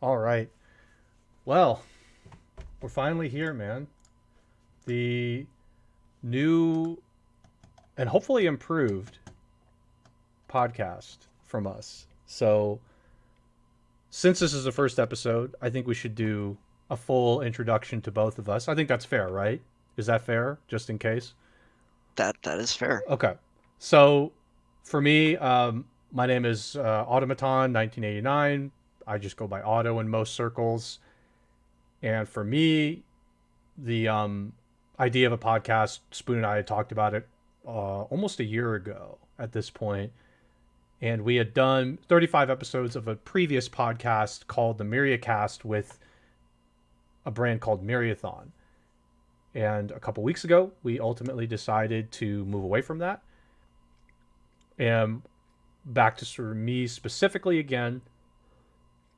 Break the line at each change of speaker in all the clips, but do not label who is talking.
All right. Well, we're finally here, man. The new and hopefully improved podcast from us. So, since this is the first episode, I think we should do a full introduction to both of us. I think that's fair, right? Is that fair? Just in case.
That is fair.
Okay. So, for me, my name is Automaton 1989. I just go by Auto in most circles. And for me, the idea of a podcast. Spoon and I had talked about it almost a year ago at this point, and we had done 35 episodes of a previous podcast called the Myriacast with a brand called Myriathon. And a couple weeks ago, we ultimately decided to move away from that and back to sort of me specifically again.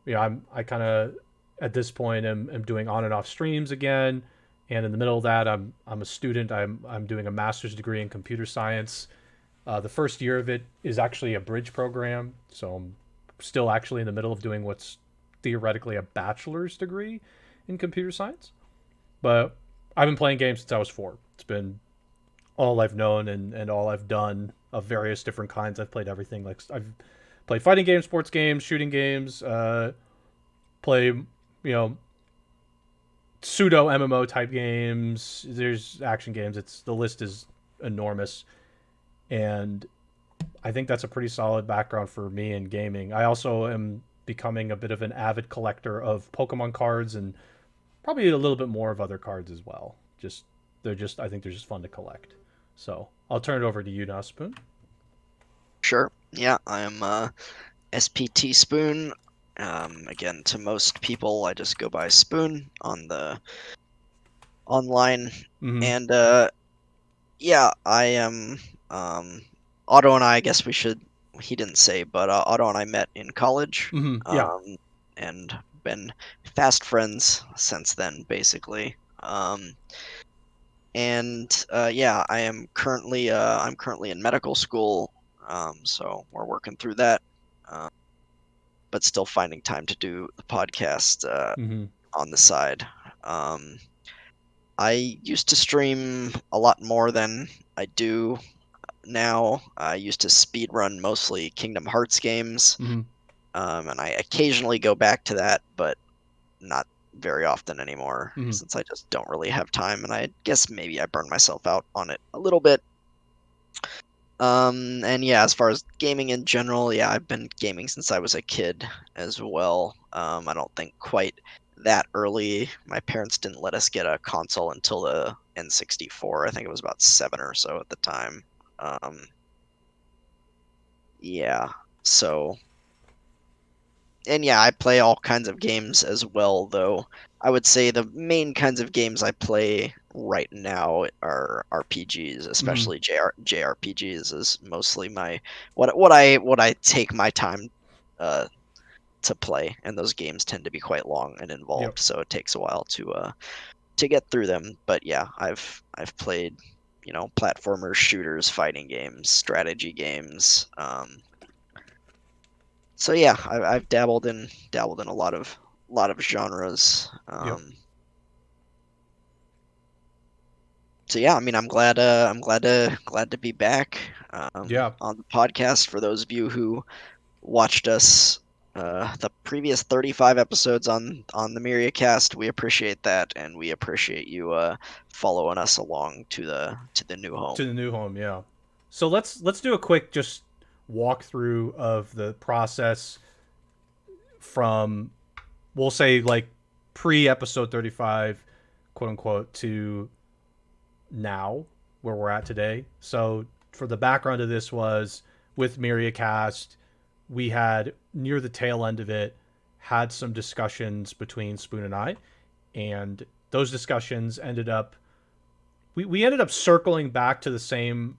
I kind of at this point am doing on and off streams again, and in the middle of that, I'm a student. I'm doing a master's degree in computer science. The first year of it is actually a bridge program, so I'm still actually in the middle of doing what's theoretically a bachelor's degree in computer science. But I've been playing games since I was 4. It's been all I've known and all I've done of various different kinds. I've played everything. Like I've played fighting games, sports games, shooting games, play, pseudo MMO type games. There's action games. It's the list is enormous, and I think that's a pretty solid background for me in gaming. I also am becoming a bit of an avid collector of Pokemon cards and probably a little bit more of other cards as well. I think they're just fun to collect. So I'll turn it over to you now, Spoon.
Sure. Yeah, I'm SPT Spoon. Again, to most people, I just go by Spoon on the online.
Mm-hmm.
And yeah, I am Otto and I guess we should he didn't say, but Otto and I met in college.
Mm-hmm. Yeah.
Um and been fast friends since then, basically. And yeah, I'm currently in medical school, so we're working through that, uh, but still finding time to do the podcast
Mm-hmm.
on the side. Um, I used to stream a lot more than I do now. I used to speed run mostly Kingdom Hearts games,
Mm-hmm.
and I occasionally go back to that, but not very often anymore
Mm-hmm.
since I just don't really have time, and I guess maybe I burned myself out on it a little bit. And yeah, as far as gaming in general, yeah, I've been gaming since I was a kid as well. I don't think quite that early. My parents didn't let us get a console until the N64. I think it was about 7 or so at the time. Um, yeah, so and yeah, I play all kinds of games as well, though I would say the main kinds of games I play right now are RPGs,
Mm-hmm.
especially JRPGs is mostly my what I take my time uh to play, and those games tend to be quite long and
Yep.
involved, so it takes a while to get through them. But yeah, I've played, platformers, shooters, fighting games, strategy games. So yeah, I've dabbled in a lot of genres.
Yep.
So yeah, I mean, I'm glad to be back
Yeah.
on the podcast. For those of you who watched us the previous 35 episodes on the Myriacast, we appreciate that, and we appreciate you following us along to the new
To
home.
the new home. Yeah. So let's do a quick just walkthrough of the process from, we'll say, like pre episode 35, quote unquote, to now where we're at today. So for the background of this was with Myriacast, we had near the tail end of it had some discussions between Spoon and I, and those discussions ended up we ended up circling back to the same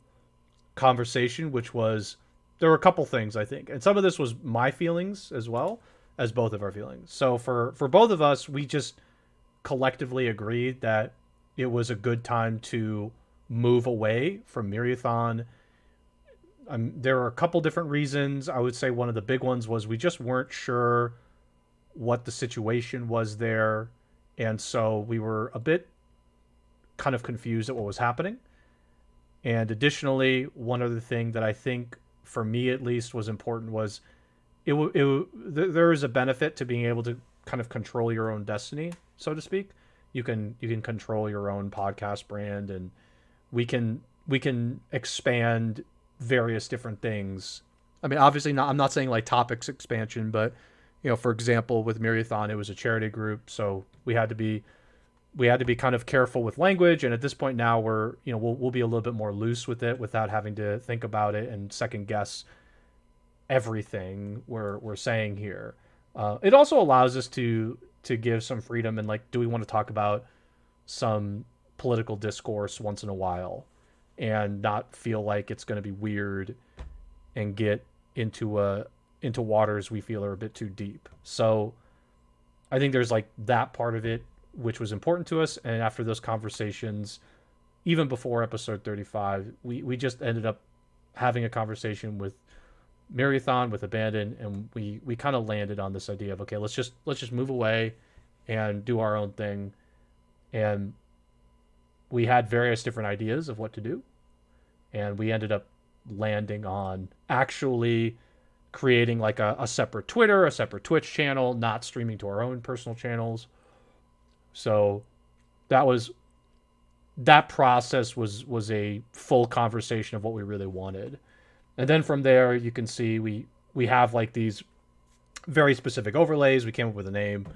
conversation, which was there were a couple things I think, and some of this was my feelings as well as both of our feelings. So for both of us, we just collectively agreed that it was a good time to move away from Marathon. There were a couple different reasons. I would say one of the big ones was we just weren't sure what the situation was there, and so we were a bit kind of confused at what was happening. And additionally, one other thing that I think, for me at least, was important was there is a benefit to being able to kind of control your own destiny, so to speak. You can control your own podcast brand, and we can expand various different things. I mean, obviously, not. I'm not saying like topics expansion, but for example, with Marathon, it was a charity group, so we had to be kind of careful with language. And at this point now, we'll be a little bit more loose with it without having to think about it and second guess everything we're saying here. It also allows us to give some freedom, and like, do we want to talk about some political discourse once in a while and not feel like it's going to be weird and get into waters we feel are a bit too deep. So I think there's like that part of it which was important to us. And after those conversations, even before episode 35, we just ended up having a conversation with Marathon, with Abandon, and we kind of landed on this idea of, okay, let's just move away and do our own thing. And we had various different ideas of what to do, and we ended up landing on actually creating like a separate Twitter, a separate Twitch channel, not streaming to our own personal channels. So that was that process was a full conversation of what we really wanted. And then from there you can see we have like these very specific overlays. We came up with a name.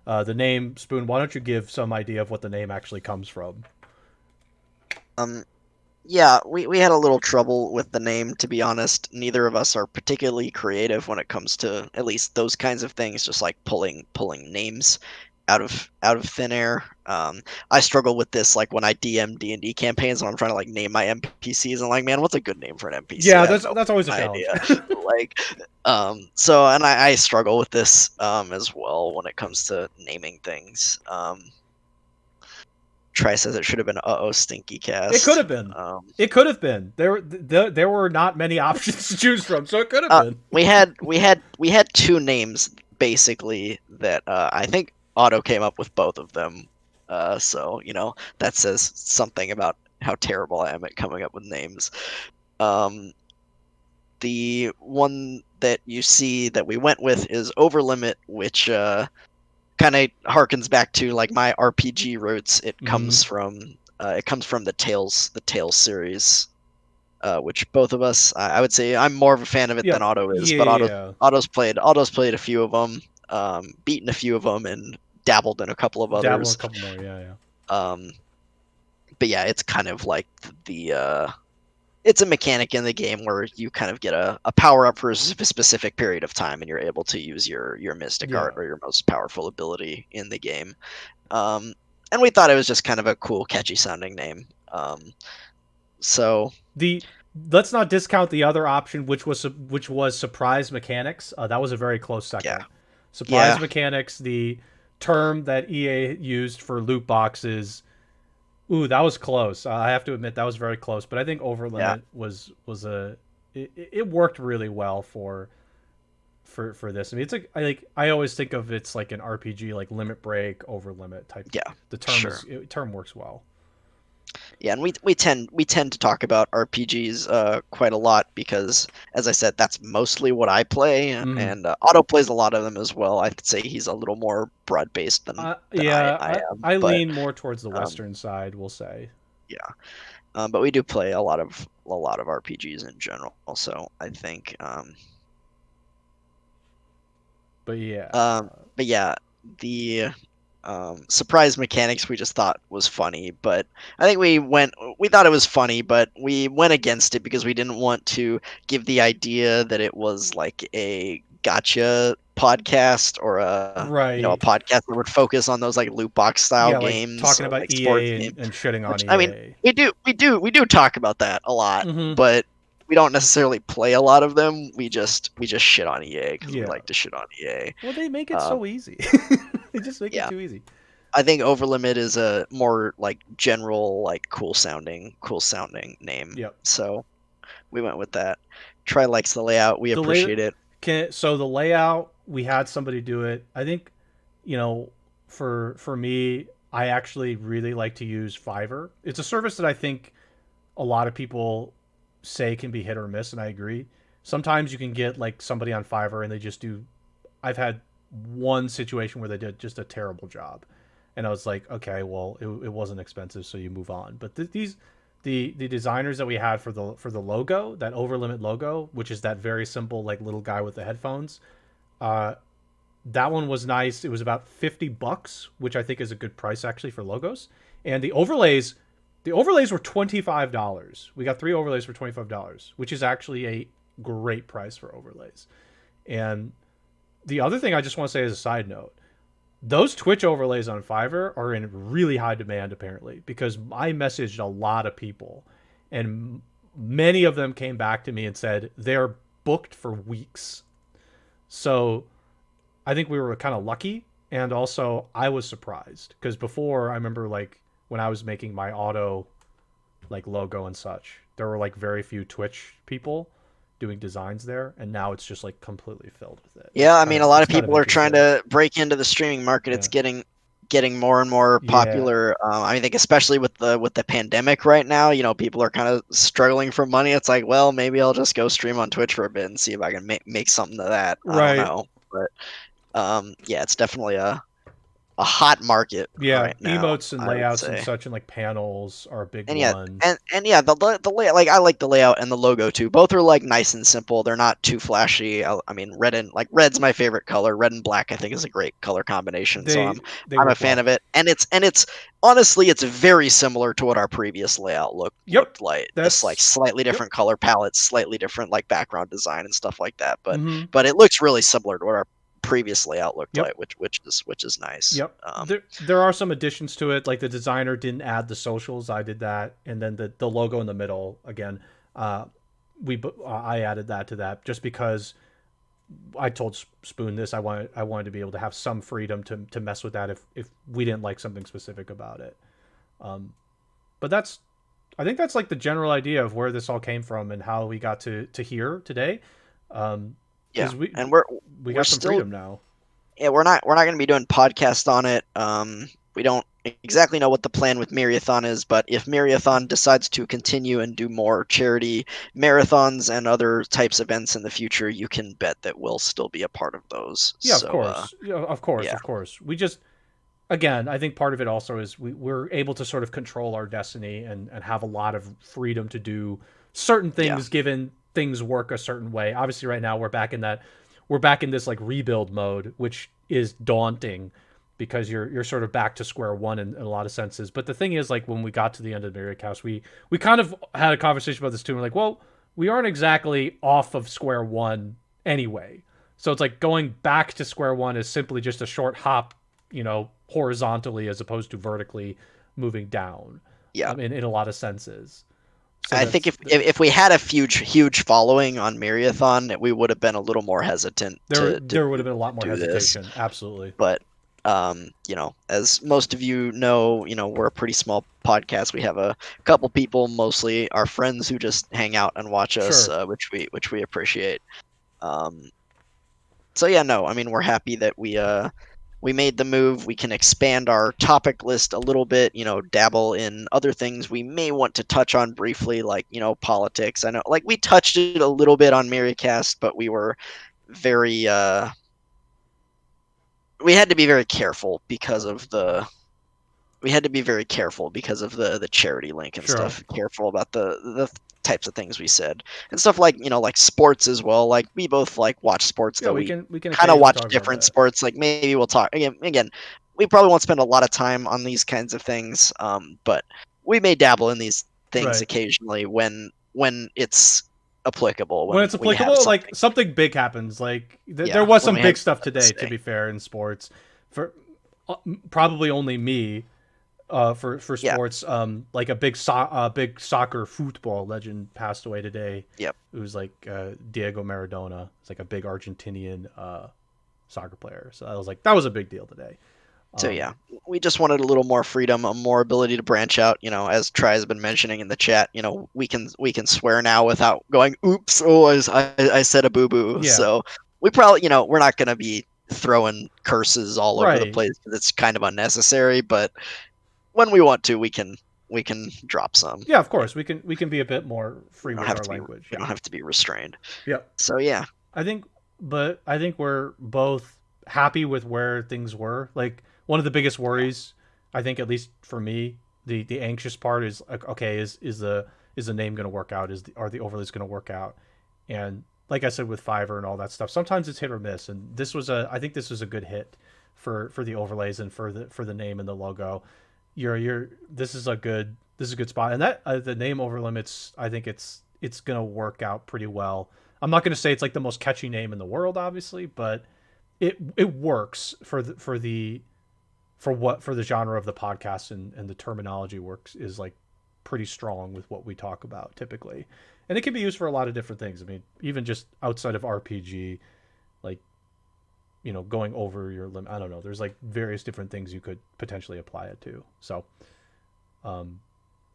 The name Spoon, why don't you give some idea of what the name actually comes from?
Um, yeah, we had a little trouble with the name, to be honest. Neither of us are particularly creative when it comes to at least those kinds of things, just like pulling names out of thin air. I struggle with this like when I DM D&D campaigns when I'm trying to like name my NPCs. I'm like, man, what's a good name for an NPC?
Yeah,
I have
that's
no
that's always a challenge.
idea. Like, so and I struggle with this as well when it comes to naming things. Try says it should have been uh-oh stinky
It could
cast.
have been. It could have been. There were not many options to choose from, so it could have
Uh,
been.
we had two names basically that I think Otto came up with both of them. So that says something about how terrible I am at coming up with names. Um, the one that you see that we went with is Overlimit, which kind of harkens back to like my RPG roots.
Mm-hmm.
It comes from the Tales series, which both of us, I would say, I'm more of a fan of it than
Yep.
Otto is.
Yeah,
But
yeah, yeah.
Otto's played a few of them, beaten a few of them, and dabbled in a couple of
Dabble in a
others.
couple more. Yeah, yeah.
Um, but yeah, it's kind of like it's a mechanic in the game where you kind of get a power up for a specific period of time, and you're able to use your mystic art
Yeah.
or your most powerful ability in the game. Um, and we thought it was just kind of a cool, catchy sounding name. So
The Let's not discount the other option, which was surprise mechanics. That was a very close
yeah,
second. Surprise
yeah,
mechanics, the term that EA used for loot boxes. Ooh, that was close. I have to admit that was very close. But I think
yeah.
Overlimit was a it worked really well for this. I mean, it's like I always think of it's like an RPG, like Limit Break, Overlimit type.
Yeah,
The term
sure.
is term works well.
Yeah, and we tend to talk about RPGs quite a lot because, as I said, that's mostly what I play,
Mm.
and Otto plays a lot of them as well. I'd say he's a little more broad based than I
Yeah,
I am,
I
but
lean more towards the
um,
Western side, we'll say.
yeah. But we do play a lot of RPGs in general. So I think,
But yeah,
but yeah, the surprise mechanics we just thought was funny, but I think we thought it was funny, but we went against it because we didn't want to give the idea that it was like a gotcha podcast or a
right.
podcast that would focus on those like loot box style
Yeah, like
games
talking
or
about
like sports
EA
games,
and shitting on
which I mean
EA.
we do talk about that a lot,
Mm-hmm.
but we don't necessarily play a lot of them. We just shit on EA because we
Yeah.
like to shit on EA.
Well, they make it
Um,
so easy. They just make it
yeah,
too easy.
I think Overlimit is a more like general, like cool sounding name.
Yep.
So we went with that. Try likes the layout. We
The layout
appreciate it.
can so the layout we had somebody do it. I think you know, for me, I actually really like to use Fiverr. It's a service that I think a lot of people say can be hit or miss, and I agree. Sometimes you can get like somebody on Fiverr and they just do. I've had one situation where they did just a terrible job, and I was like, okay, well, it wasn't expensive, so you move on. But the designers that we had for the logo, that Overlimit logo, which is that very simple like little guy with the headphones, uh, that one was nice. It was about $50, which I think is a good price actually for logos. And the overlays were $25. We got 3 overlays for $25, which is actually a great price for overlays. And the other thing I just want to say as a side note, those Twitch overlays on Fiverr are in really high demand apparently, because I messaged a lot of people and many of them came back to me and said they're booked for weeks. So I think we were kind of lucky, and also I was surprised because before I remember like when I was making my auto like logo and such, there were like very few Twitch people doing designs there, and now it's just like completely filled with it.
Yeah, I mean, a lot
It's
of
kind of
people are trying
interesting.
to break into the streaming market. It's
Yeah.
getting more and more
Yeah.
popular. I think especially with the pandemic right now, people are kind of struggling for money. It's like, well, maybe I'll just go stream on Twitch for a bit and see if I can make something of that. I don't
Right.
know, but yeah, it's definitely a hot market
Yeah.
right now,
Emotes and
I would
layouts and
say.
such and like panels are a big
And yeah,
one.
and yeah, the layout, like I like the layout and the logo too. Both are like nice and simple. They're not too flashy. I mean, red's my favorite color. Red and black I think is a great color combination. So
They they
I'm a
work
fan
well.
of it. And it's honestly it's very similar to what our previous layout
Yep.
looked like. Just like
That's
slightly
yep.
different color palettes, slightly different like background design and stuff like that. But
Mhm.
but it looks really similar to what our previous layout looked
Yep.
like, which is nice.
Yep. There are some additions to it. Like the designer didn't add the socials. I did that, and then the logo in the middle again. Uh, I added that to that just because I told Spoon this. I wanted to be able to have some freedom to mess with that if we didn't like something specific about it. Um, but that's I think that's like the general idea of where this all came from and how we got to here today. Um,
Yeah,
is
and we're
we
we're
got some
still
freedom now.
yeah, we're not going to be doing podcast on it. We don't exactly know what the plan with Marathon is, but if Marathon decides to continue and do more charity marathons and other types of events in the future, you can bet that we'll still be a part of those.
Yeah, of
So,
course. Yeah, of course,
yeah,
of course. We just again, I think part of it also is we're able to sort of control our destiny and have a lot of freedom to do certain
yeah,
things given things work a certain way. Obviously right now we're back in this like rebuild mode, which is daunting because you're sort of back to square one in a lot of senses. But the thing is, like when we got to the end of the Myriad Cast, we kind of had a conversation about this too. We're like, well, we aren't exactly off of square one anyway. So it's like going back to square one is simply just a short hop, horizontally as opposed to vertically moving down.
yeah.
In a lot of senses. So
I think
that's
if we had a huge following on Marathon, we would have been a little more hesitant to
there would have been a lot more
do this.
hesitation. Absolutely.
But as most of you know, we're a pretty small podcast. We have a couple people, mostly our friends, who just hang out and watch us,
Sure.
which we appreciate. Um, so yeah, no, I mean, we're happy that we made the move. We can expand our topic list a little bit, dabble in other things we may want to touch on briefly, like politics. I know, like we touched it a little bit on Miracast, but very we had to be very careful because of the charity link and
Sure.
stuff. Careful about the types of things we said and stuff, like sports as well. Like we both like watch sports,
Yeah,
though we
we can
kind of
occasionally
watch
talk about
different
that.
sports. Like maybe we'll talk again. We probably won't spend a lot of time on these kinds of things, but we may dabble in these things
Right.
occasionally when it's applicable,
When it's
when you have
applicable, like
something.
something big happens. Like there
Yeah,
was
when
some
we have
big stuff
something to
today. To
say.
be fair, in sports, for probably only me, for
Yeah.
sports, like a big soccer football legend passed away today.
Yep.
It was like Diego Maradona. It's like a big Argentinian soccer player. So that was a big deal today.
So
Um,
yeah, we just wanted a little more freedom, a more ability to branch out. As Try has been mentioning in the chat, we can swear now without going, "Oops! Oh, I said a boo boo."
yeah,
So we probably, we're not gonna be. throwing curses all over the
Right.
place because it's kind of unnecessary. But when we want to, we can drop some.
Yeah, of
You know,
course. We can be a bit more
we
free
don't
with
have
our
to be
language.
we
Yeah.
don't have to be restrained.
Yeah.
So yeah,
I think, but I think we're both happy with where things were. Like one of the biggest
yeah,
worries, I think, at least for me, the anxious part is like, okay, is the name going to work out? Are the overlays going to work out? And like I said with Fiverr and all that stuff, sometimes it's hit or miss. And I think this was a good hit for the overlays and for the name and the logo. This is a good spot. And that the name Overlimits, I think it's gonna work out pretty well. I'm not gonna say it's like the most catchy name in the world, obviously, but it works for the genre of the podcast, and the terminology works is like pretty strong with what we talk about typically. And it can be used for a lot of different things. I mean, even just outside of RPG, like, going over your limit. I don't know. There's like various different things you could potentially apply it to. So, um,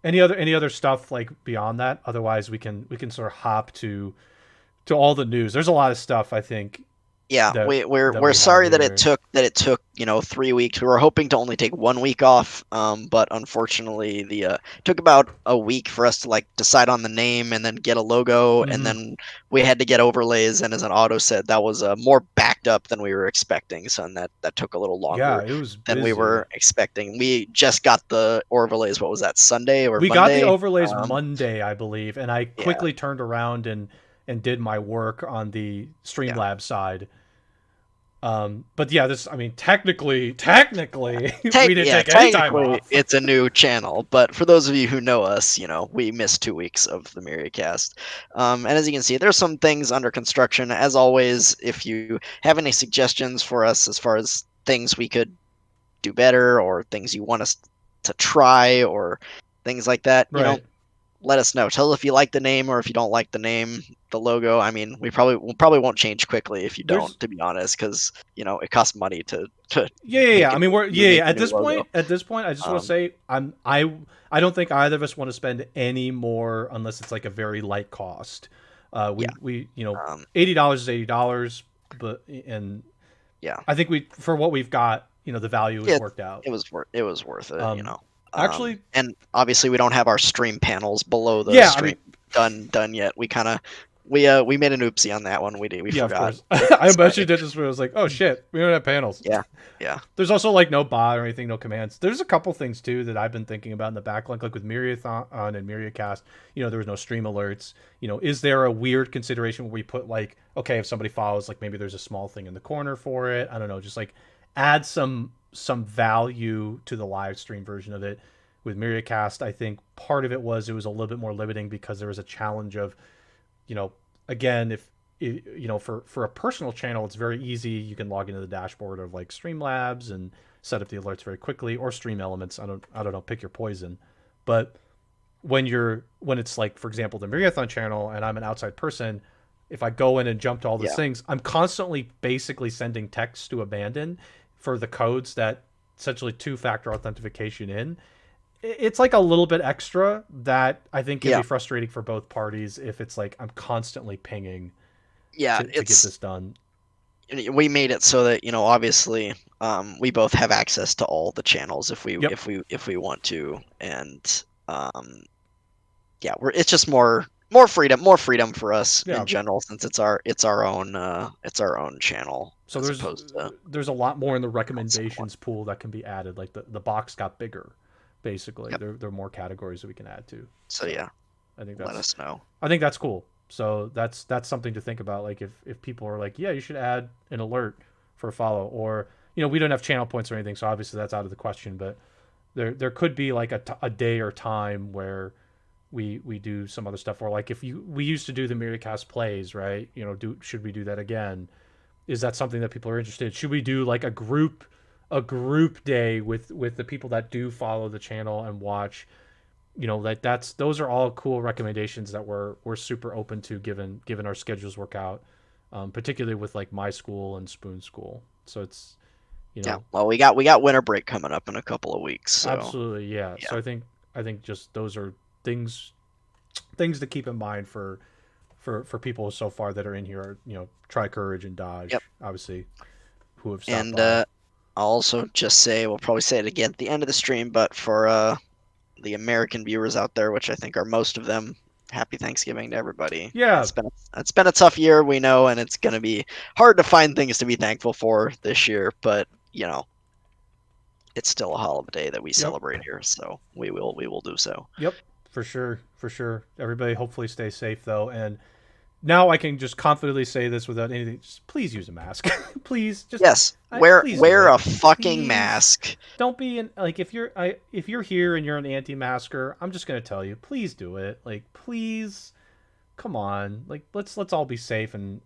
any other stuff like beyond that? Otherwise, we can sort of hop to all the news. There's a lot of stuff I think
yeah,
that that
we're
we have
sorry that
here.
it took 3 weeks. We were hoping to only take 1 week off, but unfortunately, the took about a week for us to like decide on the name and then get a logo, and
Mm-hmm.
then we had to get overlays. And as an auto said, that was more backed up than we were expecting, so and that took a little
Yeah,
longer
it was
than we
busy.
were expecting. We just got the overlays. What was that, Sunday or
We got the
Monday?
overlays
Um,
Monday, I believe, and I
yeah,
quickly turned around and did my work on the
yeah.
Streamlabs side. But yeah, I mean, technically, we didn't
Yeah,
take any time
technically
off.
it's a new channel, but for those of you who know us, we missed 2 weeks of the Myriacast. And as you can see, there's some things under construction. As always, if you have any suggestions for us as far as things we could do better or things you want us to try or things like that,
Right.
let us know. Tell us if you like the name or if you don't like the name, the logo. I mean, we probably won't change quickly if you don't,
There's
to be honest, because it costs money to
Yeah, yeah, yeah.
make
I
it
mean,
make a
at
new
this
logo.
point, I just want to
Um,
say I don't think either of us want to spend any more unless it's like a very light cost.
yeah,
We
um,
$80 is $80, but and
yeah,
I think we for what we've got, the value is
it
worked out.
it was worth it.
Um, Actually,
And obviously we don't have our stream panels below the
yeah. I
stream
mean,
done yet. We made an oopsie on that one. We
yeah, of
forgot.
course.
Like,
I
sorry.
mentioned it just when I was like, oh shit, we don't have panels.
Yeah, yeah,
There's also like no bot or anything, no commands. There's a couple things too that I've been thinking about in the backlink, like with Myriathon and Myriacast. There was no stream alerts. Is there a weird consideration where we put like, okay, if somebody follows, like maybe there's a small thing in the corner for it. I don't know, just like add some value to the live stream version of it. With Myriacast, I think part of it was a little bit more limiting because there was a challenge of, you know, again, if for a personal channel, it's very easy. You can log into the dashboard of like Streamlabs and set up the alerts very quickly, or Stream Elements. I don't know, pick your poison. But when it's like, for example, the Marathon channel, and I'm an outside person, if I go in and jump to all these
yeah,
things, I'm constantly basically sending texts to Abandon for the codes that essentially two-factor authentication in. It's like a little bit extra that I think can
yeah,
be frustrating for both parties if it's like I'm constantly pinging
yeah.
to get this done.
We made it so that obviously we both have access to all the channels
Yep.
if we want to, and yeah, it's just more freedom for us
Yeah.
in general since it's our own channel
So
as
there's
opposed to
there's a lot more in the
outside one.
recommendations pool that can be added. Like the box got bigger, basically.
Yep.
There are more categories that we can add to.
So
So
yeah,
I think
let
that's
us know.
I think that's cool. So that's something to think about. Like if people are like, yeah, you should add an alert for a follow, or we don't have channel points or anything, so obviously that's out of the question. But there could be like a day or time where we do some other stuff, or like if we used to do the Miracast plays, right? Should we do that again? Is that something that people are interested in? Should we do like a group day with the people that do follow the channel and watch? Like those are all cool recommendations that we're super open to given our schedules work out, particularly with like my school and Spoon School. So it's you
Yeah.
know
Well, we got winter break coming up in a couple of weeks, so
absolutely, yeah.
yeah.
So I think just those are things to keep in mind for people so far that are in here. Try Courage and
Yep.
Dodge, obviously, who have stopped
And
by.
I'll also just say, we'll probably say it again at the end of the stream, but for the American viewers out there, which I think are most of them, happy Thanksgiving to everybody.
Yeah,
It's been a tough year, we know, and it's gonna be hard to find things to be thankful for this year, but it's still a holiday that we
yep,
celebrate here, so we will do so.
yep, for sure, for sure. Everybody hopefully stay safe though, and now I can just confidently say this without anything. Just please use a mask. Please, just
Yes, wear
please do
wear
it.
a fucking
Please
mask.
don't be in like if you're here and you're an anti-masker, I'm just gonna tell you, please do it. Like please, come on. Like let's all be safe and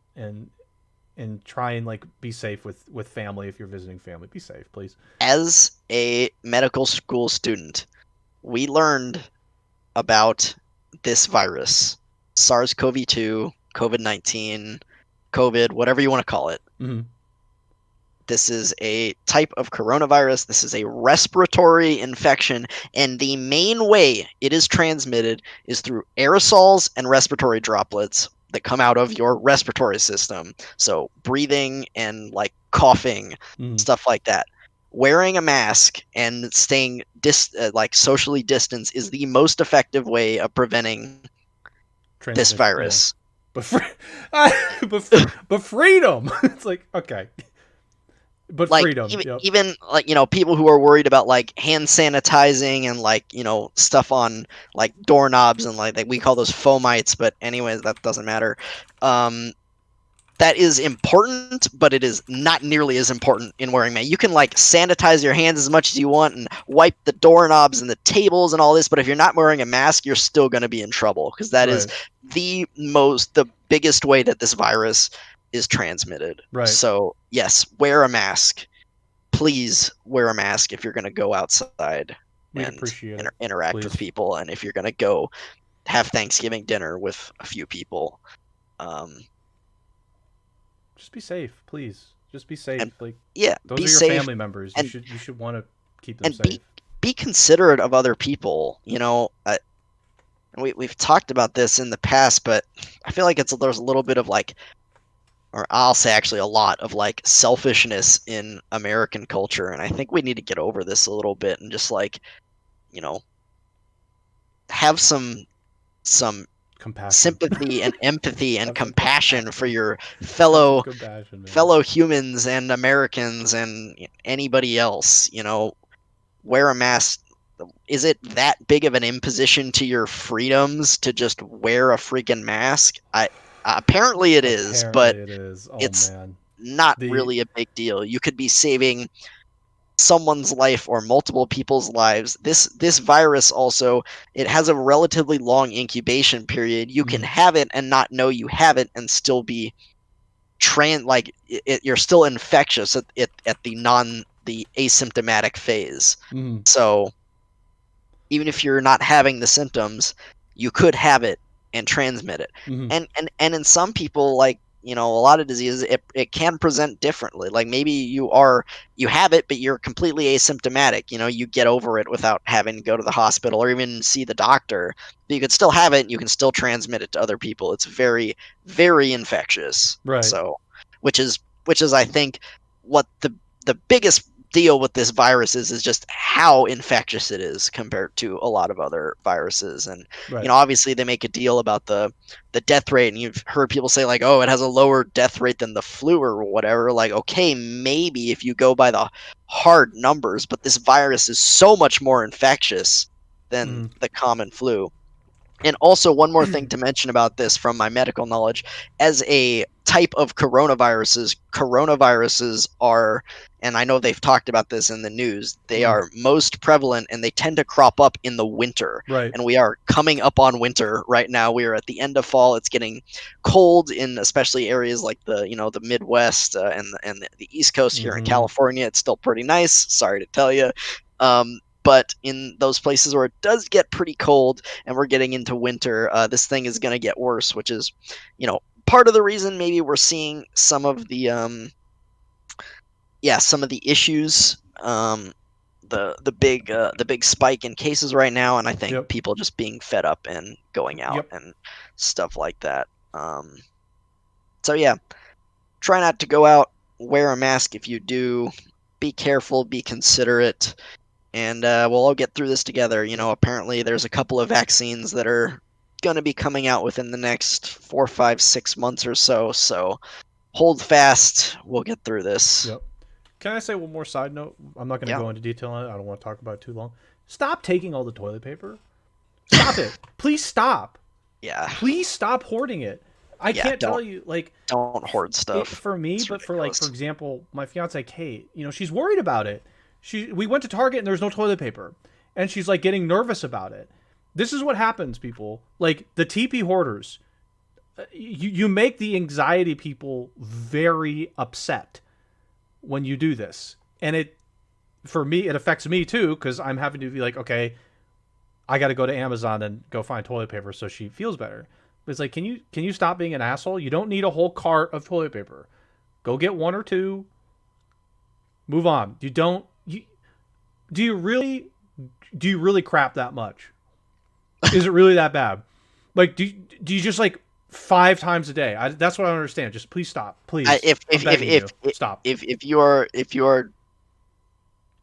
try and like be safe with family if you're visiting family. Be safe, please.
As a medical school student, we learned about this virus, SARS-CoV-2, COVID-19, COVID, whatever you want to call it.
Mm-hmm.
This is a type of coronavirus. This is a respiratory infection, and the main way it is transmitted is through aerosols and respiratory droplets that come out of your respiratory system. So, breathing and like coughing,
Mm-hmm.
stuff like that. Wearing a mask and staying like socially distanced is the most effective way of preventing this
Transmission. Yeah.
virus.
But but freedom. It's like okay. But
Like
freedom.
even
Yep.
even like people who are worried about like hand sanitizing and like stuff on like doorknobs and like we call those fomites, but anyways, that doesn't matter. um that is important, but it is not nearly as important in wearing mask. You can like sanitize your hands as much as you want and wipe the doorknobs and the tables and all this, but if you're not wearing a mask, you're still going to be in trouble because that is
Right.
the biggest way that this virus is transmitted.
Right.
So yes, wear a mask. Please wear a mask if you're going to go outside
We'd
and
appreciate it.
interact with
Please.
people, and if you're going to go have Thanksgiving dinner with a few people. um,
Just be safe, please. Just be safe.
and
Like
yeah,
those
be
are your
safe,
family members.
and
You should want to keep them
and
safe.
be considerate of other people. We've talked about this in the past, but I feel like there's a little bit of like, or I'll say actually a lot of like selfishness in American culture, and I think we need to get over this a little bit and just like you know have some
Compassion.
sympathy and empathy and
Have some
compassion for
compassion.
your
Have some
fellow
compassion, man.
fellow humans and Americans and anybody else. Wear a mask. Is it that big of an imposition to your freedoms to just wear a freaking mask? I Apparently it is, but
Apparently it is. Oh
it's
man.
not
The
really a big deal. You could be saving someone's life or multiple people's lives. This virus also, it has a relatively long incubation period. You can
mm,
have it and not know you have it and still be you're still infectious at the asymptomatic phase.
mm,
So even if you're not having the symptoms, you could have it and transmit it.
mm,
And in some people, like a lot of diseases, it can present differently. Like maybe you have it, but you're completely asymptomatic. You get over it without having to go to the hospital or even see the doctor. But you can still have it, and you can still transmit it to other people. It's very, very infectious.
right.
So, which is I think what the biggest deal with this virus is just how infectious it is compared to a lot of other viruses. And
Right.
obviously they make a deal about the death rate, and you've heard people say like, oh, it has a lower death rate than the flu or whatever. Like, okay, maybe if you go by the hard numbers, but this virus is so much more infectious than
Mm,
the common flu. And also, one more thing to mention about this from my medical knowledge: as a type of coronaviruses are, and I know they've talked about this in the news, they
mm,
are most prevalent and they tend to crop up in the winter.
right.
And we are coming up on winter right now. We are at the end of fall. It's getting cold in especially areas like the Midwest and the East Coast here in
Mm-hmm.
California. It's still pretty nice. Sorry to tell you. But in those places where it does get pretty cold and we're getting into winter, this thing is going to get worse, which is, part of the reason maybe we're seeing some of the issues, the big spike in cases right now, and I think
Yep.
people just being fed up and going out
Yep.
and stuff like that. So yeah, try not to go out. wear a mask if you do. Be careful, be considerate, and we'll all get through this together. Apparently there's a couple of vaccines that are going to be coming out within the next 4, 5, 6 months or so. So hold fast. We'll get through this.
Yep. Can I say one more side note? I'm not going to
Yeah.
go into detail on it. I don't want to talk about it too long. Stop taking all the toilet paper. Stop it. Please stop.
Yeah.
Please stop hoarding it. I
Yeah.
can't tell you, like,
Don't hoard stuff.
for me,
It's
but for, like, for
ridiculous.
example, my fiance Kate, she's worried about it. We went to Target and there's no toilet paper, and she's like getting nervous about it. This is what happens, people. Like the TP hoarders, you make the anxiety people very upset when you do this, and for me it affects me too because I'm having to be like, okay, I got to go to Amazon and go find toilet paper so she feels better. But it's like, can you stop being an asshole? You don't need a whole cart of toilet paper. Go get one or two. Move on. You don't. Do you really crap that much? Is it really that bad? Like, do you just like 5 times a day? That's what I don't understand. Just please stop.
I,
Please,
if
I'm
if if
begging you.
if
Stop.
if you're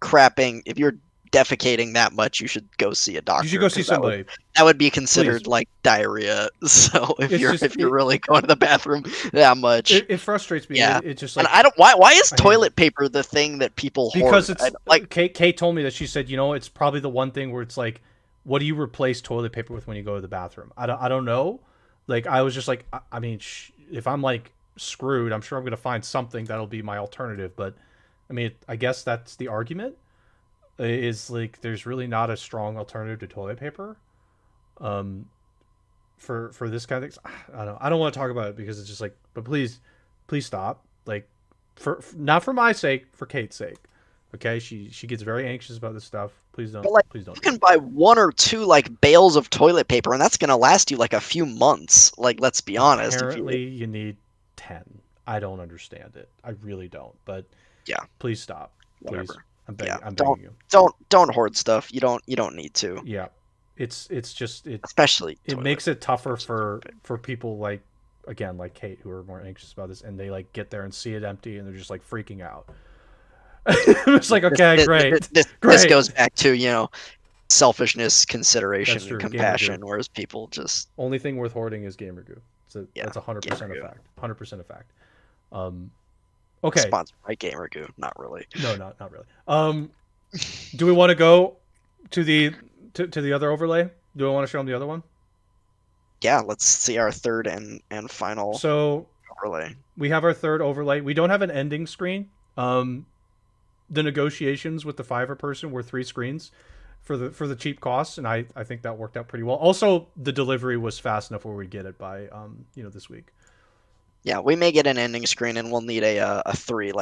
crapping, if you're defecating that much, you should go see a
You should
doctor
go see
because that would
somebody.
that would be
Please.
considered like diarrhea. So if
It's
you're
just
if you're really going to the bathroom that much,
it frustrates me.
yeah.
It's just
And
like
I don't why is
I hate it
toilet paper the thing that people
because
hoard?
it's
Like
Kate told me that she said it's probably the one thing where it's like, what do you replace toilet paper with when you go to the bathroom? I don't know. Like I was just like I mean if I'm like screwed, I'm sure I'm gonna find something that'll be my alternative. But I mean I guess that's the argument. Is like there's really not a strong alternative to toilet paper. Um, for this kind of things, I don't want to talk about it because it's just like, but please stop. Like, for not for my sake, for Kate's sake. Okay, she gets very anxious about this stuff.
but like
Please don't
you
do
can
it.
buy one or two like bales of toilet paper and that's going to last you like a few months. Like let's be honest, if you
Apparently, you need 10. I don't understand it. I really don't. But
yeah,
please stop. Please,
whatever.
I'm
Yeah.
begging. I'm
Don't
begging you.
don't hoard stuff. You don't need to.
Yeah, it's just
Especially
it
toilet
makes it tougher
paper.
for people like, again, like Kate, who are more anxious about this, and they like get there and see it empty and they're just like freaking out. It's like, okay, great,
This
great.
goes back to, selfishness,
That's
consideration, and
true. Gamer goo.
compassion, whereas people just
Only thing worth hoarding is gamer goo.
yeah,
That's 100%
gamer
a
goo.
fact. 100% a fact. Um, okay.
Sponsored by gamer goo, not really.
No, not really. Do we want to go to the other overlay? Do we want to show them the other one?
Yeah, let's see our third and final
So
overlay.
we have our third overlay. We don't have an ending screen. The negotiations with the Fiverr person were 3 screens for the cheap costs, and I think that worked out pretty well. Also, the delivery was fast enough where we'd get it by this week.
Yeah, we may get an ending screen, and we'll need a three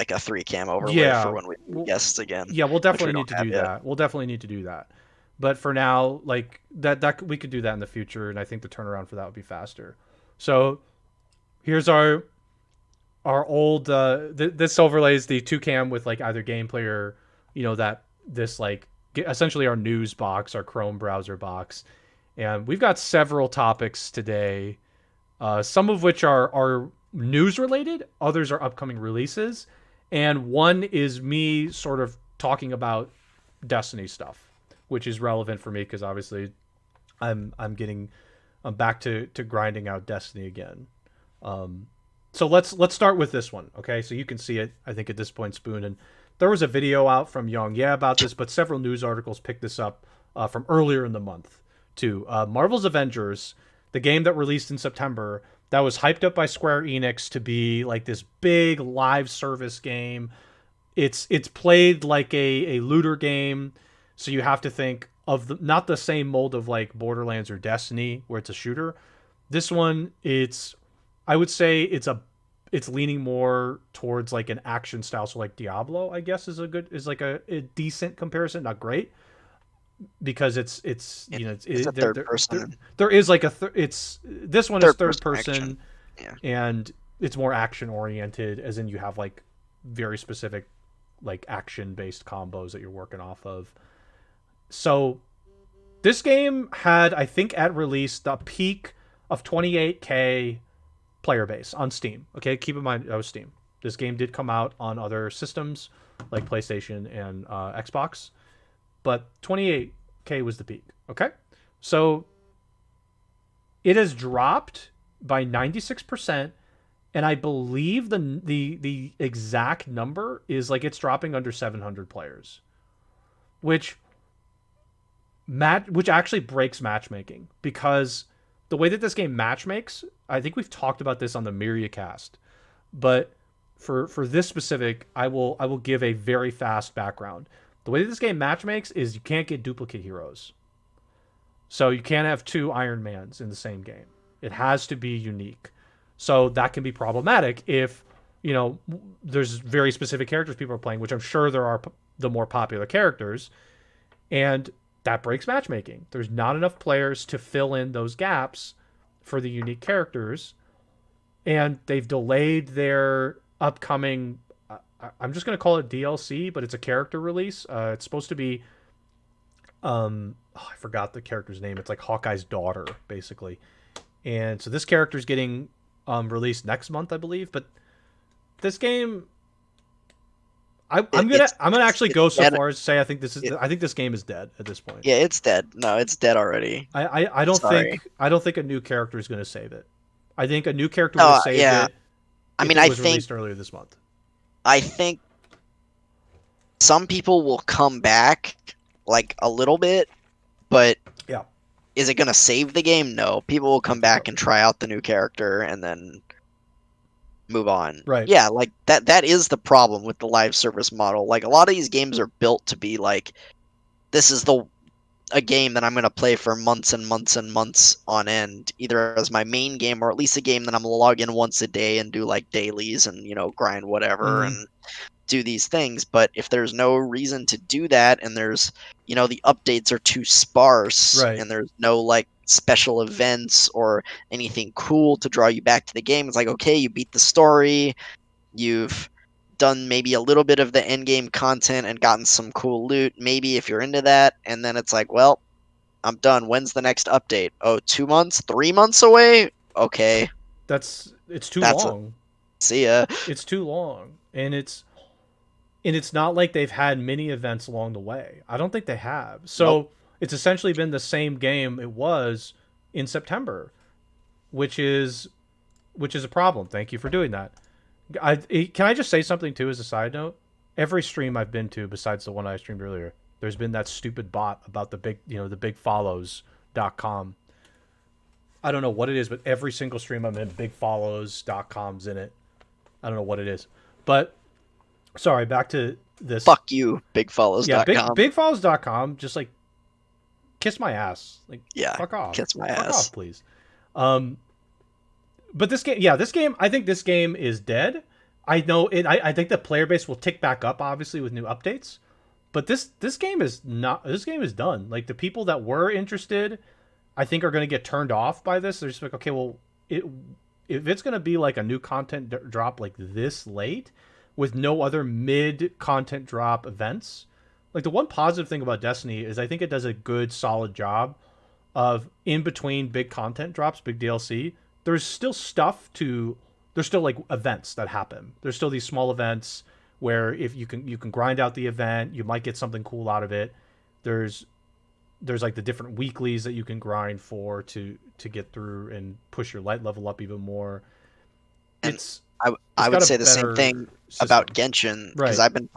cam overlay for
Yeah,
when we do
well,
guests again,
yeah, we'll
which we
definitely
don't
need to
have
do
yet.
that. We'll definitely need to do that. But for now, like that we could do that in the future, and I think the turnaround for that would be faster. So here's our old this overlays the 2 cam with like either gameplay or that this like essentially our news box, our Chrome browser box, and we've got several topics today, some of which are news related, others are upcoming releases, and one is me sort of talking about Destiny stuff, which is relevant for me because obviously I'm back to grinding out Destiny again. So let's start with this one, okay? So you can see it, I think, at this point, Spoon. And there was a video out from Young, about this, but several news articles picked this up from earlier in the month too. Marvel's Avengers, the game that released in September, that was hyped up by Square Enix to be like this big live service game. It's played like a looter game, so you have to think of not the same mold of like Borderlands or Destiny, where it's a shooter. This one, I would say it's leaning more towards like an action style. So like Diablo, I guess is like a decent comparison, not great, because it's
It's a third person,
there is like it's this one is
third
third
person
person
action. Yeah,
and it's more action oriented, as in you have like very specific like action based combos that you're working off of. So this game had, I think, at release the peak of 28K player base on Steam. Okay, keep in mind that was Steam. This game did come out on other systems like PlayStation and Xbox, but 28K was the peak. Okay, so it has dropped by 96%, and I believe the exact number is like it's dropping under 700 players, which which actually breaks matchmaking, because the way that this game matchmakes, I think we've talked about this on the Myria cast, but for this specific, I will give a very fast background. The way that this game matchmakes is you can't get duplicate heroes. So you can't have two Iron Mans in the same game. It has to be unique. So that can be problematic if, there's very specific characters people are playing, which I'm sure there are the more popular characters, and that breaks matchmaking. There's not enough players to fill in those gaps for the unique characters, and they've delayed their upcoming. I'm just going to call it DLC, but it's a character release. It's supposed to be I forgot the character's name. It's like Hawkeye's daughter, basically. And so this character is getting released next month, I believe. But this game, I'm gonna actually go so
dead.
far as to say I think this game is dead at this point.
Yeah, it's dead. No, it's dead already.
I don't
Sorry.
think a new character is going to save it. I think a new character would
No,
have saved
yeah.
it
I
if
mean,
it was released earlier this month.
I think some people will come back like a little bit, but
Yeah.
is it going to save the game? No. People will come back
So.
and try out the new character and then move on.
Right.
Yeah, like that is the problem with the live service model. Like a lot of these games are built to be like, this is a game that I'm going to play for months and months and months on end, either as my main game or at least a game that I'm going to log in once a day and do like dailies and, grind whatever
Mm-hmm.
and do these things. But if there's no reason to do that, and there's, the updates are too sparse,
Right.
and there's no like special events or anything cool to draw you back to the game, it's like, okay, you beat the story, you've done maybe a little bit of the end game content and gotten some cool loot, maybe if you're into that, and then it's like, well, I'm done. When's the next update? Oh, 2 months, 3 months away? Okay,
It's too
that's a
long.
see ya.
It's too long, and it's not like they've had mini events along the way. I don't think they have.
Nope.
So it's essentially been the same game it was in September, which is a problem. Thank you for doing that. Can I just say something too as a side note? Every stream I've been to, besides the one I streamed earlier, there's been that stupid bot about the big follows.com. I don't know what it is, but every single stream I'm in, bigfollows.com's in it. I don't know what it is. But sorry, back to this.
Fuck you,
Yeah,
bigfollows.com.
bigfollows.com, just like kiss my ass. Like,
Yeah,
fuck off.
kiss my
Fuck
ass.
off, please. Um but this game, I think this game is dead. I know it. I think the player base will tick back up, obviously, with new updates. But this game is not. This game is done. Like the people that were interested, I think are going to get turned off by this. They're just like, okay, well, if it's going to be like a new content drop like this late, with no other mid content drop events, like the one positive thing about Destiny is I think it does a good solid job of in between big content drops, big DLC. There's still there's still like events that happen. There's still these small events where if you can grind out the event, you might get something cool out of it. There's like the different weeklies that you can grind for to get through and push your light level up even more.
And
It's
I
got
would
a
say the same
better
thing
system.
about Genshin, because
Right.
I've been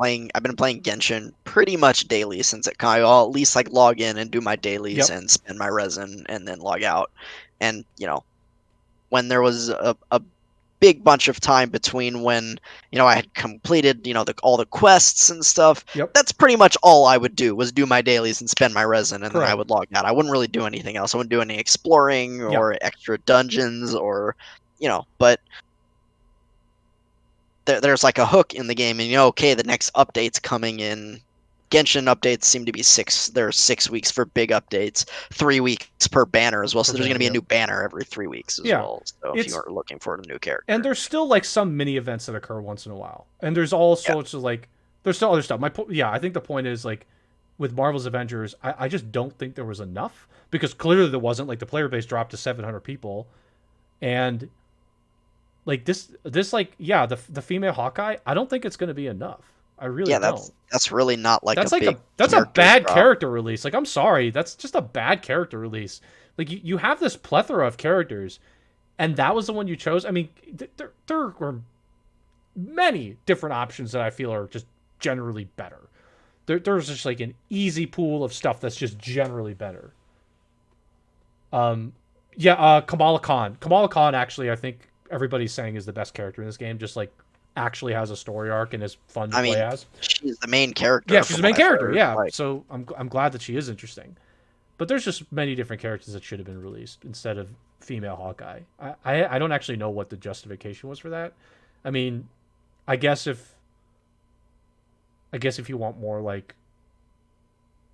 playing Genshin pretty much daily since it kind of, I'll at least like log in and do my dailies
Yep.
and spend my resin and then log out. And when there was a big bunch of time between when I had completed all the quests and stuff,
Yep.
that's pretty much all I would do, was do my dailies and spend my resin, and then I
Correct.
would log out. I wouldn't really do anything else. I wouldn't do any exploring
Yeah.
or extra dungeons or but there's like a hook in the game, and okay, the next update's coming in. Genshin updates seem to be there's 6 weeks for big updates, 3 weeks per banner as well.
Per
So there's going to
banner.
be a
Yep.
new banner every 3 weeks as
Yeah.
well. So if you
It's
are looking for a new
and
character,
there's still like some mini events that occur once in a while, and there's all
yeah,
sorts of like there's still other stuff. Yeah, I think the point is like with Marvel's Avengers, I just don't think there was enough, because clearly there wasn't. Like the player base dropped to 700 people, and Like this like yeah, the female Hawkeye, I don't think it's going to be enough. I really
Yeah,
don't.
that's really not like a
That's like
big
that's a
character
bad
drop.
character release. Like I'm sorry, that's just a bad character release. Like you have this plethora of characters, and that was the one you chose. I mean, there were many different options that I feel are just generally better. There's just like an easy pool of stuff that's just generally better. Um, yeah, Kamala Khan. Kamala Khan actually, I think everybody's saying is the best character in this game. Just like actually has a story arc and is fun to
I
play
mean,
as.
she's the main
Yeah,
character
she's
from
the
what
main
I've
character.
heard.
Yeah,
Like,
so I'm glad that she is interesting. But there's just many different characters that should have been released instead of female Hawkeye. I don't actually know what the justification was for that. I mean, I guess if I guess if you want more like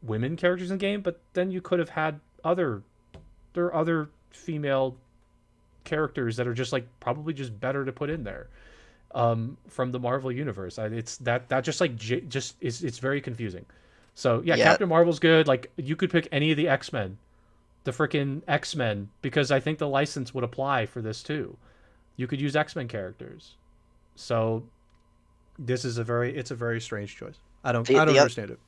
women characters in the game, but then you could have had other there are other female characters that are just like probably just better to put in there from the Marvel universe. It's that just like just is it's very confusing. So yeah,
yeah,
Captain Marvel's good. Like you could pick any of the X-Men, the freaking X-Men, because I think the license would apply for this too. You could use X-Men characters. So this is a very strange choice.
the
I don't
the
understand it.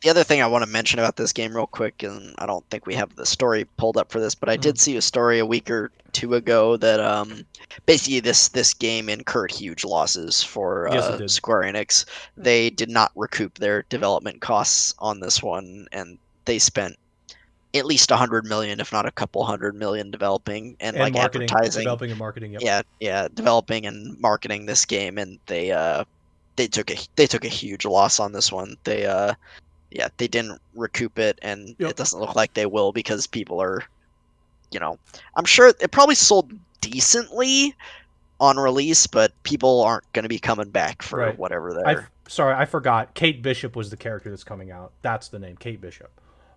the other thing I want to mention about this game real quick, and I don't think we have the story pulled up for this, but I
Mm.
did see a story a week or two ago that basically this game incurred huge losses for
Yes, it did.
Square Enix. They did not recoup their development costs on this one, and they spent at least 100 million, if not a couple 100 million, developing and
And
like
marketing,
advertising.
developing and marketing. Yep.
Yeah, developing and marketing this game, and they took a huge loss on this one. They didn't recoup it, and
Yep.
it doesn't look like they will because people are, I'm sure it probably sold decently on release, but people aren't going to be coming back for
Right.
whatever they're.
Sorry, I forgot. Kate Bishop was the character that's coming out. That's the name, Kate Bishop.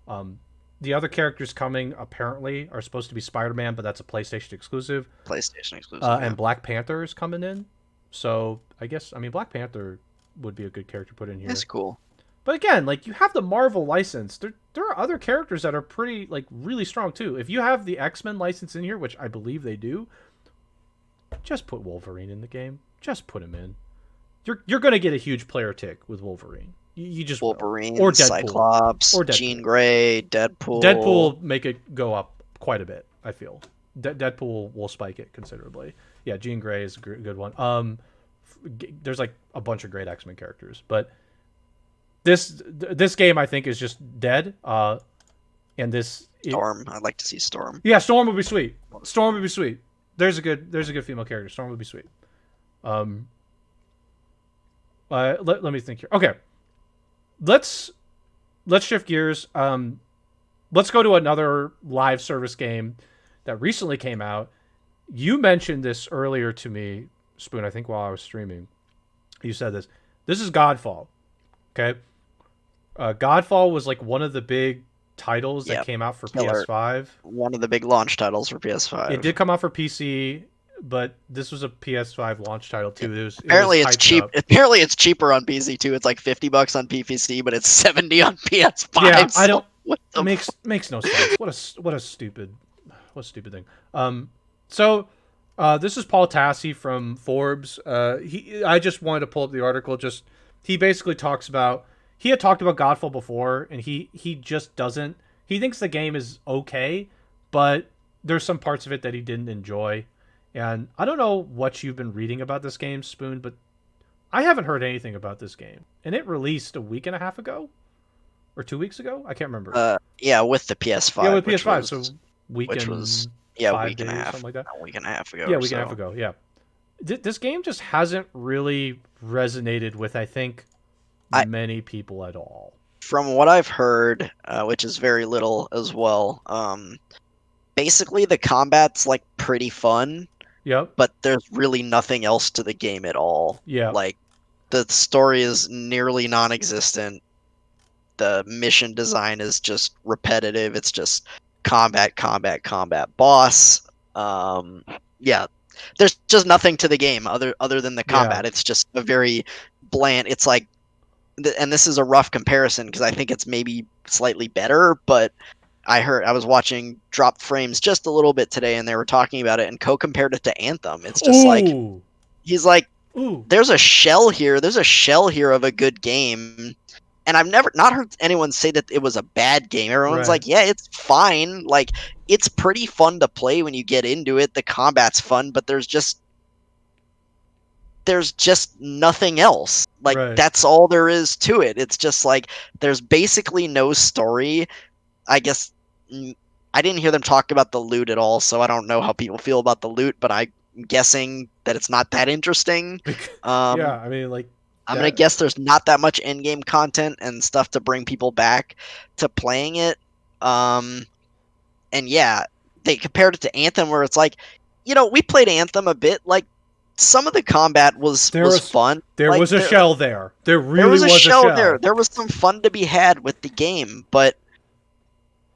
Um, the other characters coming apparently are supposed to be Spider-Man, but that's a PlayStation exclusive.
PlayStation exclusive. Yeah,
And Black Panther is coming in. So I guess I mean Black Panther would be a good character to put in
that's
here.
cool.
But again, like you have the Marvel license. There are other characters that are pretty like really strong too. If you have the X-Men license in here, which I believe they do, just put Wolverine in the game. Just put him in. You're gonna get a huge player tick with Wolverine. You just will. Or
Wolverine,
Deadpool.
Cyclops,
Or Deadpool.
Jean Grey, Deadpool.
Deadpool make it go up quite a bit. I feel Deadpool will spike it considerably. Yeah, Jean Grey is a good one. There's like a bunch of great X-Men characters, but this game I think is just dead. And
Storm. I'd like to see Storm.
yeah, Storm would be sweet. Storm would be sweet. There's a good female character. Storm would be sweet. Um, let me think here. Okay, let's shift gears. Let's go to another live service game that recently came out. You mentioned this earlier to me, Spoon. I think while I was streaming, you said this. This is Godfall. Okay, Godfall was like one of the big titles that
Yeah,
came out for
killer.
PS5.
One of the big launch titles for
It
PS5.
did come out for PC, but this was a PS5 launch title too. It was
Apparently it's
hyped
cheap.
up.
Apparently it's cheaper on PC too. It's like $50 on PC, but it's 70 on PS5.
Yeah, I
So
don't
what the
makes no sense. What a stupid thing. So this is Paul Tassi from Forbes. I just wanted to pull up the article. Just he basically talks about he had talked about Godfall before, and he just doesn't. He thinks the game is okay, but there's some parts of it that he didn't enjoy. And I don't know what you've been reading about this game, Spoon, but I haven't heard anything about this game. And it released a week and a half ago or 2 weeks ago. I can't remember.
Yeah, with the PS5,
Yeah, with PS5, so week
which
and
was yeah,
five
week and a
days,
half,
something like that.
a week and a half ago.
Yeah, a
or
week and a half
so.
ago. Yeah, this game just hasn't really resonated with I think
I
many people at all.
From what I've heard, which is very little as well. Basically the combat's like pretty fun,
Yep.
but there's really nothing else to the game at all.
Yeah.
Like the story is nearly non-existent. The mission design is just repetitive. It's just combat, combat, combat, boss. Yeah, there's just nothing to the game other than the
Yeah.
combat. It's just a very bland. It's like, and this is a rough comparison because I think it's maybe slightly better, but I was watching Drop Frames just a little bit today, and they were talking about it, and compared it to Anthem. It's just like
Ooh,
he's like,
ooh,
there's a shell here. There's a shell here of a good game. And I've never not heard anyone say that it was a bad game. Everyone's
right,
like, yeah, it's fine. Like it's pretty fun to play when you get into it. The combat's fun, but there's just nothing else. Like
right.
that's all there is to it. It's just like there's basically no story. I guess mm, I didn't hear them talk about the loot at all, so I don't know how people feel about the loot, but I'm guessing that it's not that interesting.
Yeah,
Um,
I mean, like
I'm gonna
that.
guess there's not that much in-game content and stuff to bring people back to playing it. Um, and yeah, they compared it to Anthem, where it's like, we played Anthem a bit. Like some of the combat was
There
was
was
fun.
there
Like
was a shell there. There
there
really
was a
was a
shell there.
shell.
There was some fun to be had with the game, but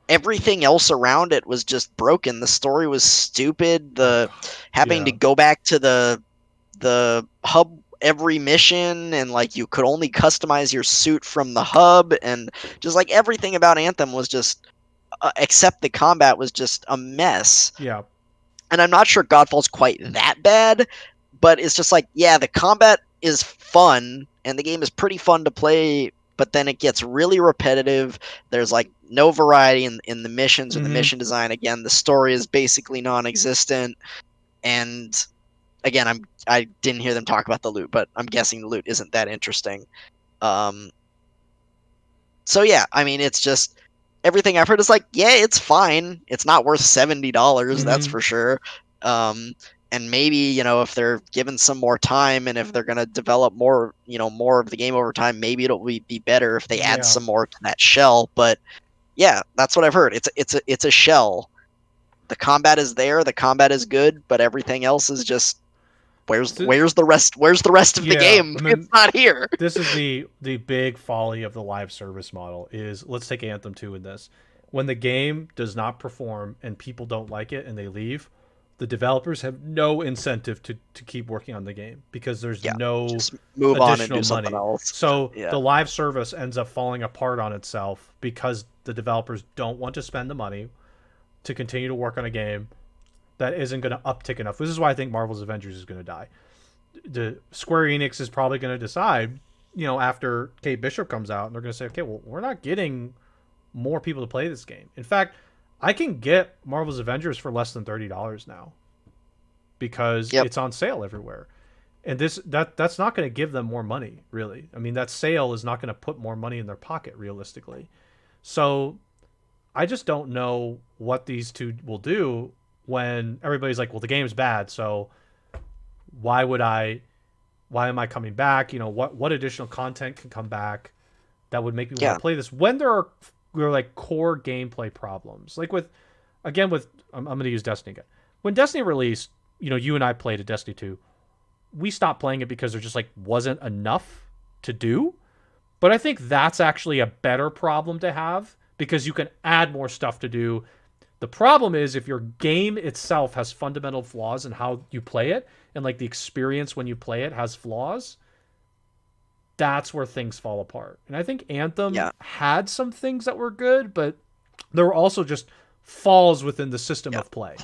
everything else around it was just broken. The story was stupid. The having to
Yeah,
go back to the hub every mission, and like you could only customize your suit from the hub, and just like everything about Anthem was just except the combat was just a mess.
yeah.
And I'm not sure Godfall's quite that bad, but it's just like, yeah, the combat is fun and the game is pretty fun to play, but then it gets really repetitive. There's like no variety in the missions or the
Mm-hmm.
mission design. Again, the story is basically non-existent. And again, I didn't hear them talk about the loot, but I'm guessing the loot isn't that interesting. Um, so yeah, I mean, it's just everything I've heard is like, yeah, it's fine. It's not worth $70, that's
Mm-hmm.
for sure. Um, and maybe if they're given some more time, and if they're gonna develop more of the game over time, maybe it'll be better if they add
Yeah.
some more to that shell. But yeah, that's what I've heard. It's a shell. The combat is there. The combat is good, but everything else is just where's
So,
where's the rest? Where's the rest of the
yeah,
game?
I
It's
mean,
not here.
this is the big folly of the live service model is let's take Anthem 2 in this. When the game does not perform and people don't like it and they leave, the developers have no incentive to keep working on the game because there's
Yeah,
no
just move on and
additional
do something
money.
else.
So
Yeah,
the live service ends up falling apart on itself because the developers don't want to spend the money to continue to work on a game that isn't going to uptick enough. This is why I think Marvel's Avengers is going to die. The Square Enix is probably going to decide, after Kate Bishop comes out, and they're going to say, okay, well, we're not getting more people to play this game. In fact, I can get Marvel's Avengers for less than $30 now because
yep,
it's on sale everywhere. And that's not going to give them more money, really. I mean, that sale is not going to put more money in their pocket realistically. So I just don't know what these two will do when everybody's like, well, the game's bad, so why would I why am I coming back? What additional content can come back that would make me want
yeah,
to play this when there are like core gameplay problems. Like with I'm going to use Destiny again. When Destiny released, you and I played a Destiny 2. We stopped playing it because there just like wasn't enough to do. But I think that's actually a better problem to have because you can add more stuff to do. The problem is if your game itself has fundamental flaws in how you play it and like the experience when you play it has flaws, that's where things fall apart. And I think Anthem
yeah.
had some things that were good, but there were also just falls within the system
Yeah,
of play.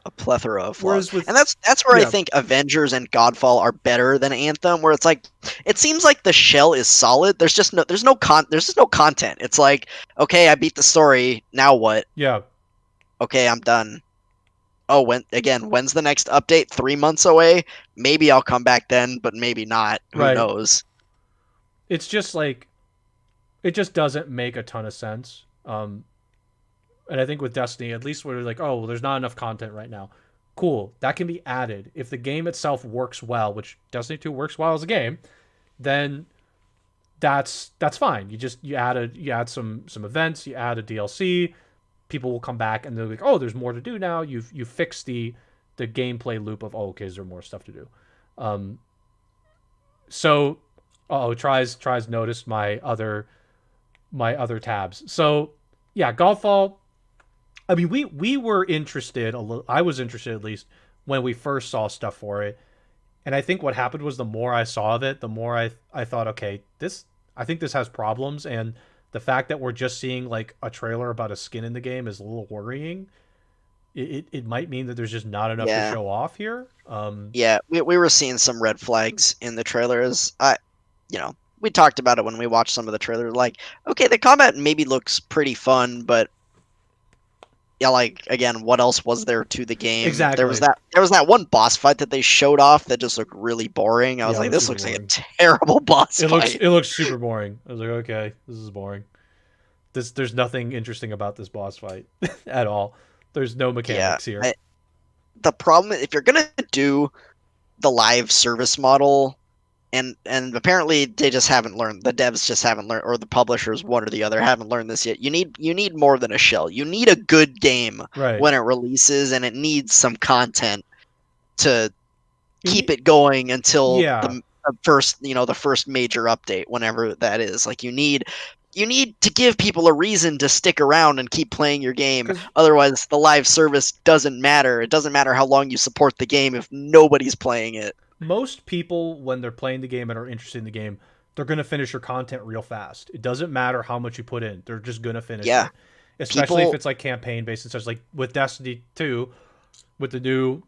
a plethora of flaws,
Whereas with
and that's where I
yeah,
think Avengers and Godfall are better than Anthem. Where it's like, it seems like the shell is solid. There's just no content. It's like, okay, I beat the story. Now what?
yeah,
Okay, I'm done. Oh, when's the next update? 3 months away. Maybe I'll come back then, but maybe not. Who
right.
knows?
It's just like it just doesn't make a ton of sense. And I think with Destiny, at least we're like, oh, well, there's not enough content right now. Cool, that can be added if the game itself works well, which Destiny 2 works well as a game. Then that's fine. You add some events, you add a DLC, people will come back and they're like, oh, there's more to do now. You've fixed the gameplay loop of, oh, okay, is there more stuff to do? Um, so tries noticed my other tabs. So yeah, Godfall. I mean, we were interested a little. I was interested at least when we first saw stuff for it, and I think what happened was the more I saw of it, the more I thought, okay, this I think this has problems, and The fact that we're just seeing like a trailer about a skin in the game is a little worrying. It might mean that there's just not enough to
Yeah.
show off here.
Yeah, we were seeing some red flags in the trailers. You know, we talked about it when we watched some of the trailers. Like, okay, the combat maybe looks pretty fun, but yeah, like again, what else was there to the game?
Exactly.
There was that one boss fight that they showed off that just looked really boring. I was
Yeah, it
like,
looks
this
super
looks like a
boring.
terrible boss fight.
It looks super boring. I was like, okay, this is boring. There's nothing interesting about this boss fight at all. There's no
Yeah,
mechanics here.
the problem if you're gonna do the live service model, and apparently they just haven't learned, the devs just haven't learned, or the publishers, one or the other, haven't learned this yet. You need more than a shell. You need a good game
Right.
when it releases, and it needs some content to
You
keep
need,
it going until
yeah,
the first, the first major update, whenever that is. Like, you need to give people a reason to stick around and keep playing your game.
because
Otherwise, the live service doesn't matter. It doesn't matter how long you support the game if nobody's playing it.
most people, when they're playing the game and are interested in the game, they're going to finish your content real fast. It doesn't matter how much you put in; they're just going to finish
Yeah,
it. Especially if
people.
it's like campaign based and such. Like with Destiny 2, with the new,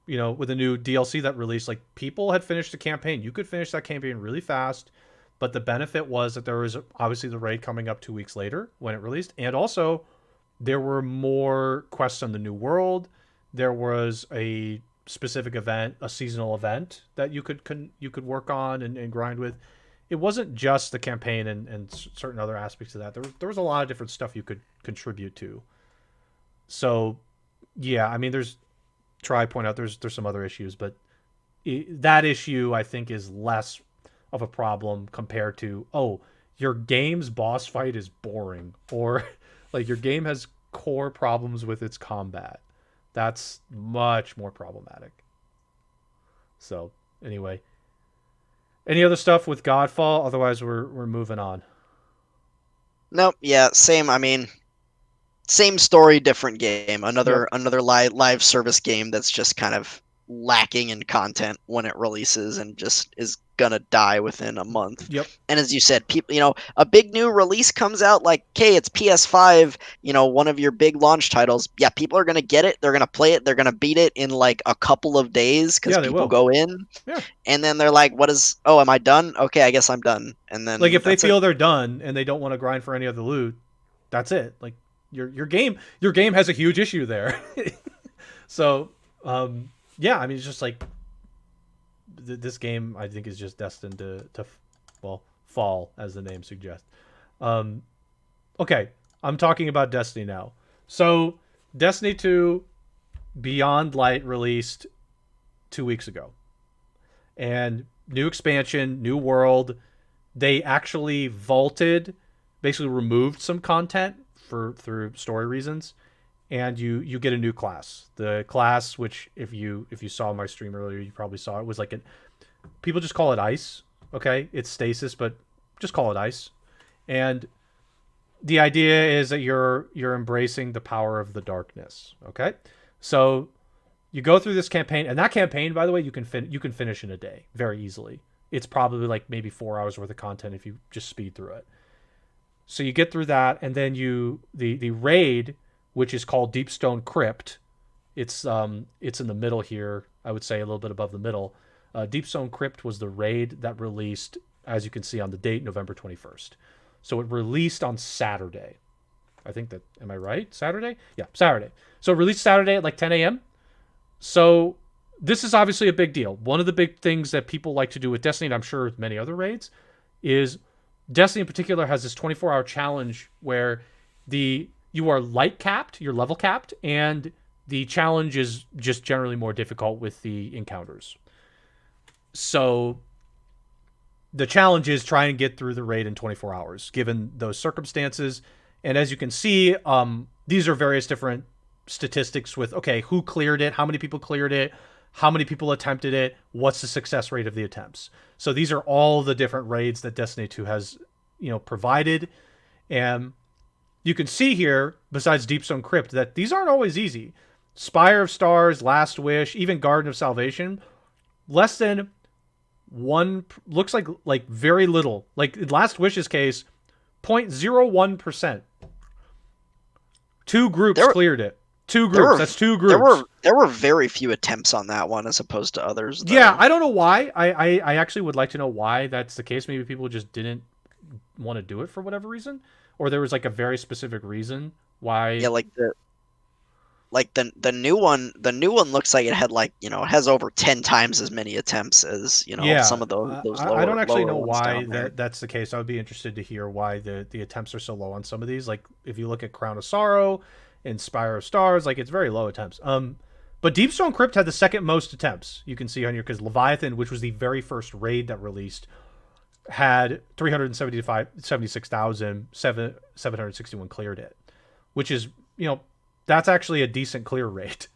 with the new DLC that released, like people had finished the campaign. You could finish that campaign really fast, but the benefit was that there was obviously the raid coming up 2 weeks later when it released, and also there were more quests on the new world. There was a specific event, a seasonal event that you could work on and grind with. It wasn't just the campaign and certain other aspects of that. There was a lot of different stuff you could contribute to. So, yeah, I mean, there's try point out there's some other issues, but that issue I think is less of a problem compared to, oh, your game's boss fight is boring, or like your game has core problems with its combat. That's much more problematic. So anyway, any other stuff with Godfall? Otherwise, we're moving on.
Nope. Yeah, same. I mean, same story, different game.
Yep.
Another live service game that's just kind of lacking in content when it releases, and just is gonna die within a month.
Yep.
And as you said, people, a big new release comes out, like, okay, it's PS5, one of your big launch titles. Yeah, people are gonna get it. They're gonna play it. They're gonna beat it in like a couple of days because
Yeah, they
people
will.
go in,
Yeah.
and then they're like, "What is? Oh, am I done? Okay, I guess I'm done." And
Like
then
if they
that's it.
feel they're done and they don't want to grind for any other loot, that's it. Like your game has a huge issue there. So, yeah, I mean it's just like this game I think is just destined to well fall as the name suggests. Um, okay, I'm talking about Destiny now. So Destiny 2 Beyond Light released 2 weeks ago, and new expansion, new world. They actually vaulted, basically removed some content for through story reasons, and you get a new class. The class, which if you saw my stream earlier, you probably saw it was like an people just call it ice. Okay, it's stasis, but just call it ice. And the idea is that you're embracing the power of the darkness. Okay, so you go through this campaign, and that campaign, by the way, you can finish in a day very easily. It's probably like maybe 4 hours worth of content if you just speed through it. So you get through that, and then the raid, which is called Deepstone Crypt. It's in the middle here. I would say a little bit above the middle. Deepstone Crypt was the raid that released, as you can see on the date, November 21st. So it released on Saturday. I think that, am I right? Saturday? Yeah, Saturday. So it released Saturday at like 10 a.m. So this is obviously a big deal. One of the big things that people like to do with Destiny, and I'm sure many other raids, is Destiny in particular has this 24-hour challenge where you are light capped, you're level capped, and the challenge is just generally more difficult with the encounters. So the challenge is try and get through the raid in 24 hours, given those circumstances. And as you can see, these are various different statistics with, okay, who cleared it, how many people cleared it, how many people attempted it, what's the success rate of the attempts. So these are all the different raids that Destiny 2 has, provided. And you can see here, besides Deepstone Crypt, that these aren't always easy. Spire of Stars, Last Wish, even Garden of Salvation, less than one, looks like very little. Like in Last Wish's case, 0.01%. Two groups
There
cleared it. Two
there
groups.
were
That's two
there
groups.
were there were very few attempts on that one as opposed to others,
Yeah,
though.
I don't know why. I actually would like to know why that's the case. Maybe people just didn't want to do it for whatever reason, or there was like a very specific reason why.
Yeah, the new one looks like it had like, it has over 10 times as many attempts as,
Yeah,
some of those
I
lower
don't actually
lower
know
ones
why
down there.
that's the case. I would be interested to hear why the attempts are so low on some of these. Like if you look at Crown of Sorrow and Spire of Stars, like it's very low attempts. But Deepstone Crypt had the second most attempts. You can see on here because Leviathan, which was the very first raid that released, had 376,761 cleared it, which is, that's actually a decent clear rate.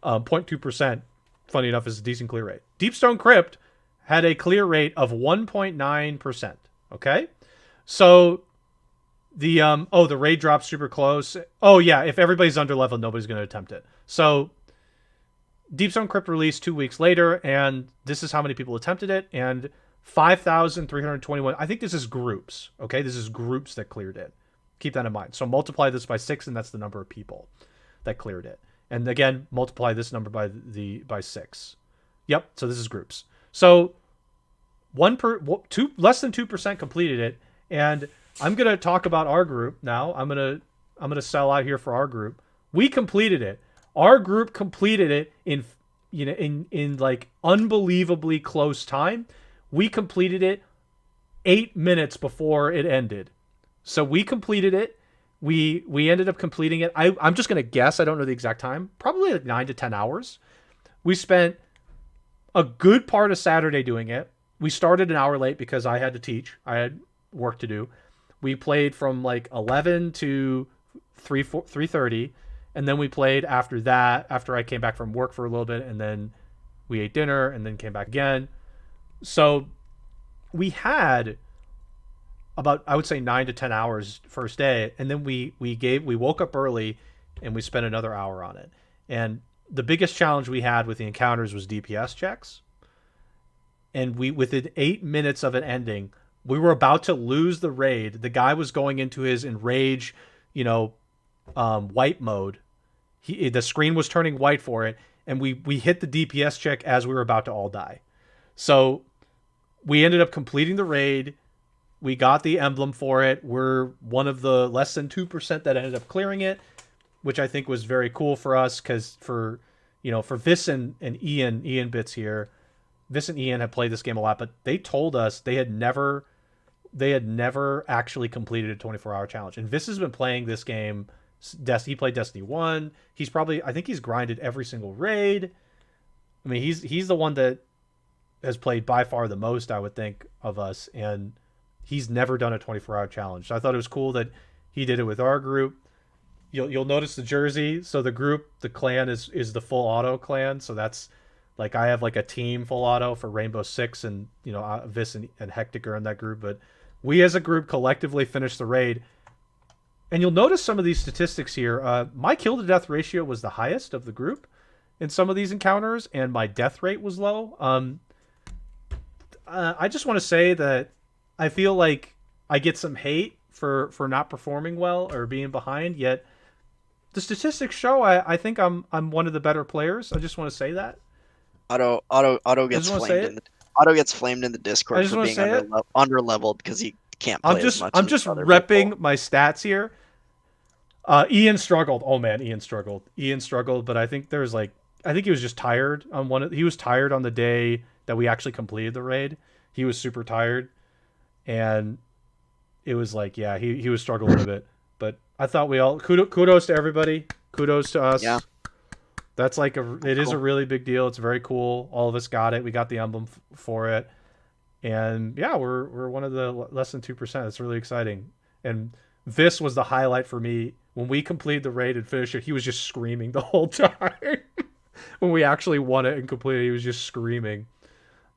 0.2%, funny enough, is a decent clear rate. Deepstone Crypt had a clear rate of 1.9%. Okay? So the raid drops super close. Oh yeah, if everybody's under level, nobody's going to attempt it. So Deepstone Crypt released 2 weeks later, and this is how many people attempted it, and 5,321. I think this is groups. Okay, this is groups that cleared it. Keep that in mind. So multiply this by 6, and that's the number of people that cleared it. And again, multiply this number by 6. Yep. So this is groups. So less than 2% completed it, and I'm gonna talk about our group now. I'm gonna sell out here for our group. We completed it. Our group completed it in like unbelievably close time. We completed it 8 minutes before it ended. So we completed it. We ended up completing it. I'm just gonna guess. I don't know the exact time. Probably like 9 to 10 hours. We spent a good part of Saturday doing it. We started an hour late because I had to teach. I had work to do. We played from like 11 to 3:30, and then we played after that. After I came back from work for a little bit, and then we ate dinner, and then came back again. So we had about, I would say, 9 to 10 hours first day, and then we woke up early, and we spent another hour on it. And the biggest challenge we had with the encounters was DPS checks. And we, within 8 minutes of it ending, we were about to lose the raid. The guy was going into his enrage, white mode. The screen was turning white for it, and we hit the DPS check as we were about to all die. So we ended up completing the raid. We got the emblem for it. We're one of the less than 2% that ended up clearing it, which I think was very cool for us because for Vis and Ian Bits here, Vis and Ian had played this game a lot, but they told us they had never actually completed a 24-hour challenge. And Vis has been playing this game. He played Destiny 1. I think he's grinded every single raid. I mean, he's the one that has played by far the most, I would think, of us, and he's never done a 24-hour challenge. So I thought it was cool that he did it with our group. You'll notice the jersey. So the clan is the full auto clan. So that's like I have like a team full auto for Rainbow Six, and Vis and Hectic are in that group. But we as a group collectively finished the raid. And you'll notice some of these statistics here. My kill to death ratio was the highest of the group in some of these encounters, and my death rate was low. I just want to say that I feel like I get some hate for not performing well or being behind. Yet the statistics show I think I'm one of the better players. I just want to say that.
Auto
I
gets
just want to say
flamed
it.
in the Auto gets flamed in the
I
Discord
just
for
want to
being
say it.
under leveled because he can't
I'm
play as
just
much
I'm
as
just
other people.
repping my stats here. Ian struggled. Oh man, Ian struggled. Ian struggled, but I think he was just tired on he was tired on the day that we actually completed the raid. He was super tired, and it was like, yeah, he was struggling a bit. But I thought we all kudos to everybody. Kudos to
Yeah,
us. That's like it is a
cool.
really big deal. It's very cool. All of us got it. We got the emblem for it, and yeah, we're one of the less than 2%. It's really exciting. And this was the highlight for me when we completed the raid and finished it. He was just screaming the whole time. When we actually won it and completed it, he was just screaming.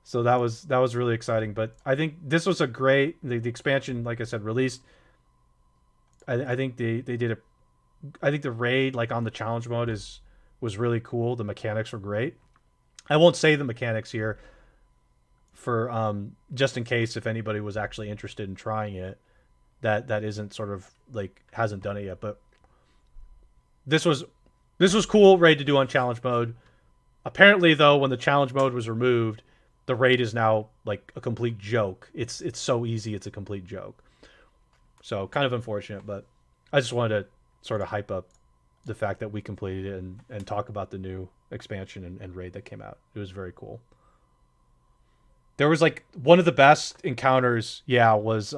So that was really exciting. But I think this was a great the expansion, like I said, released. I think they did a. I think the raid like on the challenge mode was really cool. The mechanics were great. I won't say the mechanics here for just in case if anybody was actually interested in trying it. that isn't sort of like hasn't done it yet. But this was this was cool raid to do on challenge mode. Apparently, though, when the challenge mode was removed, the raid is now like a complete joke. It's so easy, it's a complete joke. So kind of unfortunate, but I just wanted to sort of hype up the fact that we completed it and talk about the new expansion and raid that came out. It was very cool. There was like one of the best encounters, yeah, was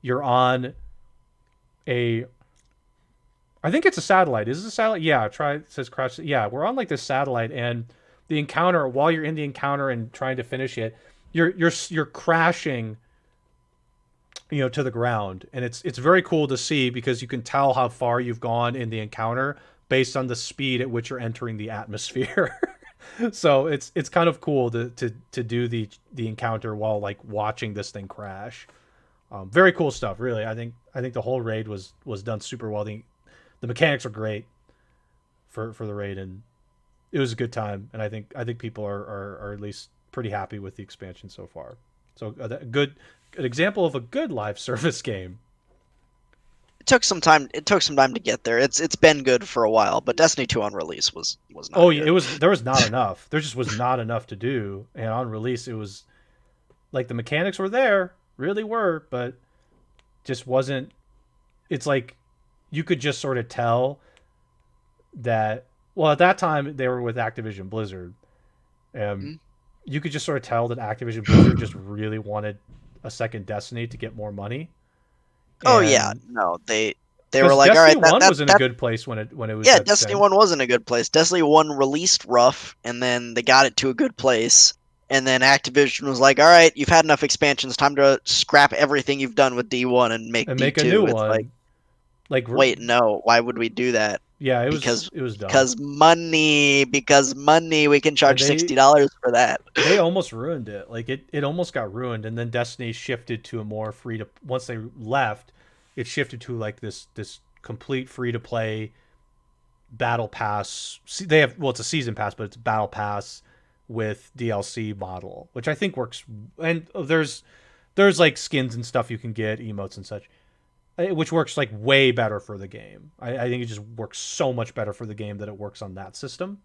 you're on a I think it's a satellite. Is it a satellite? Yeah, try it says crash. Yeah, we're on like this satellite and the encounter while you're in the encounter and trying to finish it, you're crashing to the ground, and it's very cool to see because you can tell how far you've gone in the encounter based on the speed at which you're entering the atmosphere. So it's kind of cool to do the encounter while like watching this thing crash. Very cool stuff, really. I think the whole raid was done super well. The mechanics are great for the raid, and it was a good time. And I think people are at least pretty happy with the expansion so far. So a good an example of a good live service game.
It took some time. It took some time to get there. It's been good for a while, but Destiny 2 on release was
Oh
not
yeah,
good.
there was not enough. There just was not enough to do, and on release it was like the mechanics were there, really were, but just wasn't. It's like you could just sort of tell that. Well, at that time they were with Activision Blizzard, and
Mhm.
you could just sort of tell that Activision Blizzard just really wanted a second Destiny to get more money,
Oh yeah,
and
no, they were
because
like, all
Destiny
right,
One was in a good place when it was
yeah,
at
Destiny
Ascent.
1 was in a good place. Destiny 1 released rough, and then they got it to a good place. And then Activision was like, all right, you've had enough expansions. Time to scrap everything you've done with D1 and make
And make a new
D2. It's like,
one. Like,
wait, no, why would we do that?
yeah,
Because
it was dumb,
because money, we can
and
charge $60 for that.
they almost ruined it. Like it almost got ruined, and then Destiny shifted to a more free to. Once they left, it shifted to like this complete free to play battle pass. They have it's a season pass, but it's battle pass with DLC model, which I think works. And there's like skins and stuff you can get, emotes and such, which works like way better for the game. I think it just works so much better for the game that it works on that system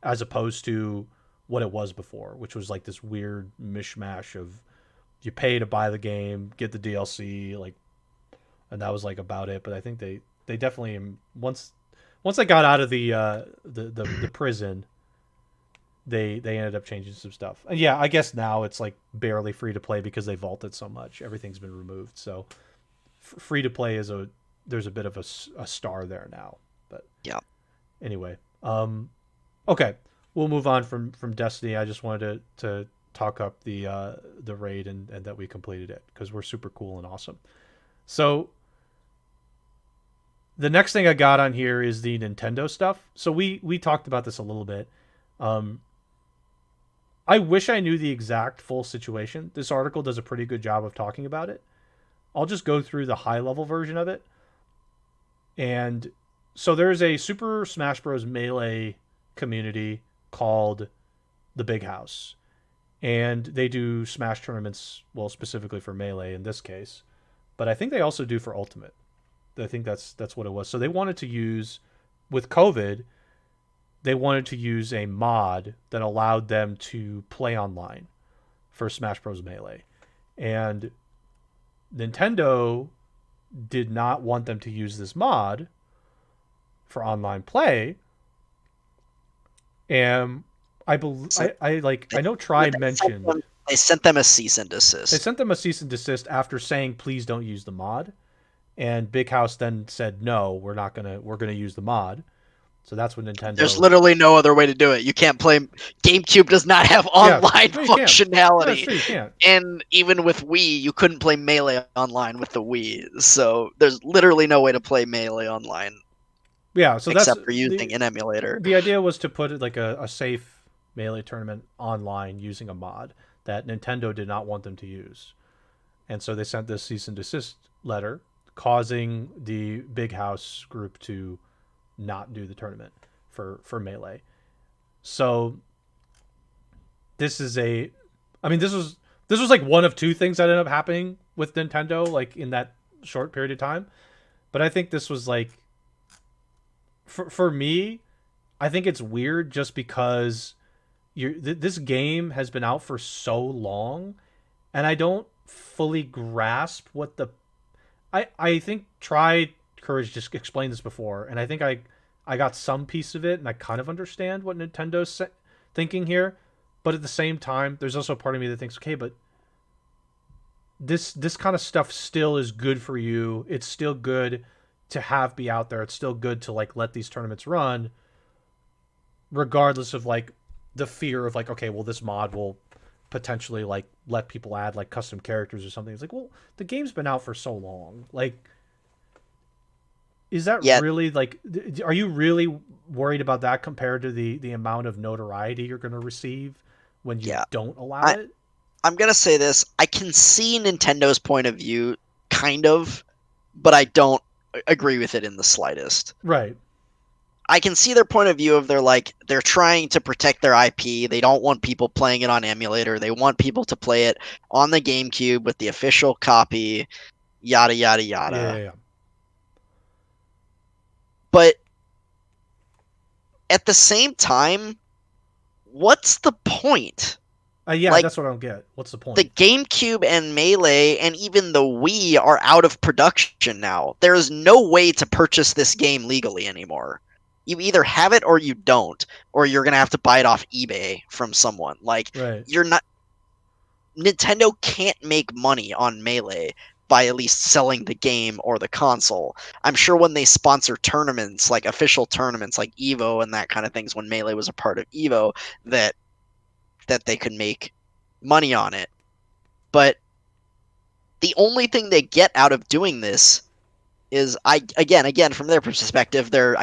as opposed to what it was before, which was like this weird mishmash of you pay to buy the game, get the DLC, like, and that was like about it. But I think they definitely once they got out of the prison, they ended up changing some stuff. And yeah, I guess now it's like barely free to play because they vaulted so much. Everything's been removed, so free to play is there's a bit of a star there now. But
Yeah.
anyway, okay, we'll move on from Destiny. I just wanted to talk up the raid and that we completed it because we're super cool and awesome. So the next thing I got on here is the Nintendo stuff. So we talked about this a little bit. Um, I wish I knew the exact full situation. This article does a pretty good job of talking about it. I'll just go through the high level version of it. And so there's a Super Smash Bros. Melee community called the Big House. And they do Smash tournaments, well, specifically for Melee in this case. But I think they also do for Ultimate. I think that's what it was. So they wanted to use, with COVID, they wanted to use a mod that allowed them to play online for Smash Bros. Melee. And Nintendo did not want them to use this mod for online play. And
So
I know Tribe mentioned
they sent them a cease and
they
desist.
sent them a cease and desist after saying please don't use the mod. And Big House then said no, we're gonna use the mod. So that's when
There's
Nintendo.
literally no other way to do it. You can't play. GameCube does not have
Yeah,
online
no, you can't. No, that's
functionality,
true. You can't.
and even with Wii, you couldn't play Melee online with the Wii. So there's literally no way to play Melee online
Yeah, so that's
except for using an emulator.
the idea was to put like a safe melee tournament online using a mod that Nintendo did not want them to use, and so they sent this cease and desist letter, causing the Big House group to not do the tournament for melee. So this is I mean, this was like one of two things that ended up happening with Nintendo, like in that short period of time. But I think this was like for me, I think it's weird just because this game has been out for so long, and I don't fully grasp what the I think Try Courage just explained this before, and I think I got some piece of it, and I kind of understand what Nintendo's thinking here. But at the same time, there's also a part of me that thinks, okay, but this kind of stuff still is good for you. It's still good to have be out there. It's still good to like let these tournaments run, regardless of like the fear of like, okay, well, this mod will potentially like let people add like custom characters or something. It's like, well, the game's been out for so long. Like, is that
Yeah,
really like? Are you really worried about that compared to the amount of notoriety you're going to receive when you
yeah.
don't allow
I
it?
I'm gonna say this. I can see Nintendo's point of view, kind of, but I don't agree with it in the slightest.
Right.
I can see their point of view of they're trying to protect their IP. They don't want people playing it on emulator. They want people to play it on the GameCube with the official copy, yada yada
Yeah. Yeah.
yada.
Yeah.
But at the same time, what's the point?
Yeah.
Like
That's what I don't get. What's the
the
point?
GameCube and Melee and even the Wii are out of production now. There is no way to purchase this game legally anymore. You either have it or you don't, or you're gonna have to buy it off eBay from someone. Like
Right.
you're not Nintendo can't make money on Melee by at least selling the game or the console. I'm sure when they sponsor tournaments, like official tournaments like Evo and that kind of things when Melee was a part of Evo, that they could make money on it. But the only thing they get out of doing this is again from their perspective, they're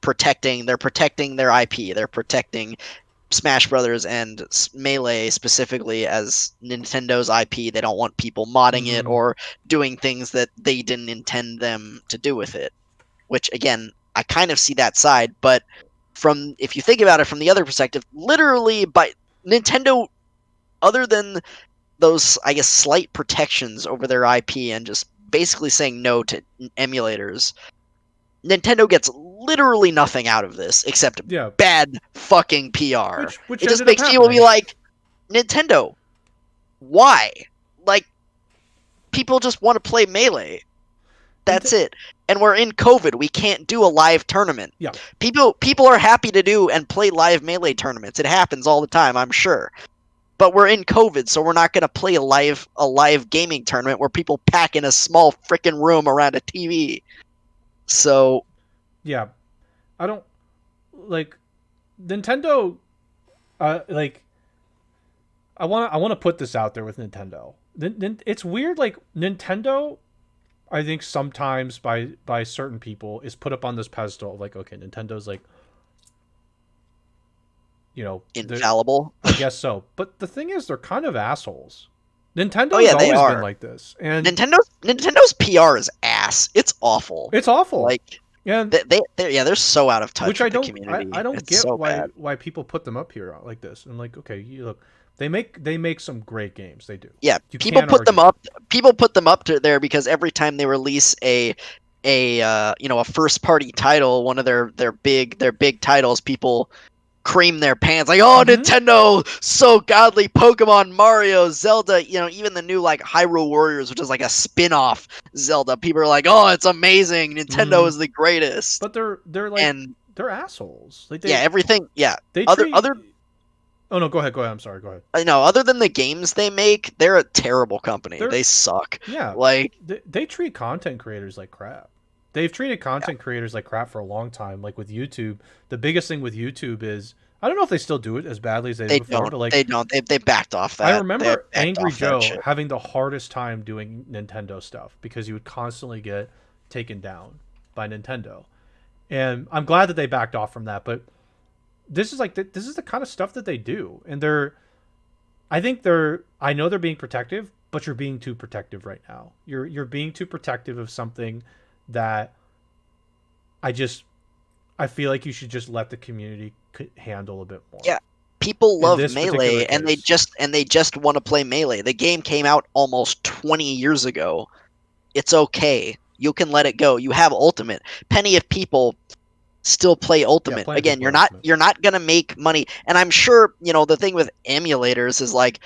protecting their IP. They're protecting Smash Brothers and Melee specifically as Nintendo's IP. They don't want people modding it
Mm-hmm.
or doing things that they didn't intend them to do with it. Which again, I kind of see that side, but from if you think about it from the other perspective, literally by Nintendo, other than those, I guess, slight protections over their IP and just basically saying no to emulators, Nintendo gets literally nothing out of this except
Yeah.
bad fucking PR.
Which
It just
ended up
makes people be
happening.
like, Nintendo, why? Like, people just want to play Melee. That's
Nint-
it. And we're in COVID. We can't do a live tournament.
yeah.
People are happy to do and play live Melee tournaments. It happens all the time, I'm sure. But we're in COVID, so we're not going to play a live gaming tournament where people pack in a small freaking room around a TV. So
Yeah. I don't like Nintendo. Like I want to put this out there with Nintendo. It's weird. Like Nintendo, I think sometimes by certain people is put up on this pedestal. Of like, okay, Nintendo's like, the
infallible.
I guess so. But the thing is, they're kind of assholes.
Oh
Nintendo's
yeah, they
always been
are.
like this, and
Nintendo's PR is ass. It's awful.
it's awful.
Like
And
they're so out of touch
which I
with the
don't I
community.
don't
It's
get
so
why
bad.
people put them up here like this. And like, okay, you look, they make some great games. They do.
Yeah,
You can't
them
argue that.
up. People put them up to there because every time they release a first party title, one of their big titles, people cream their pants like, oh,
Mm-hmm.
Nintendo, so godly. Pokemon, Mario, Zelda, even the new like Hyrule Warriors, which is like a spin-off Zelda. People are like, oh, it's amazing. Nintendo
Mm-hmm.
is the greatest.
But they're like
And
they're assholes. Like
yeah, everything. Yeah,
they
other
treat.
other
Oh no, go ahead. Go ahead. I'm sorry. Go ahead.
other than the games they make, they're a terrible company.
They're
They suck.
yeah.
Like
They treat content creators like crap. They've treated content creators like crap for a long time. Like with YouTube, the biggest thing with YouTube is I don't know if they still do it as badly as they did
they
before,
don't.
but like
They don't. They backed off
I
that. They
remember
backed
Angry
off that
Joe
shit.
having the hardest time doing Nintendo stuff because he would constantly get taken down by Nintendo. And I'm glad that they backed off from that, but this is like this is the kind of stuff that they do. And I know they're being protective, but you're being too protective right now. You're being too protective of something that I just I feel like you should just let the community handle a bit more.
Yeah, people
In
love
this particular
Melee, and they
case.
just want to play Melee. The game came out almost 20 years ago. It's okay. You can let it go. You have Ultimate. Plenty of people still play
Yeah,
Ultimate.
plenty of
Again,
people play
you're not
Ultimate.
you're not gonna make money. And I'm sure, the thing with emulators is like,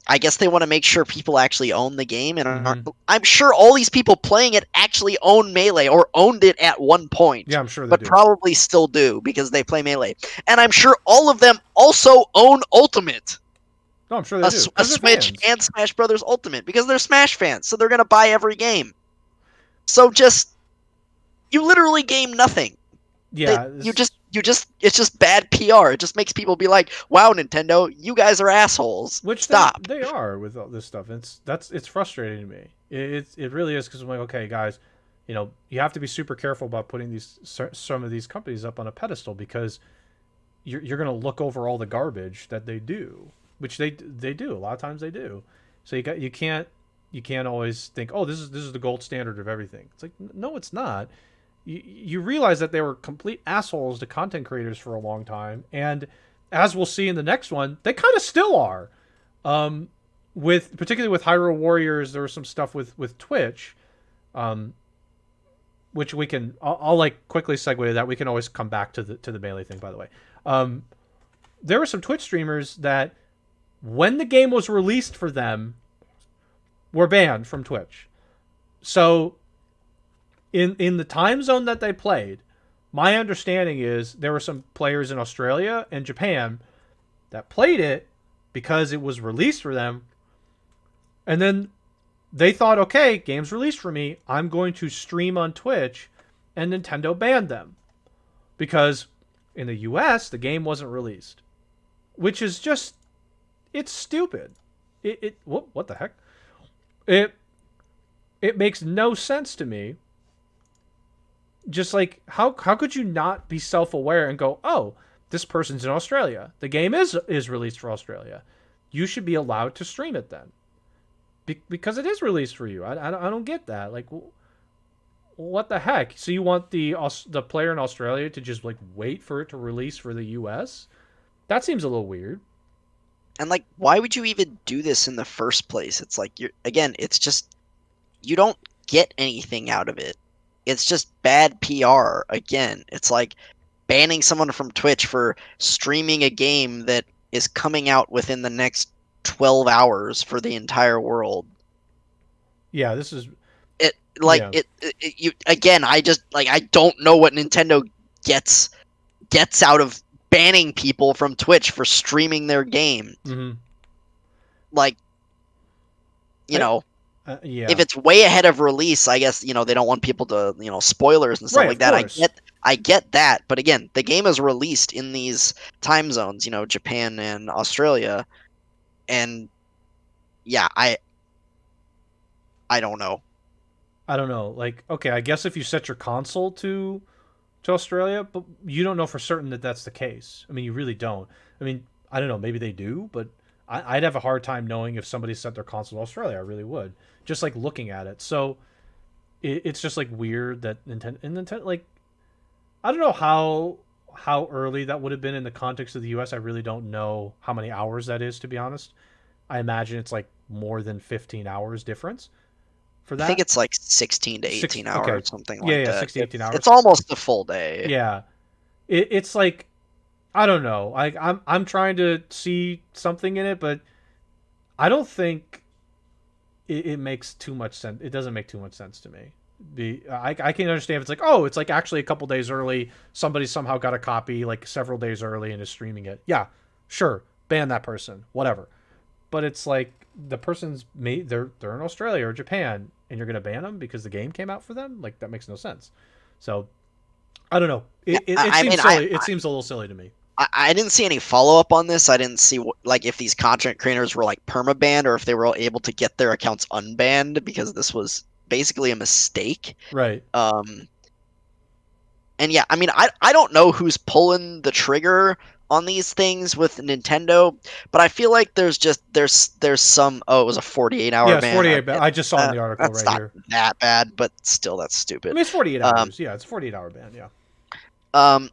I guess they want to make sure people actually own the game, and
Mm-hmm.
I'm sure all these people playing it actually own Melee or owned it at one point,
Yeah, I'm sure they
but
do.
probably still do because they play Melee. And I'm sure all of them also own Ultimate,
No, I'm sure they
a,
do
a
because they're
Switch
fans.
and Smash Brothers Ultimate, because they're Smash fans, so they're gonna buy every game. So just you literally game nothing. That
Yeah,
you just it's just bad PR. It just makes people be like, "Wow, Nintendo, you guys are assholes.
which they
Stop."
they are with all this stuff. It's frustrating to me. It really is because I'm like, okay, guys, you have to be super careful about putting some of these companies up on a pedestal because you're going to look over all the garbage that they do, which they do a lot of times they do. So you can't always think, oh, this is the gold standard of everything. It's like, no, it's not. You realize that they were complete assholes to content creators for a long time, and as we'll see in the next one, they kind of still are. Um, with particularly with Hyrule Warriors, there was some stuff with Twitch, um, which I'll like quickly segue to that. We can always come back to the Melee thing, by the way. Um, there were some Twitch streamers that, when the game was released for them, were banned from Twitch. So in the time zone that they played, my understanding is there were some players in Australia and Japan that played it because it was released for them, and then they thought, okay, game's released for me, I'm going to stream on Twitch, and Nintendo banned them because in the US the game wasn't released, which is just, it's stupid. What the heck? It it makes no sense to me. Just like, how could you not be self-aware and go, oh, this person's in Australia, the game is released for Australia, you should be allowed to stream it then, because it is released for you. I don't get that. Like, what the heck? So you want the player in Australia to just like wait for it to release for the US? That seems a little weird.
And like, why would you even do this in the first place? It's like, it's just, you don't get anything out of it. It's just bad PR. Again, it's like banning someone from Twitch for streaming a game that is coming out within the next 12 hours for the entire world.
Yeah, this is
It like
yeah.
it you again, I just like, I don't know what Nintendo gets out of banning people from Twitch for streaming their game.
Mm-hmm.
Like, you
I
know, if
yeah.
it's way ahead of release, I guess, they don't want people to, spoilers and stuff
Right,
like
of
that.
course.
I get that, but again, the game is released in these time zones, Japan and Australia, and yeah, I don't know.
I don't know. Like, okay, I guess if you set your console to Australia, but you don't know for certain that that's the case. I mean, you really don't. I mean, I don't know. Maybe they do, but I'd have a hard time knowing if somebody set their console to Australia. I really would. Just like looking at it. So it's just like weird that Nintendo, like, I don't know how early that would have been in the context of the U.S. I really don't know how many hours that is, to be honest. I imagine it's like more than 15 hours difference for
I think
that.
it's like 16 to
Six.
18
Okay.
hours, something
Yeah,
like
yeah,
that.
16, 18
It's
hours.
almost a full day.
Yeah. It's like, I don't know. I'm trying to see something in it, but I don't think it makes too much sense. It doesn't make too much sense to me. I can understand if it's like, oh, it's like actually a couple days early. Somebody somehow got a copy like several days early and is streaming it. Yeah, sure, ban that person, whatever. But it's like the person's made they're in Australia or Japan, and you're gonna ban them because the game came out for them. Like, that makes no sense. So I don't know.
Yeah,
It
I
seems
mean,
silly. It seems a little silly to me.
I didn't see any follow up on this. I didn't see like if these content creators were like permabanned or if they were able to get their accounts unbanned because this was basically a mistake.
Right.
Um, and yeah, I mean, I don't know who's pulling the trigger on these things with Nintendo, but I feel like there's some, oh, it was a 48-hour
Yeah, it's
ban.
48. I just saw it in the article
That's
right
not
here.
that bad, but still, that's
I
stupid.
mean, it's 48
Um,
hours. Yeah, it's a 48-hour ban. Yeah.
um,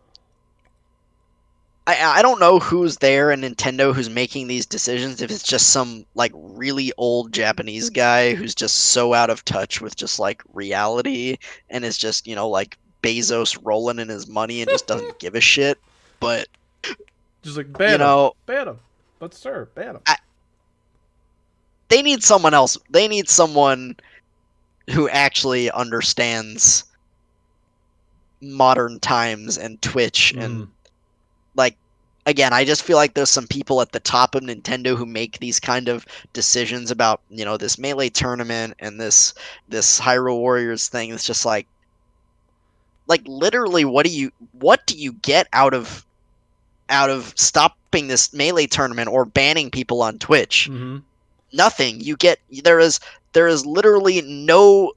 I don't know who's there in Nintendo who's making these decisions. If it's just some like really old Japanese guy who's just so out of touch with just like reality and is just like Bezos rolling in his money and just doesn't give a shit. But
Just like
you know,
ban him. But sir, ban him.
I, they need someone else. They need someone who actually understands modern times and Twitch
Mm-hmm.
and like again, I just feel like there's some people at the top of Nintendo who make these kind of decisions about, this Melee tournament and this Hyrule Warriors thing. It's just like literally what do you get out of stopping this Melee tournament or banning people on Twitch?
Mm-hmm.
Nothing. There is literally no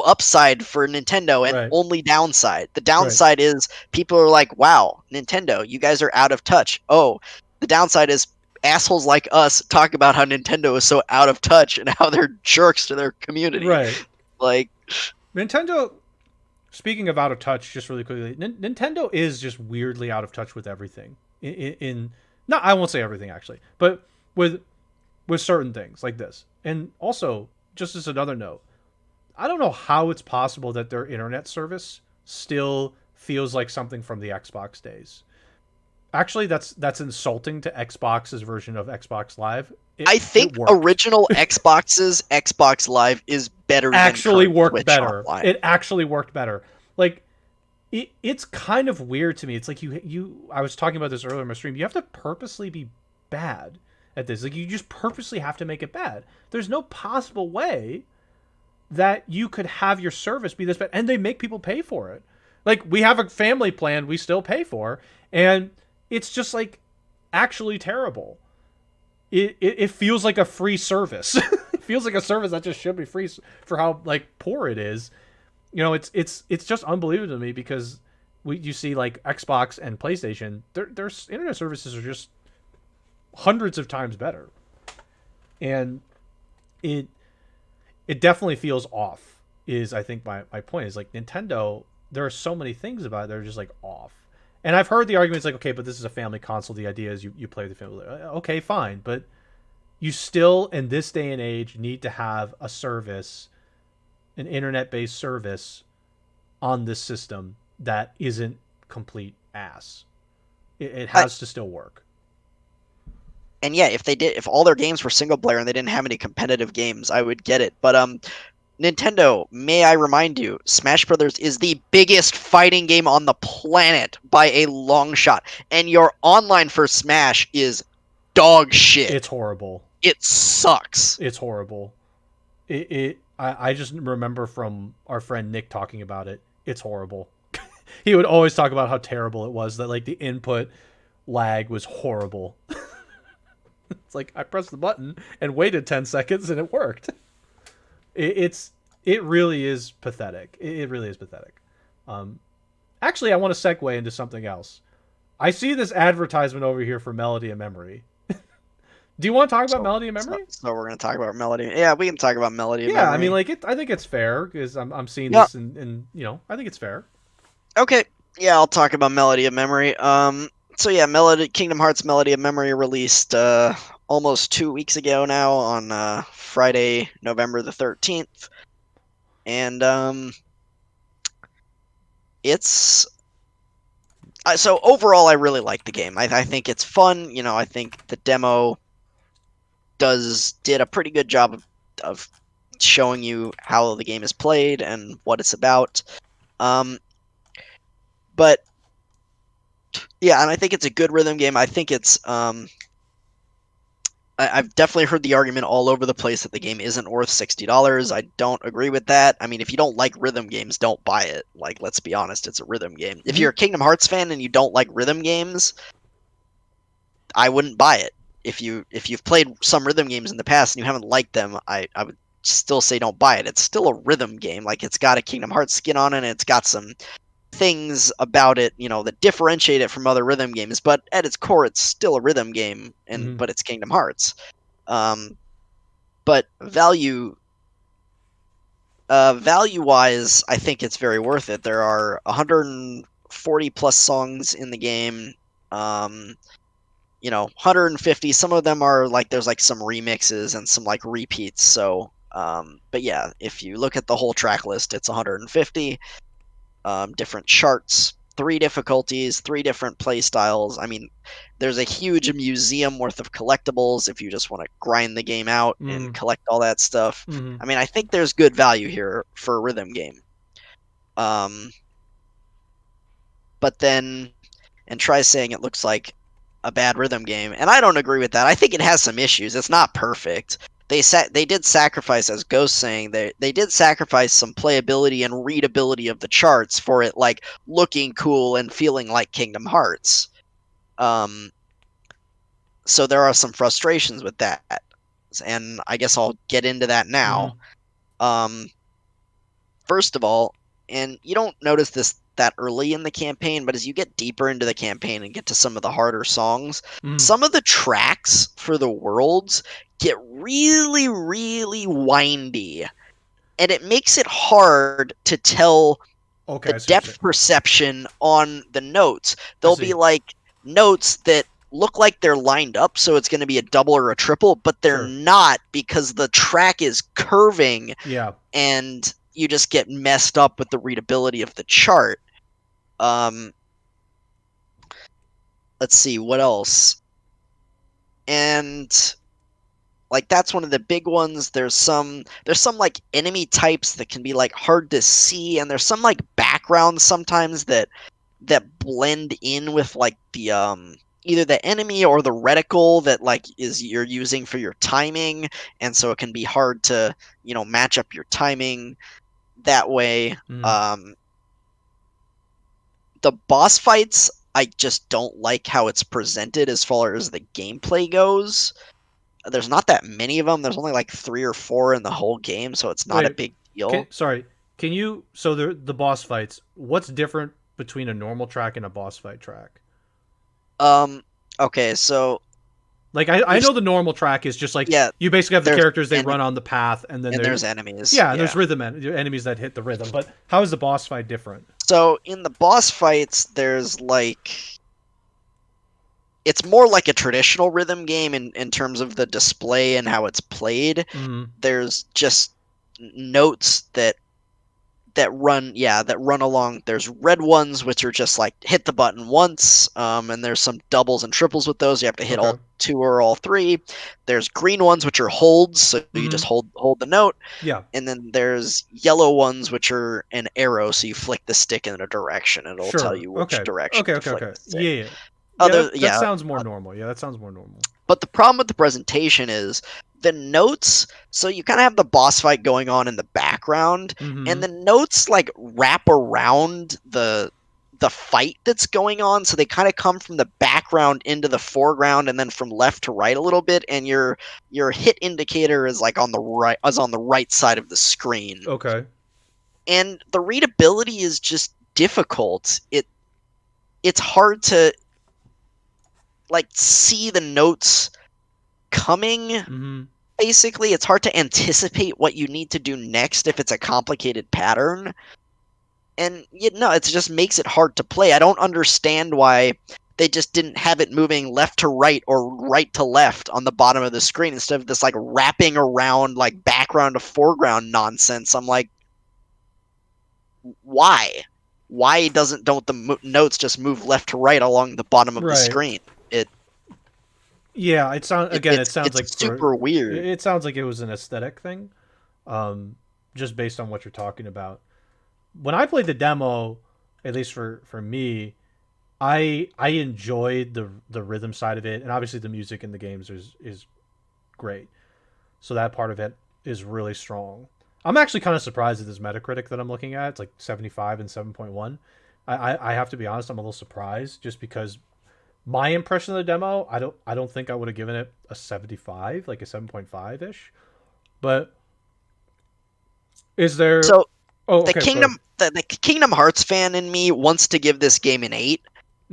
upside for Nintendo and
Right.
only downside. The
Right.
downside is people are like, "Wow, Nintendo, you guys are out of touch." Oh, the downside is assholes like us talk about how Nintendo is so out of touch and how they're jerks to their community.
Right.
Like,
Nintendo. Speaking of out of touch, just really quickly, Nintendo is just weirdly out of touch with everything. No, I won't say everything actually, but with certain things like this. And also, just as another note, I don't know how it's possible that their internet service still feels like something from the Xbox days. Actually, that's insulting to Xbox's version of Xbox Live. It
I
it
think
worked.
original Xbox's Xbox Live is better than
Actually
current
worked
Twitch
better.
Online.
It actually worked better. Like it's kind of weird to me. It's like I was talking about this earlier in my stream. You have to purposely be bad at this. Like you just purposely have to make it bad. There's no possible way that you could have your service be this bad, and they make people pay for it. Like we have a family plan we still pay for, and it's just like actually terrible. It feels like a free service. It feels like a service that just should be free for how like poor it is. It's just unbelievable to me because you see like Xbox and PlayStation, their internet services are just hundreds of times better, and it it definitely feels off. Is I think my point is like Nintendo. There are so many things about it that are just like off. And I've heard the arguments like, okay, but this is a family console. The idea is you play with the family. Okay, fine, but you still in this day and age need to have a service, an internet based service on this system that isn't complete ass. It
I,
has to still work.
and yeah, if all their games were single player and they didn't have any competitive games, I would get it. But Nintendo, may I remind you, Smash Brothers is the biggest fighting game on the planet by a long shot, and your online for Smash is dog shit.
It's horrible.
It sucks.
It's horrible. I just remember from our friend Nick talking about it. It's horrible. He would always talk about how terrible it was. That like the input lag was horrible. It's like I pressed the button and waited 10 seconds and it worked. It really is pathetic. It really is pathetic. Um, Actually, I want to segue into something else. I see this advertisement over here for Melody and Memory. Do you want to talk about
So,
Melody and
so,
Memory?
so we're gonna talk about Melody. Yeah, we can talk about Melody and
Yeah, I mean,
Memory.
like I think it's fair because I'm seeing
Yeah.
this and I think it's fair.
Okay. Yeah, I'll talk about Melody of Memory. So yeah, Melody Kingdom Hearts Melody of Memory released almost 2 weeks ago now on Friday, November the 13th, and it's so overall I really like the game. I think it's fun. I think the demo did a pretty good job of showing you how the game is played and what it's about. Um, but yeah, and I think it's a good rhythm game. I think it's I've definitely heard the argument all over the place that the game isn't worth $60. I don't agree with that. I mean, if you don't like rhythm games, don't buy it. Like, let's be honest, it's a rhythm game. If
Mm-hmm.
you're a Kingdom Hearts fan and you don't like rhythm games, I wouldn't buy it. If you've played some rhythm games in the past and you haven't liked them, I would still say don't buy it. It's still a rhythm game. Like it's got a Kingdom Hearts skin on it, and it's got some things about it, that differentiate it from other rhythm games, but at its core it's still a rhythm game and
Mm-hmm.
but it's Kingdom Hearts. Um, but value wise, I think it's very worth it. There are 100 40 plus songs in the game. Um, 150. Some of them are like there's like some remixes and some like repeats. So, but yeah, if you look at the whole track list, it's 150. Different charts, 3 difficulties, 3 different play styles. I mean, there's a huge museum worth of collectibles if you just want to grind the game out and
Mm.
collect all that stuff.
Mm.
I mean, I think there's good value here for a rhythm game. Um, but then and try saying it looks like a bad rhythm game, and I don't agree with that. I think it has some issues. It's not perfect. They did sacrifice, as Ghost saying, they did sacrifice some playability and readability of the charts for it like looking cool and feeling like Kingdom Hearts. Um, so there are some frustrations with that, and I guess I'll get into that
Mm.
now. Um, First of all, and you don't notice this that early in the campaign, but as you get deeper into the campaign and get to some of the harder songs,
Mm.
some of the tracks for the worlds get really, really windy. And it makes it hard to tell
Okay,
the
I see what you're saying.
depth perception on the notes.
I
There'll be
see.
like notes that look like they're lined up, so it's going to be a double or a triple, but they're
Sure.
not because the track is curving
Yeah.
and you just get messed up with the readability of the chart. Um, let's see what else. And like that's one of the big ones. There's some like enemy types that can be like hard to see, and there's some like backgrounds sometimes that blend in with like the either the enemy or the reticle that like is you're using for your timing, and so it can be hard to match up your timing that way.
Mm.
Um, the boss fights, I just don't like how it's presented as far as the gameplay goes. There's not that many of them. There's only like 3 or 4 in the whole game, so it's not a
Wait.
big deal.
Sorry. Can you? So the boss fights. What's different between a normal track and a boss fight track?
Um, okay, so
Like I
we've
know the normal track is just like
yeah,
you basically have the
there's
characters they
en-
run on the path, and then
and
there,
there's enemies.
yeah, and there's
Yeah.
enemies that hit the rhythm. But how is the boss fight different?
So in the boss fights, there's like it's more like a traditional rhythm game in terms of the display and how it's played.
Mm.
There's just notes that run along. There's red ones which are just like hit the button once, and there's some doubles and triples with those. You have to hit
Okay.
all 2 or all 3. There's green ones which are holds, so you
Mm.
just hold the note,
Yeah.
and then there's yellow ones which are an arrow, so you flick the stick in a direction and it'll tell
Sure.
you which
Okay.
direction
Okay.
to
Okay.
flick
Okay.
the stick.
Yeah. Yeah. Yeah.
Other
That
yeah,
sounds more normal. Yeah. That sounds more normal.
but the problem with the presentation is the notes. So you kind of have the boss fight going on in the background, and
Mm-hmm.
the notes like wrap around the fight that's going on. So they kind of come from the background into the foreground, and then from left to right a little bit. And your hit indicator is like on the right side of the screen,
Okay.
and the readability is just difficult. It's hard to like see the notes coming.
Mm-hmm.
Basically, it's hard to anticipate what you need to do next if it's a complicated pattern. And it just makes it hard to play. I don't understand why they just didn't have it moving left to right or right to left on the bottom of the screen instead of this like wrapping around like background to foreground nonsense. I'm like, why? Why don't the notes just move left to right along the bottom of the
Right.
screen? It,
Yeah. It sounds
it
again. It
it's
sounds
it's
like for.
super weird.
It sounds like it was an aesthetic thing. Just based on what you're talking about. When I played the demo, at least for me, I enjoyed the rhythm side of it, and obviously the music in the games is great. So that part of it is really strong. I'm actually kind of surprised at this Metacritic that I'm looking at. It's like 75 and 7.1. I have to be honest, I'm a little surprised just because my impression of the demo, I don't think I would have given it a 75, like a 7.5 ish. But is there?
So
Oh,
the
okay. Go ahead.
Kingdom Hearts fan in me wants to give this game an 8,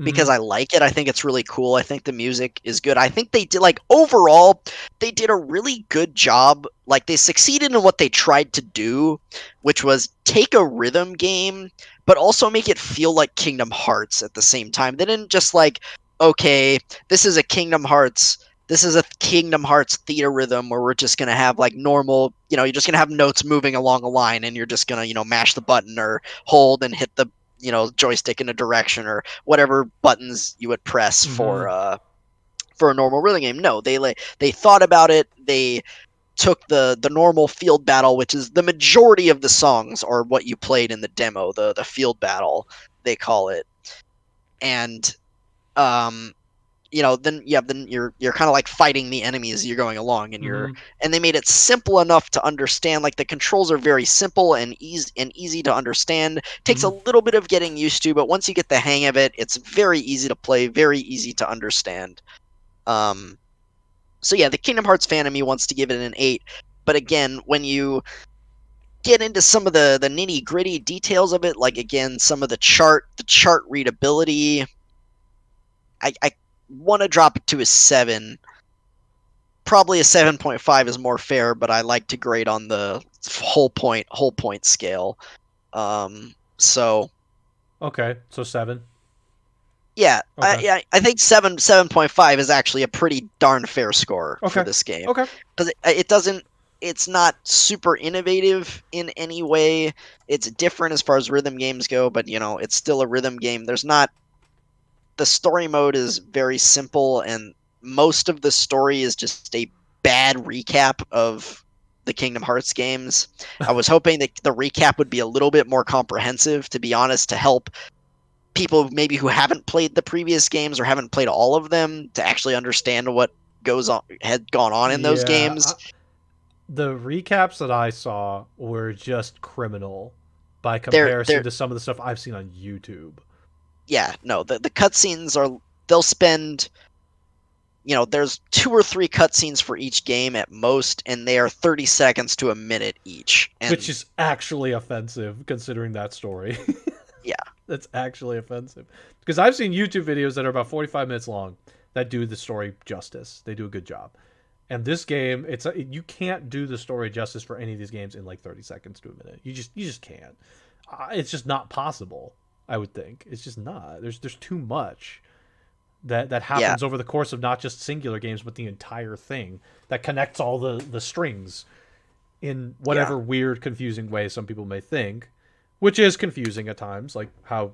because
Mm-hmm.
I like it. I think it's really cool. I think the music is good. I think they did, like, overall, they did a really good job. Like, they succeeded in what they tried to do, which was take a rhythm game, but also make it feel like Kingdom Hearts at the same time. They didn't just like, okay, this is a Kingdom Hearts. This is a Kingdom Hearts theater rhythm where we're just gonna have like normal, you're just gonna have notes moving along a line, and you're just gonna, mash the button or hold and hit the, joystick in a direction, or whatever buttons you would press
Mm-hmm.
for a normal rhythm game. No, they thought about it. They took the normal field battle, which is the majority of the songs, or what you played in the demo, the field battle they call it, and um then you're kind of like fighting the enemies as you're going along,
Mm-hmm.
and they made it simple enough to understand. Like, the controls are very simple and easy to understand. Takes a
Mm-hmm.
little bit of getting used to, but once you get the hang of it, it's very easy to play, very easy to understand. um so yeah, the Kingdom Hearts fan of me wants to give it an 8, but again, when you get into some of the nitty gritty details of it, like, again, some of the chart readability, I want to drop it to a 7. Probably a 7.5 is more fair, but I like to grade on the whole point scale. So
Okay, so 7.
yeah,
Okay.
I think 7.5 is actually a pretty darn fair score for
Okay.
this game,
Okay.
because it doesn't it's not super innovative in any way. It's different as far as rhythm games go, but it's still a rhythm game. There's not The story mode is very simple, and most of the story is just a bad recap of the Kingdom Hearts games. I was hoping that the recap would be a little bit more comprehensive, to be honest, to help people maybe who haven't played the previous games or haven't played all of them to actually understand what had gone on in those
Yeah,
games.
the recaps that I saw were just criminal by
They're
comparison to some of the stuff I've seen on YouTube.
Yeah, no, the cutscenes are they'll spend there's 2 or 3 cutscenes for each game at most, and they are 30 seconds to a minute each.
Which
And
is actually offensive considering that story.
yeah,
That's actually offensive. Because I've seen YouTube videos that are about 45 minutes long that do the story justice. They do a good job. And this game, you can't do the story justice for any of these games in like 30 seconds to a minute. You just can't. It's just not possible. I would think it's just not. There's too much that
yeah,
happens over the course of not just singular games, but the entire thing that connects all the strings in
yeah,
whatever weird, confusing way some people may think, which is confusing at times, like how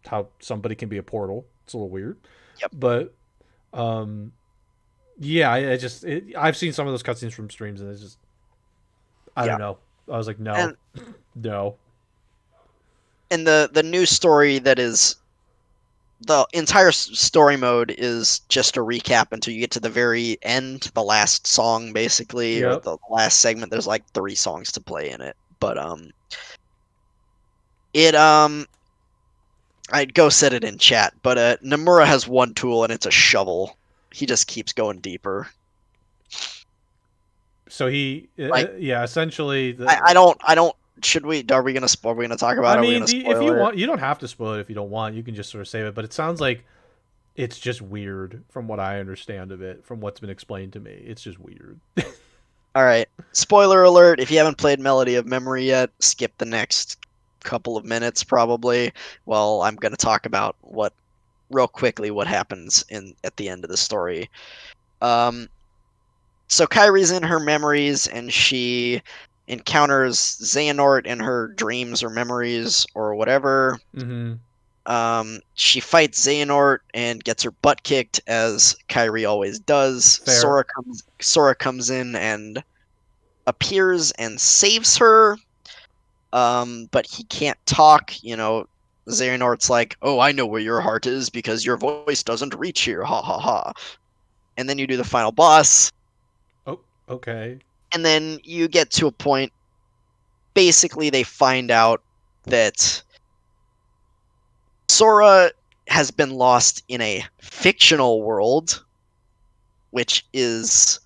how somebody can be a portal. It's a little weird,
yep,
but um, yeah, I've seen some of those cutscenes from streams, and it's just I
yeah.
don't know. I was like, no,
And
no.
the new story, that is the entire story mode, is just a recap until you get to the very end, the last song basically, or
Yep.
the last segment. There's like 3 songs to play in it, but it I'd go set it in chat, but Nomura has one tool, and it's a shovel. He just keeps going deeper.
So
Like,
yeah, essentially
I
the.
don't I don't should we are we gonna talk
I
about it? Are we
mean,
gonna
if you
spoil it?
want, you don't have to spoil it if you don't want. You can just sort of save it. But it sounds like it's just weird from what I understand of it, from what's been explained to me. It's just weird.
All right. Spoiler alert, if you haven't played Melody of Memory yet, skip the next couple of minutes probably. Well, I'm gonna talk about what real quickly what happens in at the end of the story. Um so Kyrie's in her memories, and she encounters Xehanort in her dreams or memories or whatever.
Mm-hmm.
She fights Xehanort and gets her butt kicked, as Kyrie always does.
Fair.
Sora comes in and appears and saves her. But he can't talk. Xehanort's like, "Oh, I know where your heart is because your voice doesn't reach here." Ha ha ha. And then you do the final boss,
Oh, okay.
and then you get to a point. Basically, they find out that Sora has been lost in a fictional world, which is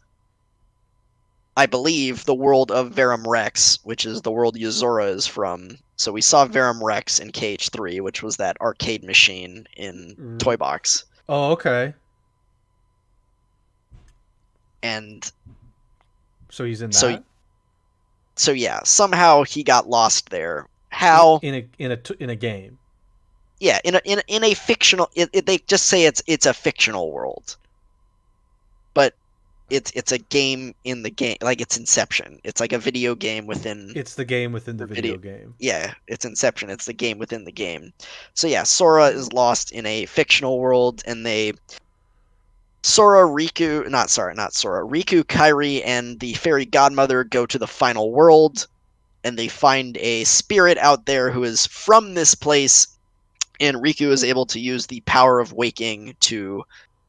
I believe, the world of Verum Rex, which is the world Yuzora is from. So we saw Verum Rex in KH3, which was that arcade machine in Toy Box.
Oh, okay.
And
So he's in
so
that
so yeah, somehow he got lost there. How?
in a game.
Yeah, in a fictional. They just say it's a fictional world, but it's a game in the game, like it's Inception. It's like a video game within
It's the game within the
the video.
video game.
Yeah, it's Inception. It's the game within the game. So yeah, Sora is lost in a fictional world, and not Sora, Riku, Kairi, and the fairy godmother go to the final world, and they find a spirit out there who is from this place, and Riku is able to use the power of waking to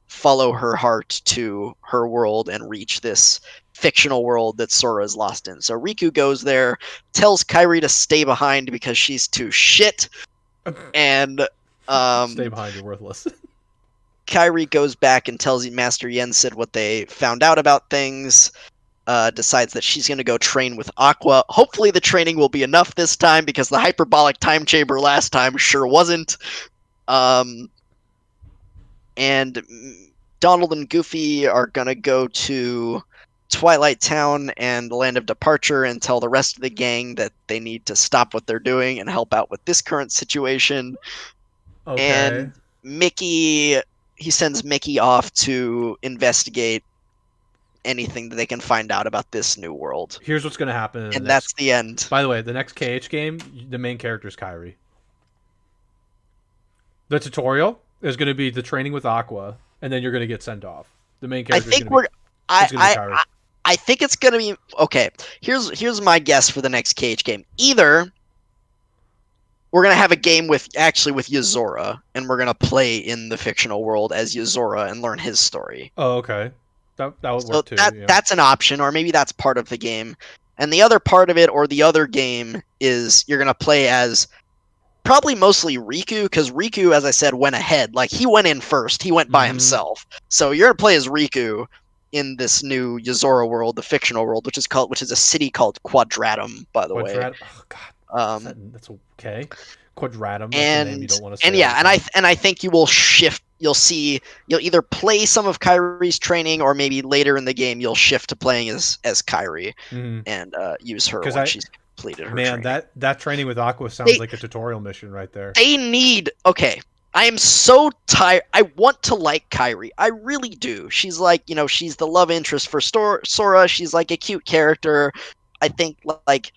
follow her heart to her world and reach this fictional world that Sora is lost in. So Riku goes there, tells Kairi to stay behind because she's too shit, and
Stay
um,
behind, you're worthless.
Kairi goes back and tells Master Yensid what they found out about things. Decides that she's going to go train with Aqua. Hopefully, the training will be enough this time because the hyperbolic time chamber last time sure wasn't. Um, and Donald and Goofy are gonna go to Twilight Town and the Land of Departure and tell the rest of the gang that they need to stop what they're doing and help out with this current situation.
Okay.
And Mickey, he sends Mickey off to investigate anything that they can find out about this new world.
Here's what's gonna happen in the
And
next.
that's the end.
By the way, the next KH game, the main character is Kyrie. The tutorial is gonna be the training with Aqua, and then you're gonna get sent off. The main
I
character is
think
gonna be
we're I
it's gonna be
I
Kyrie.
I, I think it's gonna be okay. Here's my guess for the next KH game. Either we're gonna have a game with Yuzora, and we're gonna play in the fictional world as Yuzora and learn his story.
Oh, okay. That would
So
work too. Yeah.
that's an option, or maybe that's part of the game. And the other part of it, or the other game, is you're gonna play as probably mostly Riku, because Riku, as I said, went ahead. Like he went in first. He went by
Mm-hmm.
himself. So you're gonna play as Riku in this new Yuzora world, the fictional world, which is a city called Quadratum, by the way.
Quadrat. Oh God.
Um,
That's okay. Quadratum. That's a name you
and
don't want to
and
say all
yeah,
the time.
and I think you will shift. You'll either play some of Kairi's training, or maybe later in the game you'll shift to playing as Kairi
Mm-hmm.
and use her
Because
once she's completed her
man,
training.
that training with Aqua sounds
They
like a tutorial mission right there.
they need okay. I am so tired. I want to like Kairi. I really do. She's like, she's the love interest for Sora. She's like a cute character. I think like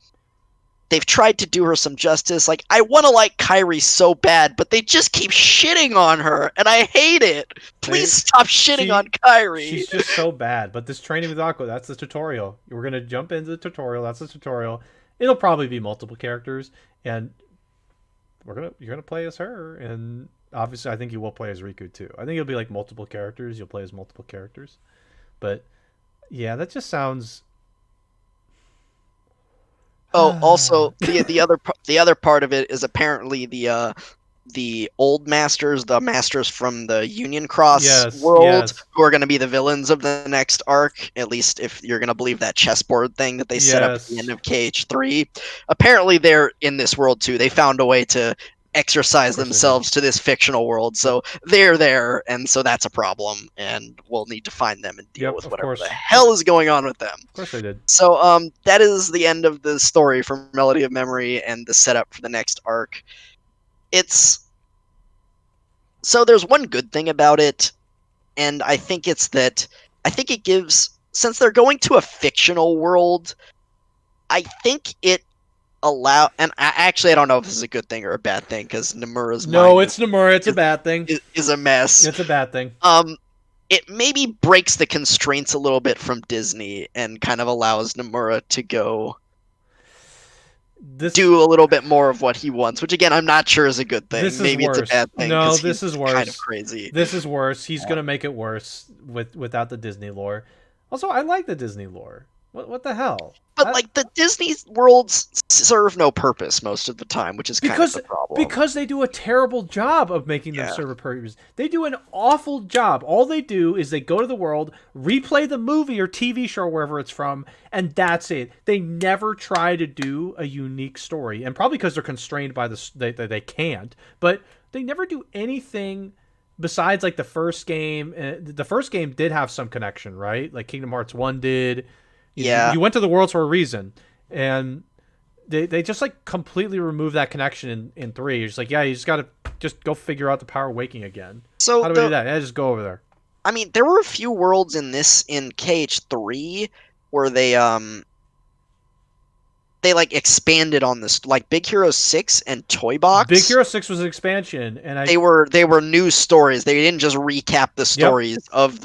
they've tried to do her some justice. Like I want to like Kairi so bad, but they just keep shitting on her, and I hate it. Please
They
stop shitting on Kairi.
she's just so bad. But this training with Aqua, that's the tutorial. We're gonna jump into the tutorial. That's the tutorial. It'll probably be multiple characters, and you're gonna play as her. And obviously, I think you will play as Riku too. I think it'll be like multiple characters. You'll play as multiple characters. But yeah, that just sounds.
Oh, also the other part of it is apparently the old masters, the masters from the Union Cross
Yes,
world,
yes,
who are going to be the villains of the next arc, at least if you're going to believe that chessboard thing that they set up at the end
yes.
of KH3. Apparently, they're in this world too. They found a way to
Of
exercise
course they did.
themselves to this fictional world,
Yep,
so they're there, and so that's a problem, and we'll need to find them and deal
yep.
with
Of
whatever the
course,
hell is going on with them.
of course they did.
So that is the end of the story for Melody of Memory and the setup for the next arc. It's so there's one good thing about it, and I think it's that I think it gives, since they're going to a fictional world, I think it and I don't know if this is a good thing or a bad thing because Nomura's
No,
mind
it's Nomura. It's a bad thing.
is a mess.
It's a bad thing.
Um it maybe breaks the constraints a little bit from Disney and kind of allows Nomura to go
This
do a little bit more of what he wants, which again I'm not sure is a good thing.
this is
Maybe it's a
worse.
bad thing
No,
because
this
he's
is
kind of
worse.
crazy.
This is worse. He's gonna make it worse without the Disney lore. Also, I like the Disney lore. What the hell?
But like the Disney worlds serve no purpose most of the time, which is kind of
Because
the problem.
because they do a terrible job of making them
Yeah.
server purposes. They do an awful job. All they do is they go to the world, replay the movie or TV show wherever it's from, and that's it. They never try to do a unique story, and probably because they're constrained by they can't. But they never do anything besides like the first game. The first game did have some connection, right? Like Kingdom Hearts 1 did. You know,
Yeah.
you went to the worlds for a reason, and they just like completely remove that connection in three. You're just like, yeah, you just gotta just go figure out the power of waking again.
So
How do I do that? Yeah, just go over there.
I mean, there were a few worlds in KH3 where they like expanded on this, like Big Hero 6 and Toy
Big
Box.
Hero 6 was an expansion, and I
They were new stories. They didn't just recap the
yep,
stories of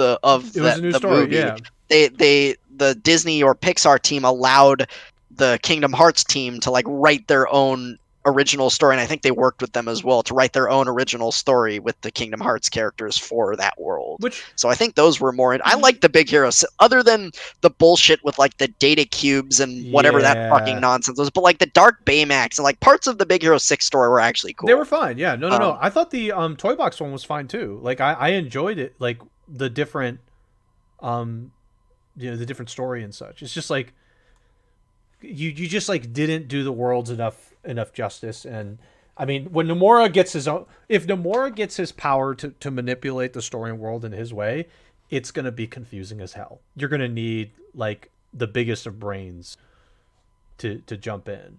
it was a new
the
story.
movie.
Yeah,
The Disney or Pixar team allowed the Kingdom Hearts team to like write their own original story, and I think they worked with them as well to write their own original story with the Kingdom Hearts characters for that world.
which
So I think those were more. I
y-
like the Big Hero, other than the bullshit with like the data cubes and whatever that fucking
yeah,
nonsense was. But like the Dark Baymax and like parts of the Big Hero 6 story were actually
they were
cool.
fine. Yeah, no, no, no.
Um,
I thought the Toy Box one was fine too. Like I enjoyed it. Like the different um the different story and such. It's just like you just like didn't do the worlds enough justice. And I mean, when Nomura gets his own, if Nomura gets his power to manipulate the story and world in his way, it's gonna be confusing as hell. You're gonna need like the biggest of brains to jump in.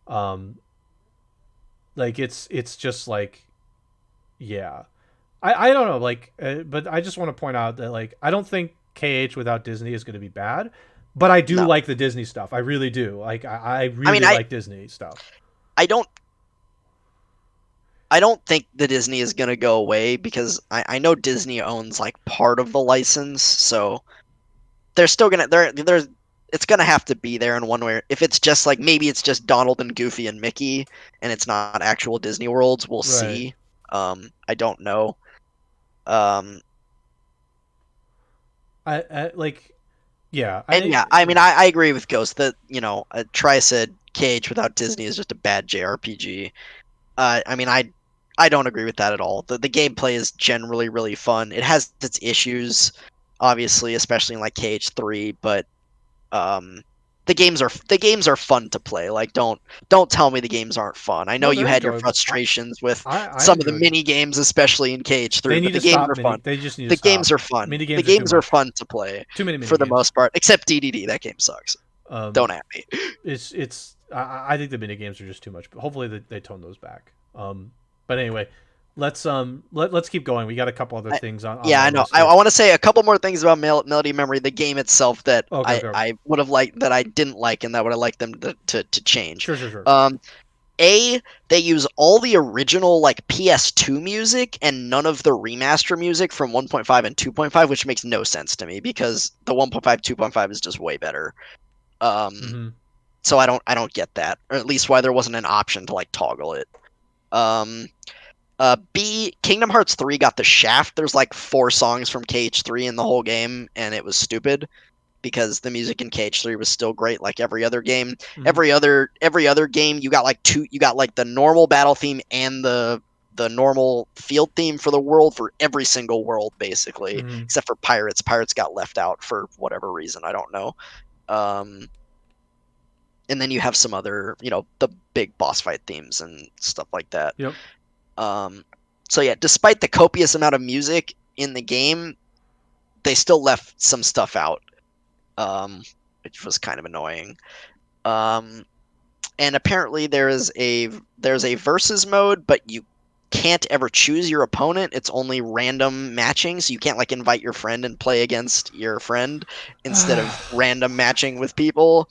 um like it's just like, yeah, I don't know, like but I just want to point out that like I don't think KH without Disney is going to be bad, but I do
no,
like the Disney stuff. I really do. Like I
I mean,
really like Disney stuff.
I don't I don't think the Disney is gonna go away because I know Disney owns like part of the license, so they're still gonna they're it's gonna have to be there in one way. If it's just like maybe it's just Donald and Goofy and Mickey and it's not actual Disney worlds, we'll
Right.
see. I don't know. Um,
I like, yeah.
and yeah, I mean I agree with Ghost that Tri said Cage without Disney is just a bad JRPG. I mean I don't agree with that at all. The gameplay is generally really fun. It has its issues, obviously, especially in like KH3, but um the games are fun to play. Like don't tell me the games aren't fun. I know
No,
you
they're
had your
enjoyable.
frustrations with
I
some of the
enjoyed them.
mini games, especially in
They
KH3,
need
but the
to
games
stop
are
mini.
fun.
They just need to
The games
stop.
are fun.
Mini
The
games are too
games are
much.
fun to play
Too many mini
for the
games.
most part, except DDD. That game sucks. Don't
Um,
at me.
it's I think the mini games are just too much. But hopefully they tone those back. But anyway, let's keep going. We got a couple other
I,
things on
yeah,
our
I know.
list
I
here.
want to say a couple more things about Melody Memory, the game itself, that
Okay, okay.
I would have liked that I didn't like, and that would have liked them to change.
Sure, sure, sure.
Um, A, they use all the original like PS2 music and none of the remaster music from 1.5 and 2.5, which makes no sense to me because the 1.5 2.5 is just way better. Um,
Mm-hmm.
so I don't get that, or at least why there wasn't an option to like toggle it. Um, B, Kingdom Hearts 3 got the shaft. There's like 4 songs from KH3 in the whole game, and it was stupid because the music in KH3 was still great like every other game.
Mm-hmm.
Every other game you got like the normal battle theme and the normal field theme for the world for every single world basically,
Mm-hmm.
except for Pirates. Pirates got left out for whatever reason, I don't know. Um and then you have some other, the big boss fight themes and stuff like that.
Yep.
Um so yeah, despite the copious amount of music in the game, they still left some stuff out, um, which was kind of annoying. Um, and apparently there's a versus mode, but you can't ever choose your opponent. It's only random matching, so you can't like invite your friend and play against your friend instead of random matching with people.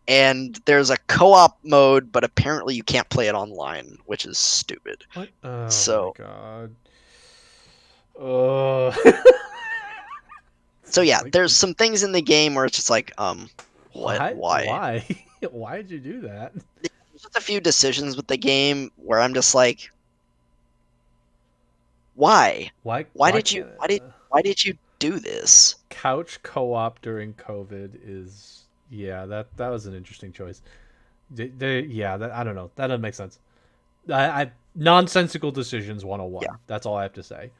And there's a co-op mode, but apparently you can't play it online, which is stupid.
What? Oh my
So
god. Uh.
so yeah,
like,
there's some things in the game where it's just like, what,
why?
why?
Why? Why did you do that?
There's just a few decisions with the game where I'm just like, why?
Why?
Why
Why
did you
can't?
why did you do this.
Couch co-op during COVID is, yeah, that was an interesting choice. Yeah, I don't know. That doesn't make sense. I nonsensical decisions 101. That's all I have to say.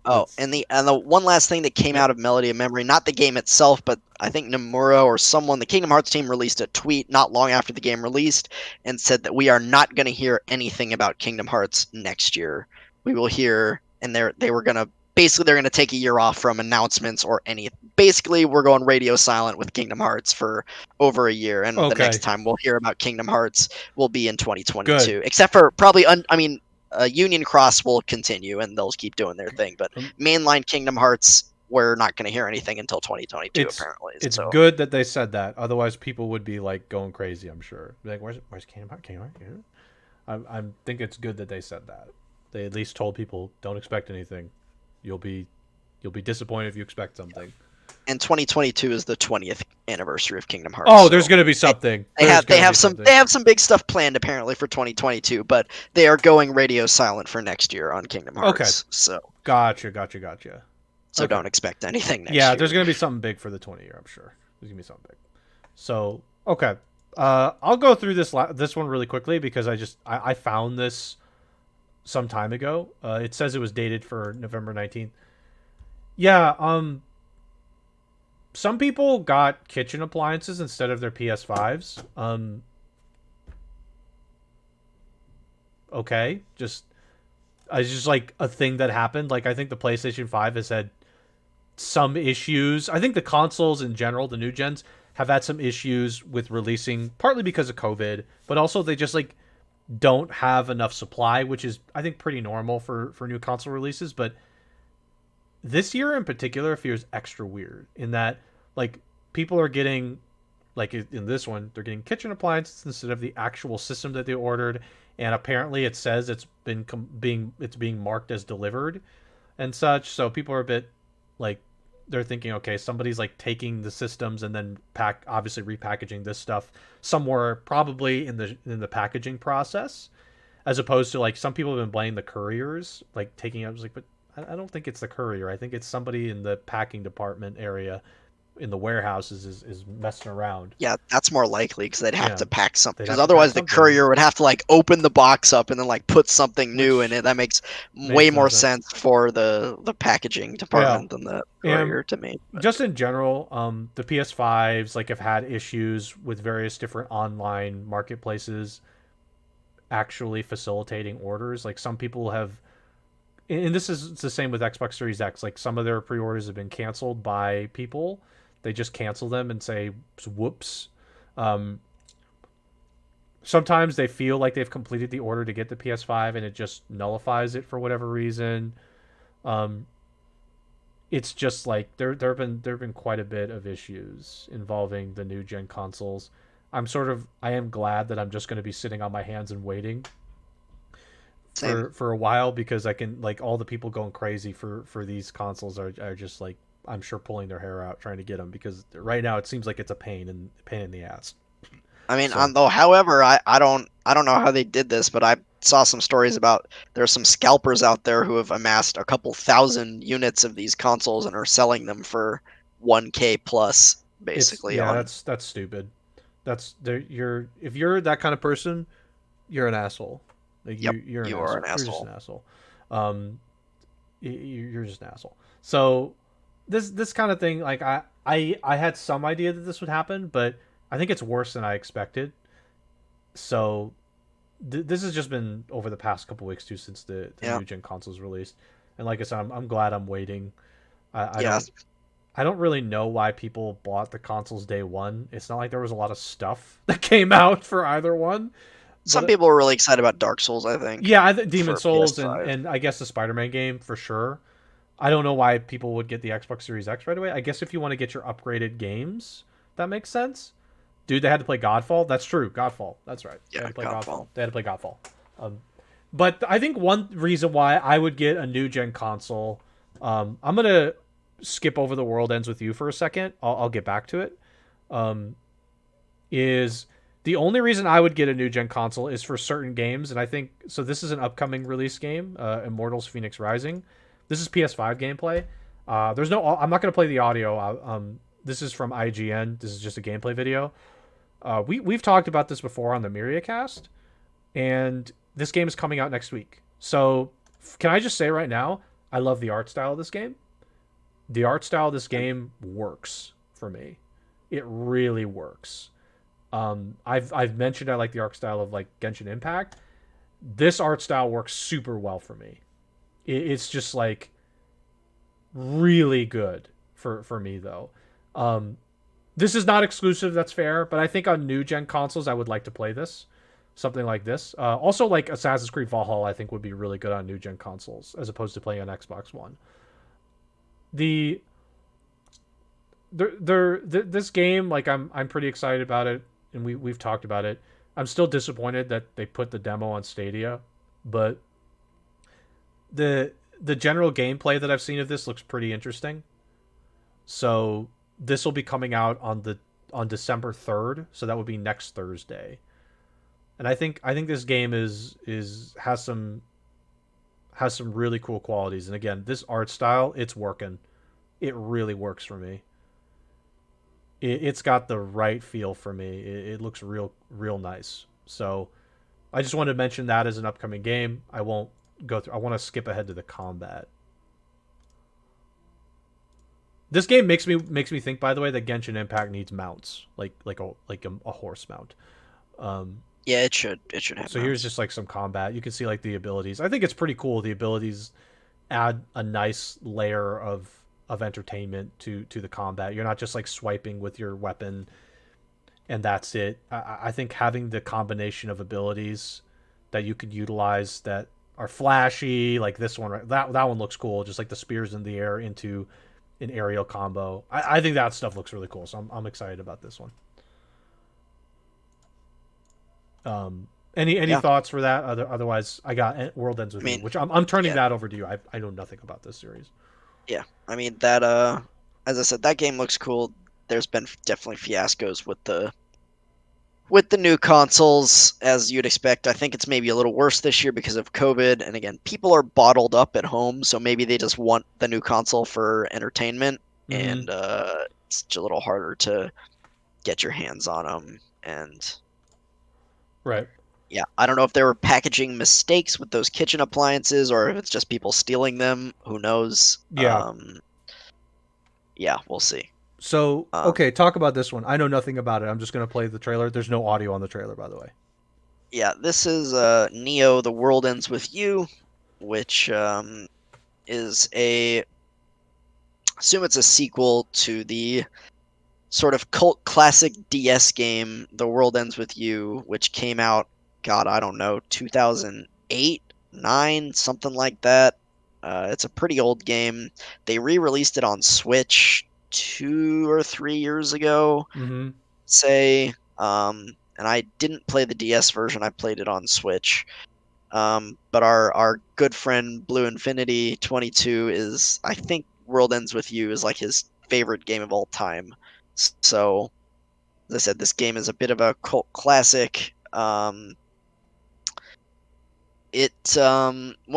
Oh,
That's
and the one last thing that came
Yep.
out of Melody of Memory, not the game itself, but I think Nomura or someone, the Kingdom Hearts team released a tweet not long after the game released and said that we are not going to hear anything about Kingdom Hearts next year. We will hear, and they were going to basically they're going to take a year off from announcements or any. Basically, we're going radio silent with Kingdom Hearts for over a year, and the next
Okay.
time we'll hear about Kingdom Hearts will be in
Good.
2022, except for probably I mean Union Cross will continue and they'll keep doing their thing, but
Um,
mainline Kingdom Hearts, we're not going to hear anything until 2022
it's
apparently.
it's
So
good that they said that. Otherwise, people would be like going crazy. I'm sure. Like, where's Kingdom Hearts? Kingdom Hearts? I think it's good that they said that. They at least told people don't expect anything. You'll be you'll be disappointed if you expect something.
and 2022 is the 20th anniversary of Kingdom Hearts.
Oh, there's
So
gonna be
they,
something. There's
they
gonna be
have some
something.
big stuff planned apparently for 2022, but they are going radio silent for next year on Kingdom
Okay.
Hearts.
Gotcha.
So
Okay.
don't expect anything next
Yeah, there's
year.
gonna be something big for the 20 year. I'm sure there's gonna be something big. So okay, I'll go through this one really quickly because I found this some time ago. It says it was dated for November 19th. Yeah. Some people got kitchen appliances instead of their PS5s. Okay, just it's just like a thing that happened. Like I think the PlayStation 5 has had some issues. I think the consoles in general, the new gens, have had some issues with releasing, partly because of COVID, but also they just like don't have enough supply, which is I think pretty normal for new console releases. But this year in particular feels extra weird in that like people are getting like in this one they're getting kitchen appliances instead of the actual system that they ordered, and apparently it says it's being marked as delivered and such. So people are a bit like they're thinking, okay, somebody's like taking the systems and then obviously repackaging this stuff somewhere probably in the packaging process, as opposed to like some people have been blaming the couriers like taking it. I was like, but I don't think it's the courier. I think it's somebody in the packing department area in the warehouses is messing around.
Yeah, that's more likely because they'd have
Yeah,
to pack something.
they'd
Because
have to pack
otherwise, the
something,
courier would have to like open the box up and then like put something new in
which
it. That makes way
makes no
more
sense.
sense for the packaging
Yeah,
department than the
and
courier to me. But
just in general, the PS5s like have had issues with various different online marketplaces actually facilitating orders. Like some people have, and this is the same with Xbox Series X. Like some of their pre-orders have been canceled by people. They just cancel them and say whoops. Um, Sometimes they feel like they've completed the order to get the PS5 and it just nullifies it for whatever reason. Um, it's just like there have been quite a bit of issues involving the new gen consoles. I am glad that I'm just going to be sitting on my hands and waiting
same.
for a while, because I can like all the people going crazy for these consoles are just like I'm sure pulling their hair out trying to get them, because right now it seems like it's a pain in the ass.
I mean,
So
though, however, I don't know how they did this, but I saw some stories about there's some scalpers out there who have amassed a couple thousand units of these consoles and are selling them for 1K plus,
it's
basically
yeah,
on.
that's stupid. That's there. You're if you're that kind of person, you're an asshole. Like
Yep,
you're an
you are an
asshole. You're just an
asshole.
asshole. Um, you're just an asshole. So this kind of thing, like I had some idea that this would happen, but I think it's worse than I expected. So this has just been over the past couple weeks too, since the
Yeah,
new gen consoles released, and like I said, I'm glad I'm waiting. I
yeah.
don't I don't really know why people bought the consoles day one. It's not like there was a lot of stuff that came out for either one,
Some
but
people were really excited about Dark Souls, I think,
yeah, Demon
for
Souls
PS5.
and I guess the Spider-Man game for sure. I don't know why people would get the Xbox Series X right away. I guess if you want to get your upgraded games, that makes sense. Dude, they had to play Godfall. That's true. Godfall. That's right. They
Yeah,
had to play Godfall.
Godfall.
They had to play Godfall. Um, but I think one reason why I would get a new gen console, I'm gonna skip over the World Ends with You for a second. I'll get back to it. Um, is the only reason I would get a new gen console is for certain games, and I think so. This is an upcoming release game, Immortals: Phoenix Rising. This is PS5 gameplay. There's no. I'm not gonna play the audio. This is from IGN. This is just a gameplay video. We've talked about this before on the MiriaCast, and this game is coming out next week. So, can I just say right now, I love the art style of this game. The art style of this game works for me. It really works. I've mentioned I like the art style of like Genshin Impact. This art style works super well for me. It's just like really good for me though. Um, this is not exclusive, that's fair, but I think on new gen consoles I would like to play this, something like this. Also, like Assassin's Creed Valhalla, I think would be really good on new gen consoles as opposed to playing on Xbox One. The this game, like I'm pretty excited about it, and we've talked about it. I'm still disappointed that they put the demo on Stadia, but the the general gameplay that I've seen of this looks pretty interesting. So this will be coming out on December 3rd, so that would be next Thursday. And I think this game is has some really cool qualities. And again, this art style, it's working. It really works for me. It's got the right feel for me. It looks real nice. So I just wanted to mention that as an upcoming game. I won't go through. I want to skip ahead to the combat. This game makes me think, by the way, that Genshin Impact needs mounts, like a horse mount. Um,
Yeah, it should have
so here's
mounts.
just like some combat. You can see like the abilities. I think it's pretty cool. The abilities add a nice layer of entertainment to the combat. You're not just like swiping with your weapon and that's it. I think having the combination of abilities that you could utilize that are flashy, like this one, right? That one looks cool. Just like the spears in the air into an aerial combo. I think that stuff looks really cool. So I'm excited about this one. Any
Yeah,
thoughts for that? Otherwise, I got World Ends
I
with You,
mean,
which I'm turning
yeah,
that over to you. I know nothing about this series.
yeah. I mean that as I said, that game looks cool. There's been definitely fiascos with the new consoles, as you'd expect. I think it's maybe a little worse this year because of COVID. And again, people are bottled up at home, so maybe they just want the new console for entertainment,
Mm-hmm.
and it's a little harder to get your hands on them. And
Right.
yeah, I don't know if there were packaging mistakes with those kitchen appliances or if it's just people stealing them. Who knows?
Yeah.
Yeah, we'll see.
So
Um,
okay, talk about this one. I know nothing about it. I'm just gonna play the trailer. There's no audio on the trailer, by the way.
yeah, this is Neo: The World Ends with You, which is a assume it's a sequel to the sort of cult classic DS game, The World Ends with You, which came out, God, I don't know, 2008, 9, something like that. It's a pretty old game. They re-released it on Switch 2 or 3 years ago,
Mm-hmm.
say. And I didn't play the DS version. I played it on Switch. But our good friend Blue Infinity 22 is, I think World Ends with You is like his favorite game of all time. So, as I said, this game is a bit of a cult classic. When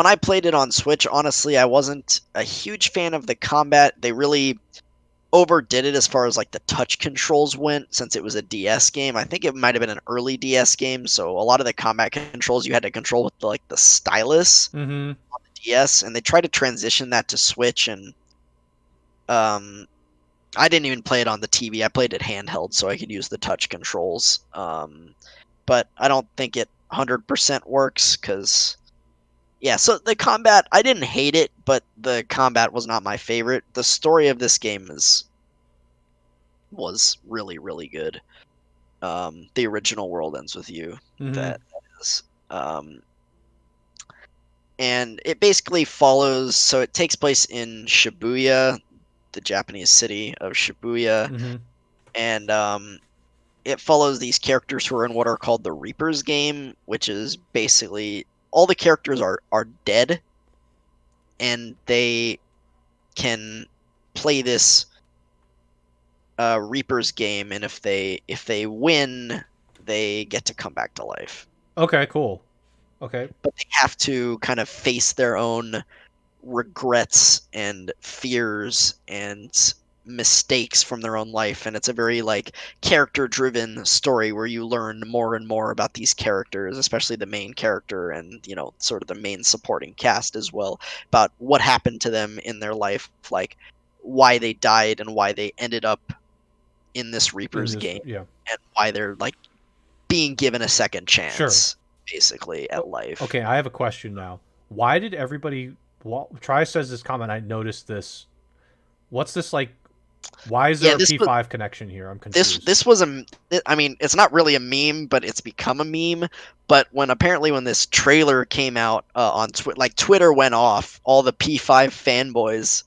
I played it on Switch, honestly, I wasn't a huge fan of the combat. They really overdid it as far as like the touch controls went since it was a DS game. I think it might have been an early DS game, so a lot of the combat controls you had to control with the stylus
Mm-hmm.
DS, and they tried to transition that to Switch, and um, I didn't even play it on the TV. I played it handheld, so I could use the touch controls. But I don't think it 100% works because yeah. So the combat, I didn't hate it, but the combat was not my favorite. The story of this game is was really good. The original World Ends with You.
Mm-hmm.
That is. Um, and it basically follows. So it takes place in Shibuya, the Japanese city of Shibuya,
Mm-hmm.
and it follows these characters who are in what are called the Reaper's game, which is basically all the characters are dead, and they can play this Reaper's game, and if they win, they get to come back to life.
Okay. Cool. Okay.
But they have to kind of face their own regrets and fears and mistakes from their own life, and it's a very like character driven story where you learn more and more about these characters, especially the main character and sort of the main supporting cast as well, about what happened to them in their life, like why they died and why they ended up in this
In
Reaper's
this,
game,
yeah,
and why they're like being given a second
sure.
chance basically at
Oh,
life.
okay, I have a question now. Why did everybody? Well, Try says this comment. I noticed this. What's this like? Why is there
Yeah,
a P5 connection here? I'm confused.
this was I mean, it's not really a meme, but it's become a meme. But when this trailer came out on Twitter, like Twitter went off, all the P5 fanboys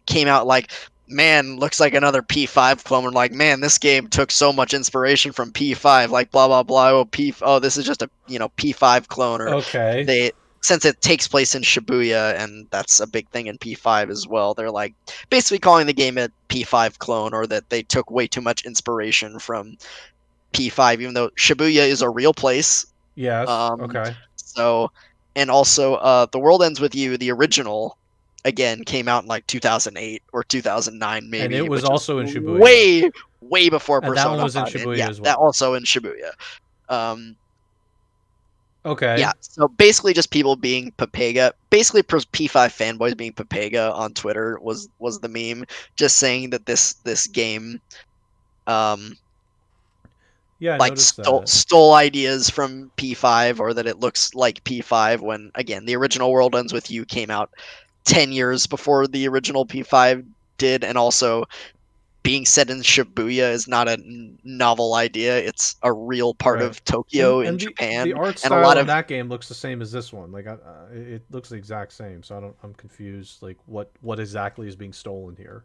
came out like, man, looks like another P5 clone. And like, man, this game took so much inspiration from P5. Like, blah blah blah. Oh, this is just a P5 clone. Or
Okay.
they since it takes place in Shibuya, and that's a big thing in P5 as well. They're like basically calling the game a P5 clone, or that they took way too much inspiration from P5, even though Shibuya is a real place.
Yes.
Um,
Okay.
so, and also, The World Ends with You, the original, again came out in like 2008 or 2009
And it
maybe,
was
which is
also in Shibuya.
way before
And that one
Persona
was in
5, and
Shibuya
yeah,
as
that
well.
also in Shibuya. Um, yeah,
Okay.
so basically just people being Papega, basically P5 fanboys being Papega on Twitter was the meme, just saying that this game um
Yeah, I
like
noticed that.
stole ideas from P5, or that it looks like P5, when again the original World Ends with You came out 10 years before the original P5 did, and also being set in Shibuya is not a novel idea. It's a real part
Right.
of Tokyo in
And the
Japan,
art
and a lot
style in
of
that game looks the same as this one. Like it looks the exact same. So I'm confused. Like what exactly is being stolen here?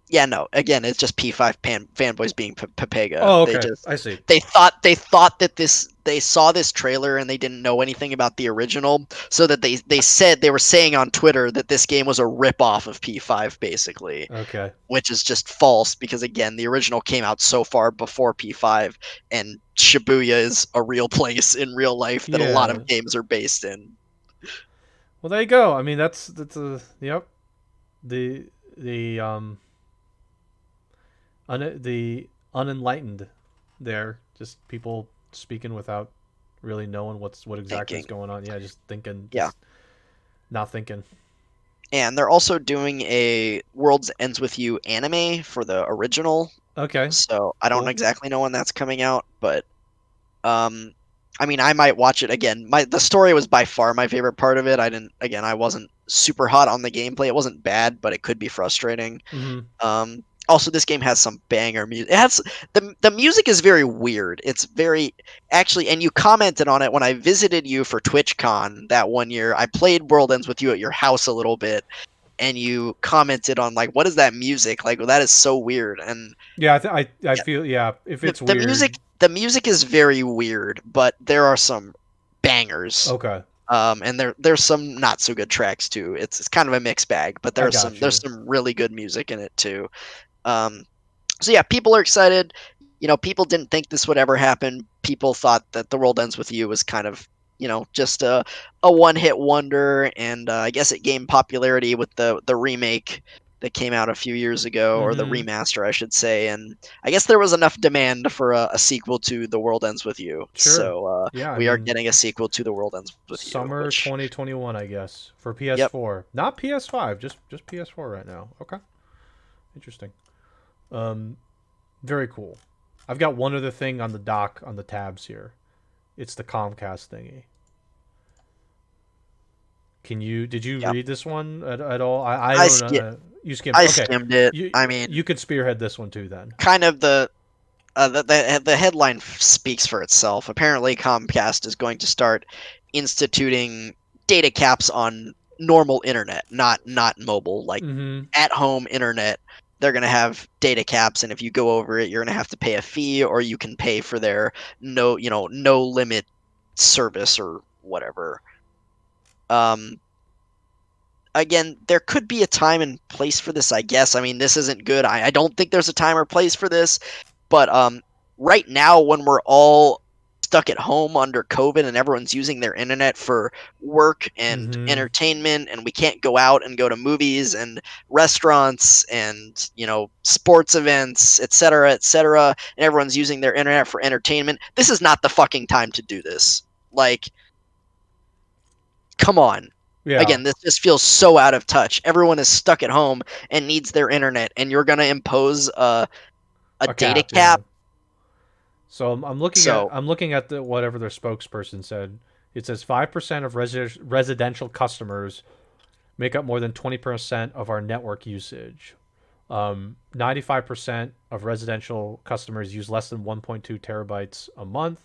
yeah, no. Again, it's just P5 fanboys being Pepega.
Oh,
They
okay.
just
I see.
they thought that they saw this trailer and they didn't know anything about the original, so that they were saying on Twitter that this game was a rip off of P5 basically,
Okay.
which is just false, because again the original came out so far before P5, and Shibuya is a real place in real life that a lot
Yeah.
of games are based in.
Well, there you go. I mean, that's a yep. The the the unenlightened there, just people speaking without really knowing what exactly is
Thinking.
going on. Yeah, just thinking,
Yeah.
just not thinking.
And they're also doing a Worlds Ends with You anime for the original.
Okay,
So I don't
cool.
exactly know when that's coming out, but um I mean I might watch it again. The story was by far my favorite part of it. I wasn't super hot on the gameplay. It wasn't bad, but it could be frustrating.
Mm-hmm.
Also, this game has some banger music. It has the music is very weird. It's very actually, and you commented on it when I visited you for TwitchCon that one year. I played World Ends with You at your house a little bit, and you commented on like, what is that music? Like, well, that is so weird. And
Yeah, I
yeah,
feel yeah. If
the,
it's
the
weird,
music the music is very weird, but there are some bangers.
okay,
And there's some not so good tracks too. It's kind of a mixed bag, but
I got
there's
you.
some really good music in it too. Um, so yeah, people are excited. People didn't think this would ever happen. People thought that The World Ends with You was kind of, just a one-hit wonder, and I guess it gained popularity with the remake that came out a few years ago, or the
Mm-hmm.
remaster, I should say. And I guess there was enough demand for a sequel to The World Ends with You,
Sure.
so
Yeah, I
we are
mean,
getting a sequel to The World Ends with You,
summer
which,
2021, I guess, for
yep,
PS4, not PS5, just PS4 right now. Okay, interesting. Um, very cool. I've got one other thing on the dock on the tabs here. It's the Comcast thingy. Did you
yep.
read this one at all? I
I
don't
sk-
know. You skimmed.
I
Okay,
skimmed it.
you
I mean,
you could spearhead this one too then.
kind of the headline speaks for itself. Apparently, Comcast is going to start instituting data caps on normal internet, not mobile, like
Mm-hmm.
at home internet. They're going to have data caps, and if you go over it, you're going to have to pay a fee, or you can pay for their no limit service or whatever. Um, Again, there could be a time and place for this, I guess. I mean, this isn't good. I don't think there's a time or place for this, but right now, when we're all stuck at home under COVID and everyone's using their internet for work and
Mm-hmm.
entertainment, and we can't go out and go to movies and restaurants and, sports events, et cetera, and everyone's using their internet for entertainment. This is not the fucking time to do this. Like, come on.
Yeah.
Again, this just feels so out of touch. Everyone is stuck at home and needs their internet, and you're going to impose a
A
data
cap. Yeah.
cap.
So
So,
I'm looking at the whatever their spokesperson said. It says 5% of residential customers make up more than 20% of our network usage. 95% of residential customers use less than 1.2 terabytes a month.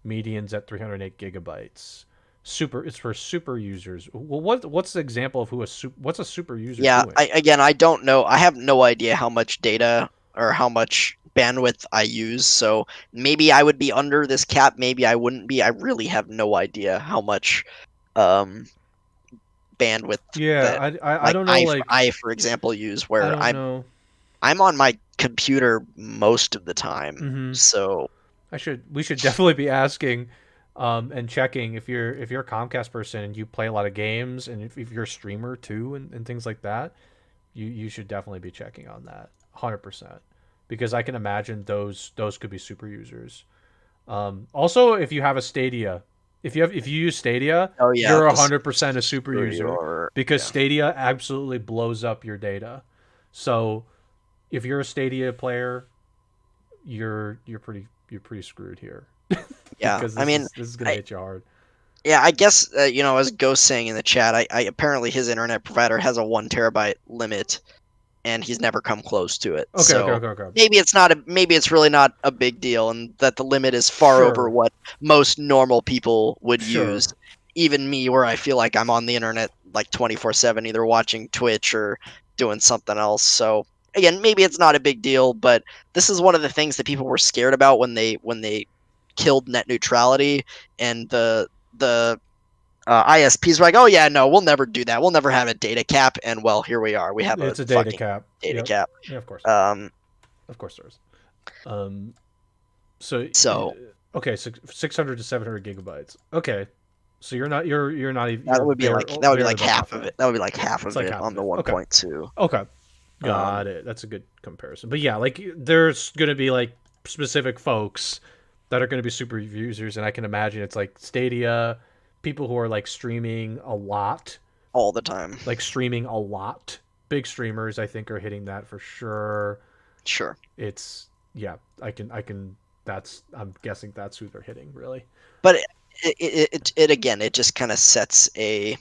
Medians at 308 gigabytes. It's for super users. Well, what's the example of what's a super user
yeah,
doing?
I don't know. I have no idea how much data or how much bandwidth I use. So maybe I would be under this cap. Maybe I wouldn't be. I really have no idea how much um, bandwidth
Yeah,
that
I
like
don't know. Like
I for example use
I
where
don't know.
I'm on my computer most of the time.
Mm-hmm.
So
We should definitely be asking and checking if you're a Comcast person and you play a lot of games and if you're a streamer too and things like that, you should definitely be checking on that 100% because I can imagine those could be super users. Also, if you have a Stadia, if you use Stadia,
oh yeah,
you're
this
100% a super
for
user
your
because
yeah.
Stadia absolutely blows up your data. So if you're a Stadia player, you're pretty screwed here
Yeah,
because
I mean,
this is gonna
I
hit you hard.
yeah, I guess as Ghost saying in the chat, I apparently his internet provider has a 1 terabyte limit, and he's never come close to it. So
Okay.
maybe it's really not a big deal, and that the limit is far over
Sure,
what most normal people would use.
sure.
Even me, where I feel like I'm on the internet like 24/7, either watching Twitch or doing something else. So again, maybe it's not a big deal, but this is one of the things that people were scared about when they killed net neutrality, and the ISPs were like, "Oh yeah, no, we'll never do that. We'll never have a data cap." And well, here we are. We have a
It's a data
fucking
cap.
data
Yep.
cap.
Yeah, of course,
Um,
of course there is. Um, so
so
600 to 700 gigabytes. Okay, so you're not even
that
you're
would be
bare
like that would be
barely
like
above
half of
halfway.
it. That would be like half
It's
of
like
it
half
on
of
the
it. Okay,
1.2.
okay,
Um,
got it. That's a good comparison. But yeah, like there's gonna be like specific folks that are gonna be super users, and I can imagine it's like Stadia, people who are like streaming a lot,
all the time.
like streaming a lot. Big streamers, I think, are hitting that for sure.
Sure,
It's yeah, I can. That's I'm guessing that's who they're hitting really.
but it again, it just kind of sets a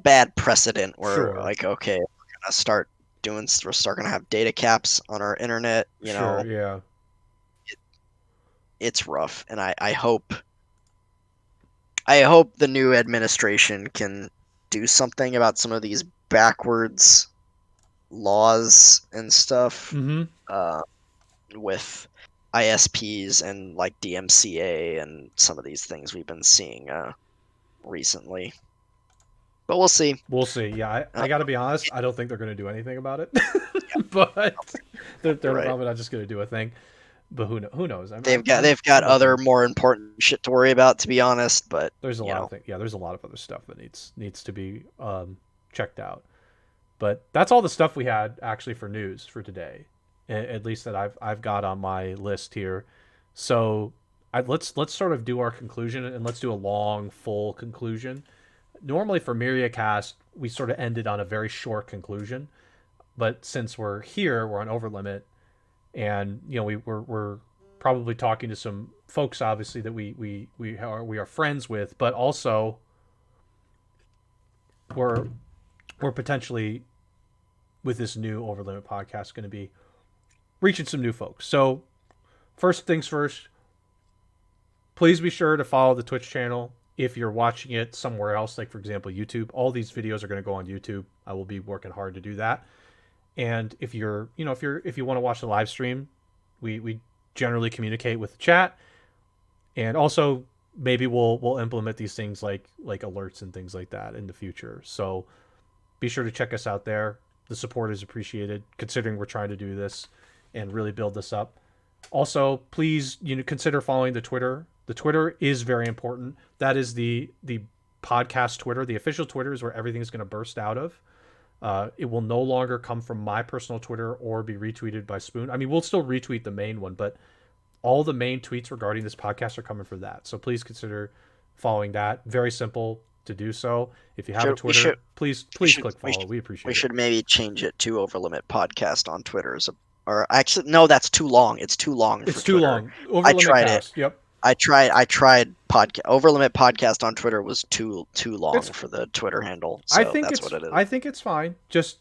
bad precedent where
Sure,
like, okay, we're gonna start we're start gonna have data caps on our internet.
sure, yeah.
It's rough, and I hope the new administration can do something about some of these backwards laws and stuff
Mm-hmm.
uh, with ISPs and like DMCA and some of these things we've been seeing recently. But we'll see.
We'll see. Yeah,
Uh,
I got to be honest. I don't think they're going to do anything about it, but
you're
they're
right.
probably not just going to do a thing. But who knows?
They've got
I'm
other
hoping.
more important shit to worry about, to be honest. But
There's a
you
lot of
know,
things. Yeah, there's a lot of other stuff that needs to be checked out. But that's all the stuff we had actually for news for today, at least that I've got on my list here. So let's sort of do our conclusion and let's do a long full conclusion. Normally for MyriaCast we sort of ended on a very short conclusion, but since we're here, we're on Overlimit, and we're probably talking to some folks obviously that we are friends with, but also we're we're potentially with this new Overlimit podcast going to be reaching some new folks. So first things first, please be sure to follow the Twitch channel. If you're watching it somewhere else, like for example YouTube, all these videos are going to go on YouTube. I will be working hard to do that. And if if you want to watch the live stream, we generally communicate with the chat, and also maybe we'll implement these things like alerts and things like that in the future. So be sure to check us out there. The support is appreciated considering we're trying to do this and really build this up. Also, please consider following the Twitter. The Twitter is very important. That is the podcast Twitter. The official Twitter is where everything is going to burst out of. It will no longer come from my personal Twitter or be retweeted by Spoon. I mean, we'll still retweet the main one, but all the main tweets regarding this podcast are coming from that. So please consider following that. Very simple to do so. If you have a
Should we
Twitter,
should we
please
should
click follow. We
we
appreciate it.
should maybe change it to Overlimit Podcast on Twitter. Or actually, no, that's too long. It's too long for
It's too
Twitter.
long.
I
Overlimit
tried it.
cast. Yep.
I tried podcast Overlimit Podcast on Twitter was too
It's
long for the Twitter handle, so that's what it is.
I think it's fine. Just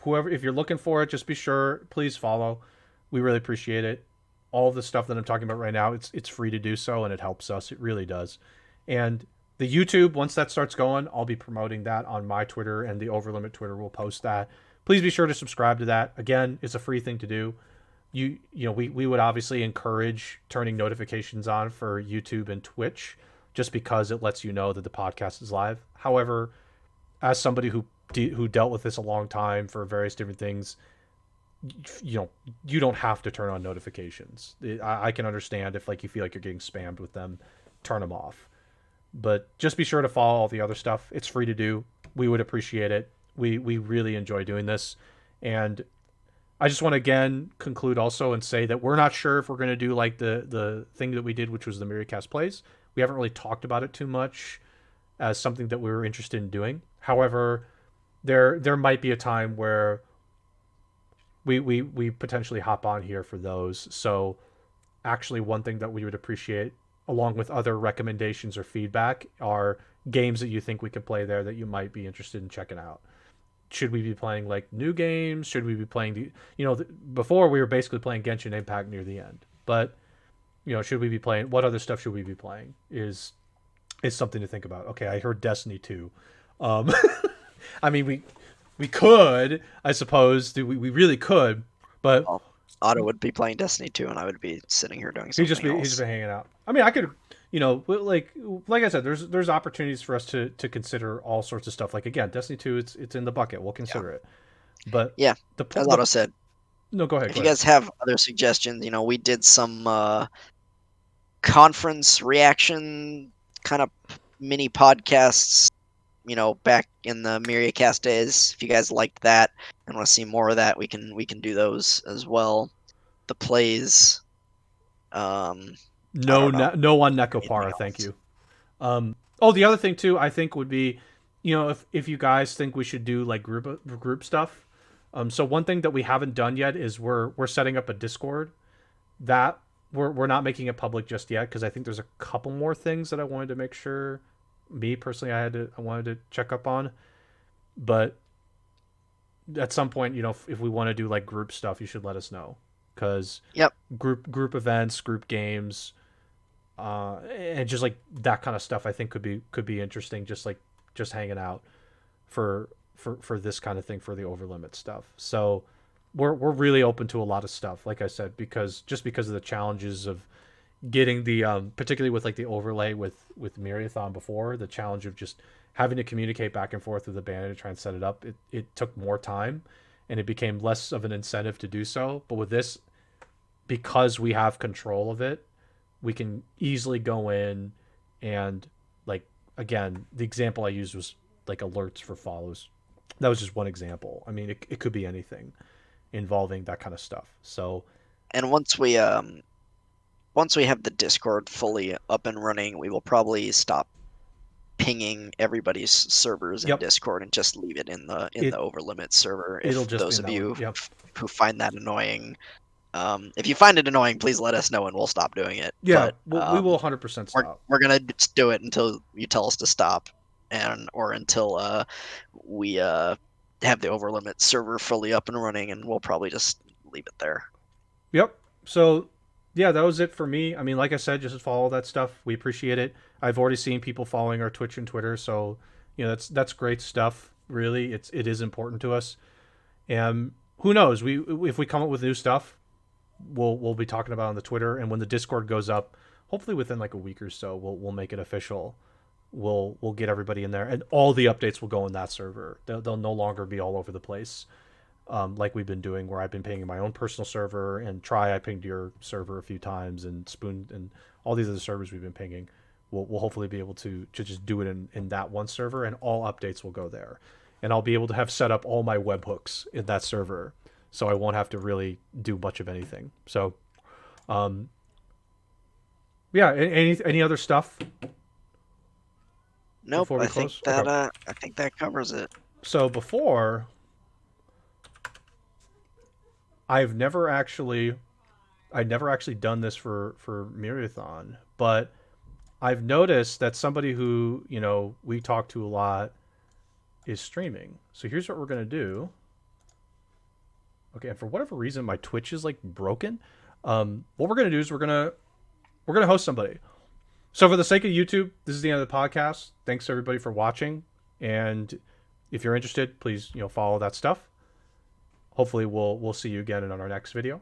whoever, if you're looking for it, just be sure, please follow. We really appreciate it. All of the stuff that I'm talking about right now, it's free to do so, and it helps us. It really does. And the YouTube, once that starts going, I'll be promoting that on my Twitter, and the Overlimit Twitter will post that. Please be sure to subscribe to that. Again, it's a free thing to do. We would obviously encourage turning notifications on for YouTube and Twitch, just because it lets you know that the podcast is live. However, as somebody who dealt with this a long time for various different things, you don't have to turn on notifications. I can understand if like you feel like you're getting spammed with them, turn them off. But just be sure to follow all the other stuff. It's free to do. We would appreciate it. We really enjoy doing this, and I just want to again conclude also and say that we're not sure if we're going to do like the thing that we did, which was the Myriadcast plays. We haven't really talked about it too much as something that we were interested in doing. However, there might be a time where we potentially hop on here for those. So actually, one thing that we would appreciate, along with other recommendations or feedback, are games that you think we could play there that you might be interested in checking out. Should we be playing like new games? Should we be playing before we were basically playing Genshin Impact near the end, but should we be playing, what other stuff should we be playing is something to think about. Okay, I heard Destiny 2. um I mean, we could, I suppose, we really could, but
Well, Otto would be playing Destiny 2, and I would be sitting here doing something
he's just
else.
been hanging out. I mean, I could, like I said, there's opportunities for us to consider all sorts of stuff. Like again, Destiny 2, it's in the bucket. We'll
Yeah,
consider it. But
yeah. As
the
Otto said,
no, go ahead,
if
go
you
ahead.
guys have other suggestions, we did some conference reaction kind of mini podcasts, back in the Myriacast days. If you guys liked that and want to see more of that, we can do those as well. The plays, I
No,
don't know.
no on
Anything
Necopara, thank
else?
you. Oh, the other thing too, I think would be, if you guys think we should do like group stuff. So one thing that we haven't done yet is we're setting up a Discord that we're not making it public just yet, because I think there's a couple more things that I wanted to make sure. Me personally, I wanted to check up on, but at some point, if we want to do like group stuff, you should let us know, because
Yep.
group events, group games, and just like that kind of stuff, I think could be interesting. Just hanging out for this kind of thing, for the Overlimit stuff. So we're really open to a lot of stuff, like I said, because of the challenges of getting the particularly with like the overlay with Myriathon before, the challenge of just having to communicate back and forth with the band to try and set it up. It took more time, and it became less of an incentive to do so. But with this, because we have control of it, we can easily go in and, like, again, the example I used was like alerts for follows. That was just one example. I mean, it could be anything involving that kind of stuff. So
And once we have the Discord fully up and running, we will probably stop pinging everybody's servers in
yep,
Discord and just leave it in the
it
Overlimit server.
it'll
If
just be
those
in
of
that one.
you
Yep.
who find that annoying, if you find it annoying, please let us know and we'll stop doing it.
Yeah,
But
we will 100%
we're
stop.
we're gonna just do it until you tell us to stop, or until we have the Overlimit server fully up and running, and we'll probably just leave it there.
Yep. So, yeah, that was it for me. I mean, like I said, just follow that stuff. We appreciate it. I've already seen people following our Twitch and Twitter, so that's great stuff. Really, it is important to us. And who knows? We if we come up with new stuff, we'll be talking about it on the Twitter, and when the Discord goes up, hopefully within like a week or so, we'll make it official. We'll get everybody in there, and all the updates will go in that server. They'll no longer be all over the place. like we've been doing, where I've been pinging my own personal server, and I pinged your server a few times, and Spoon and all these other servers we've been pinging. We'll hopefully be able to just do it in that one server, and all updates will go there. And I'll be able to have set up all my webhooks in that server, so I won't have to really do much of anything. So, um, yeah. Any other stuff
Nope,
before we close? Okay.
I think that covers it.
So before, I've never actually I'd never actually done this for Marathon, but I've noticed that somebody who we talk to a lot is streaming. So here's what we're gonna do. Okay, and for whatever reason, my Twitch is like broken. What we're gonna do is we're gonna host somebody. So for the sake of YouTube, this is the end of the podcast. Thanks everybody for watching, and if you're interested, please follow that stuff. Hopefully, we'll see you again in our next video.